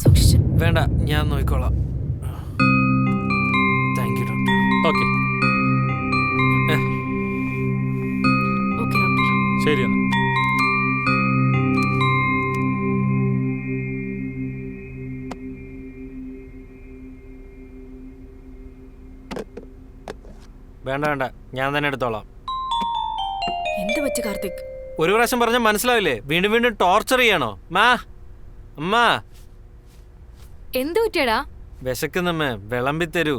സൂക്ഷിച്ചു. വേണ്ട, ഞാൻ നോക്കിക്കോളാം. Thank you doctor. Okay okay doctor. ശരി എന്നാ. വേണ്ട, ഞാൻ തന്നെ എടുത്തോളാം. എന്ത് പറ്റി കാർത്തിക്? ഒരു പ്രാവശ്യം പറഞ്ഞാൽ മനസ്സിലാവില്ലേ? വീണ്ടും വീണ്ടും ടോർച്ചർ ചെയ്യണോ? അമ്മ എന്ത് പറ്റിയടാ? വിശക്കുന്നമ്മേ, വിളമ്പി തരൂ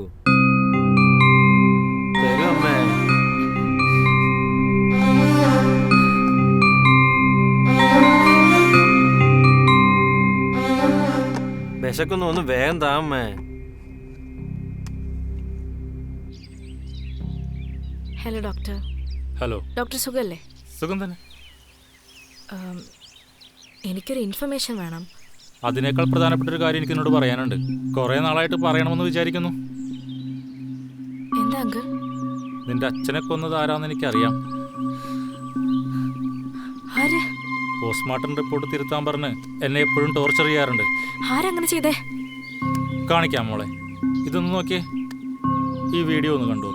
അമ്മേ. വിശക്കുന്നു, ഒന്ന് വേഗം താ അമ്മേ. Hello doctor. ഹലോ ഡോക്ടർ സുഖല്ലേ? സുഖം തന്നെ. എനിക്കൊരു ഇൻഫർമേഷൻ വേണം. അതിനേക്കാൾ പ്രധാനപ്പെട്ട ഒരു കാര്യം എനിക്ക് എന്നോട് പറയാനുണ്ട്. കുറേ നാളായിട്ട് പറയണമെന്ന് വിചാരിക്കുന്നു. എന്താ അങ്കിൾ? നിന്റെ അച്ഛനെ കൊന്നത് ആരാന്ന് എനിക്കറിയാം. ആര്? പോസ്റ്റ്മോർട്ടം റിപ്പോർട്ട് തിരുത്താൻ പറഞ്ഞ് എന്നെ എപ്പോഴും ടോർച്ചർ ചെയ്യാറുണ്ട്. ആരങ്ങനെ ചെയ്തേ? കാണിക്കാം മോളെ, ഇതൊന്ന് നോക്കിയേ, ഈ വീഡിയോ ഒന്ന് കണ്ടു.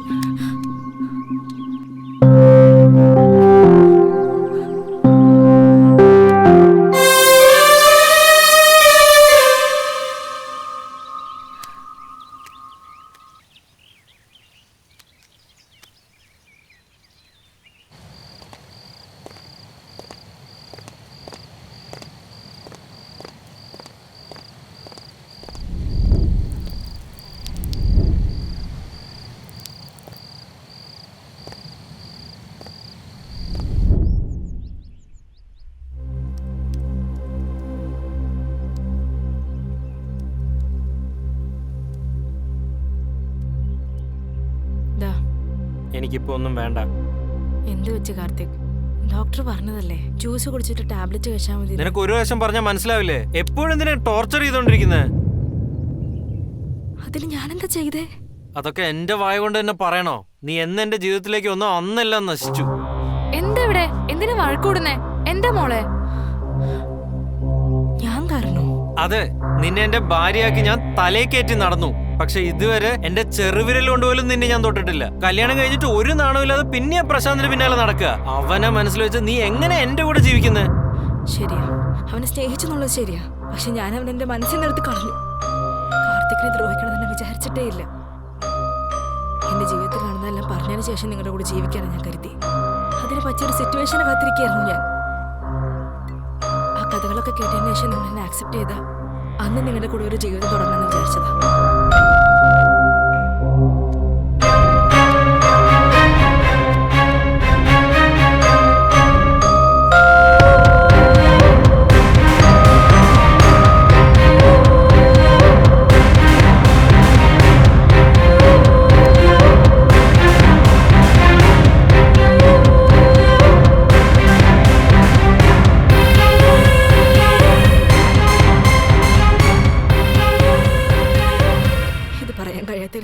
എനിക്കിപ്പോ ഒന്നും വേണ്ട. എന്ത് വെച്ച് കാർത്തിക്? ഡോക്ടർ പറഞ്ഞതല്ലേ, ജ്യൂസ് കുടിച്ചിട്ട് ടാബ്ലറ്റ് കഴിച്ചാൽ മതി. നിനക്ക് ഒരു വശം പറഞ്ഞാൽ മനസ്സിലാവില്ലേ? എപ്പോഴും എന്തിനാ ടോർച്ചർ ചെയ്തോണ്ടിരിക്കുന്നത്? അതിന് ഞാനെന്താ ചെയ്തേ? അതൊക്കെ എന്റെ വായ കൊണ്ട് തന്നെ പറയണോ? നീ എന്ന് എന്റെ ജീവിതത്തിലേക്ക് ഒന്നും അന്നെല്ലാം നശിച്ചു. എന്താ ഇവിടെ? എന്തിനാ വഴക്കൂടുന്നേ? എന്താ മോളെ? ഞാൻ കാരണോ? അതെ, നിന്നെ എന്റെ ഭാര്യയാക്കി ഞാൻ തലേ കയറ്റി നടന്നു. പക്ഷെ ഇതുവരെ എന്റെ ചെറുവിരൽ കൊണ്ട് പോലും നിന്നെ ഞാൻ തൊട്ടിട്ടില്ല. കല്യാണം കഴിഞ്ഞിട്ട് ഒരു നാണമില്ലാതെ പിന്നെ പ്രശാന്തിന് പിന്നാലെ നടക്കുക. അവനെ മനസ്സിൽ വെച്ച് നീ എങ്ങനെ എന്റെ കൂടെ ജീവിക്കുന്നത്? ശരിയാ, അവനെ സ്നേഹിച്ചെന്നുള്ളത് ശരിയാ. പക്ഷെ ഞാൻ അവൻ എന്റെ മനസ്സിൽ നിന്നെടുത്ത് കളഞ്ഞു. കാർത്തിക്കിനെ ദ്രോഹിക്കണമെന്ന് വിചാരിച്ചിട്ടേ ഇല്ല. എന്റെ ജീവിതത്തിൽ നടന്നതെല്ലാം പറഞ്ഞതിന് ശേഷം നിങ്ങളുടെ കൂടെ ജീവിക്കാനാണ് ഞാൻ കരുതി. അതിന് പറ്റിയൊരു സിറ്റുവേഷനെ കാത്തിരിക്കുകയായിരുന്നു ഞാൻ. ആ കഥകളൊക്കെ കേട്ടതിന് ശേഷം നിങ്ങൾ എന്നെ ആക്സെപ്റ്റ് ചെയ്ത അന്ന് നിങ്ങളുടെ കൂടെ ഒരു ജീവിതം തുടങ്ങണമെന്ന് വിചാരിച്ചതാ.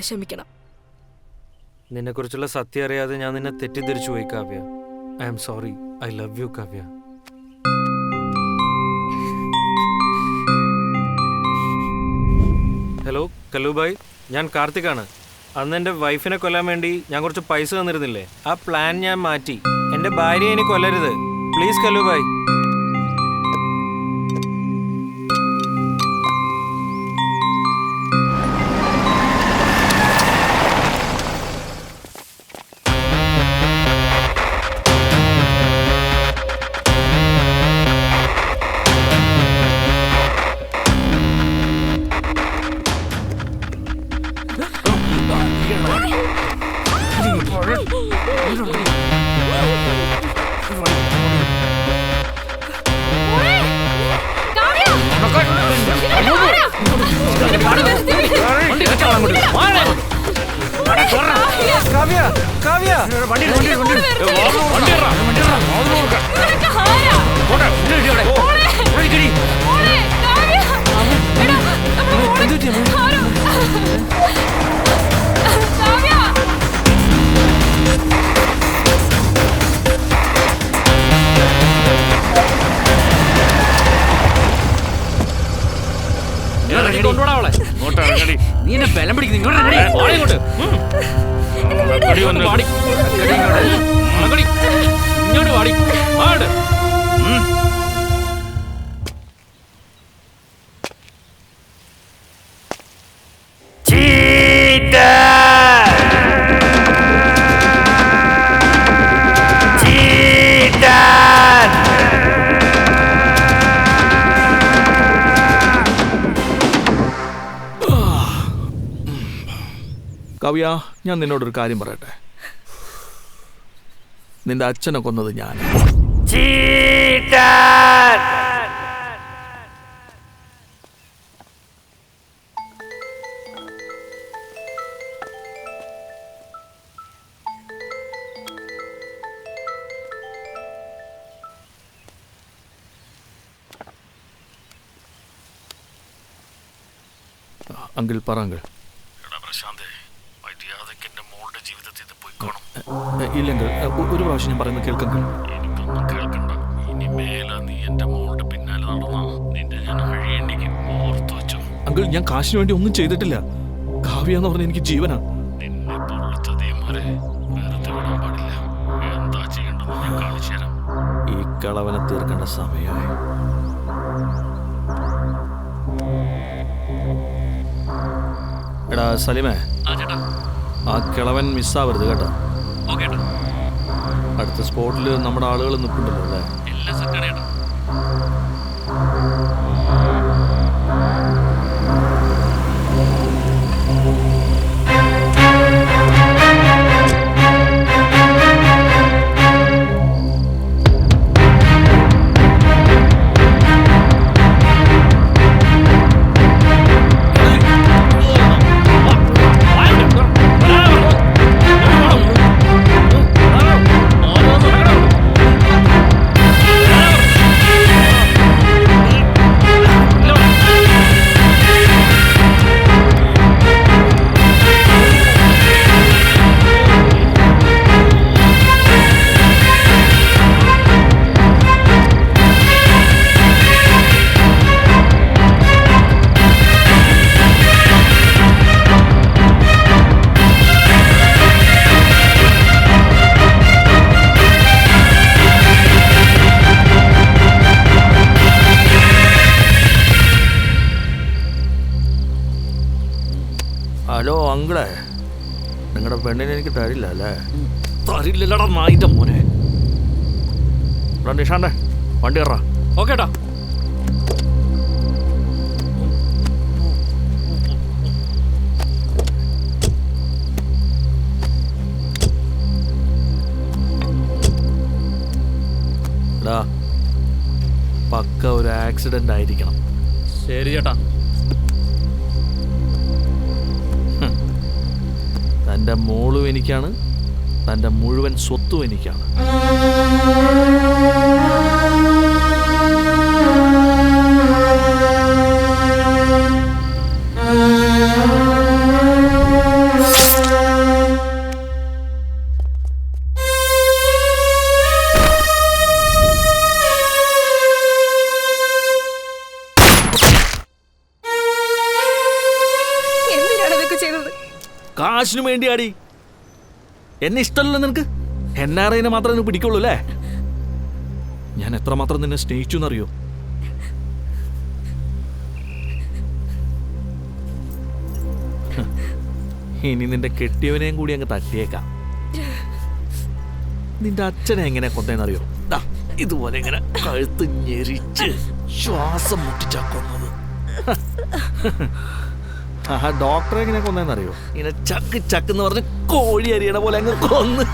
ക്ഷമിക്കണം. നിന്നെ കുറിച്ചുള്ള സത്യം അറിയാതെ ഞാൻ നിന്നെ തെറ്റിദ്ധരിച്ചു പോയി Kavya. I am sorry. I love you Kavya. Hello കല്ലൂബായ്, ഞാൻ കാർത്തികാണ്. അന്ന് എൻ്റെ വൈഫിനെ കൊല്ലാൻ വേണ്ടി ഞാൻ കുറച്ച് പൈസ തന്നിരുന്നില്ലേ? ആ പ്ലാൻ ഞാൻ മാറ്റി. എൻ്റെ ഭാര്യയെ ഇനി കൊല്ലരുത് പ്ലീസ് കല്ലൂബായ്. നീ എന്നെ ബലം പിടിക്കുന്നു. കാവ്യ, ഞാൻ നിന്നോടൊരു കാര്യം പറയട്ടെ. നിന്റെ അച്ഛനെ കൊന്നത് ഞാൻ. അങ്കിൾ പറ അങ്കിൾ. ഇല്ലെങ്കിൽ ഒരു പ്രാവശ്യം ഞാൻ പറയുന്നത് കേൾക്കങ്ങൾ. എനിക്കൊന്നും കേൾക്കണ്ട. ഇനി മേല നീ എന്റെ മോളുടെ പിന്നാലെ നടന്നാ നിന്റെ ഞാൻ അഴിയണ്ടിക്കും. ഓർത്തു വെച്ചോ. അങ്കിൾ, ഞാൻ കാശിന് വേണ്ടി ഒന്നും ചെയ്തിട്ടില്ല. കാവ്യ എന്ന് പറഞ്ഞ എനിക്ക് ജീവനാ. നിന്നെ പോലുള്ള ചതിയന്മാരെ വെറുതെ വിടാൻ പാടില്ല. എന്താ ചെയ്യേണ്ടതെന്ന് ഞാൻ കാണിച്ചു തരാം. ഈ കളവനെ തീർക്കേണ്ട സമയമായി. എടാ സലിമേ, ആ കിളവൻ മിസ്സാവരുത് കേട്ടോ. അടുത്ത സ്പോട്ടിൽ നമ്മുടെ ആളുകൾ നിൽക്കുന്നുണ്ടല്ലോ അല്ലേ? എല്ലാം സെറ്റാണ് ചേട്ടാ. നിങ്ങളുടെ പെണ്ണിനെ എനിക്ക് തരില്ല അല്ലേ? തരില്ലടാ നായിൻ്റെ മോനെ. എടാ നിഷാണ്ടേ, വണ്ടി കയറാ. ഓക്കേട്ടാ. എടാ പക്ക ഒരു ആക്സിഡന്റ് ആയിരിക്കണം. ശരി ചേട്ടാ. തൻ്റെ മോളും എനിക്കാണ്, തൻ്റെ മുഴുവൻ സ്വത്തും എനിക്കാണ്. കാശിനു വേണ്ടിയാടി. എന്നെ ഇഷ്ടമല്ലോ നിനക്ക്. NRIനെ മാത്രമേ നിനക്ക് പിടിക്കുള്ളൂ അല്ലേ? ഞാൻ എത്രമാത്രം നിന്നെ സ്നേഹിച്ചു എന്നറിയോ? ഇനി നിന്റെ കെട്ടിയവനെയും കൂടി അങ്ങ് തട്ടിയേക്കാം. നിന്റെ അച്ഛനെ എങ്ങനെ കൊന്നേന്നറിയോ? ഇതുപോലെ ഇങ്ങനെ കഴുത്ത് ഞെരിച്ച് ശ്വാസം മുട്ടിച്ചാ കൊന്നത്. ഡോക്ടറെ എങ്ങനെ കൊന്നേന്നറിയോ? ഇങ്ങനെ ചക്ക് ചക്കെന്ന് പറഞ്ഞ് കോഴി അരിയണ പോലെ അങ്ങ് കൊന്ന്.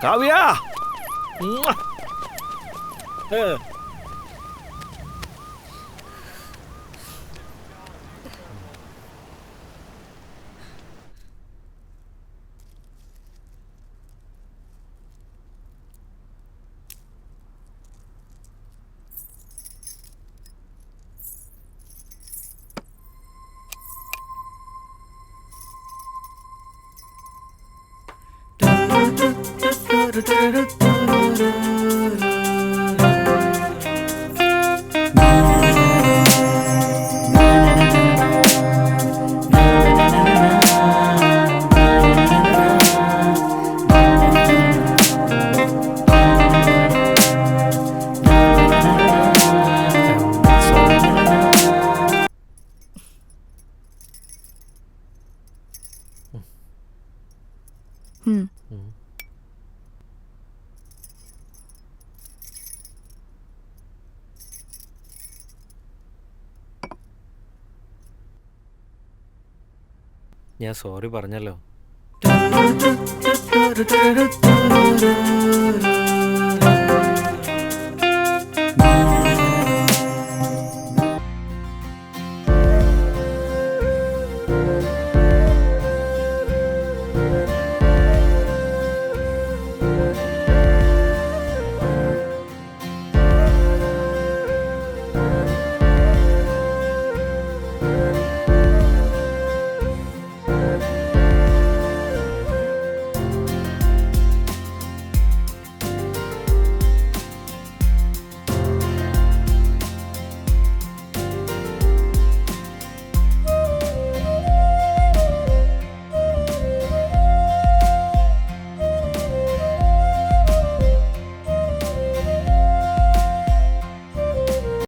കാവ്യ, ഞാൻ സോറി പറഞ്ഞല്ലോ.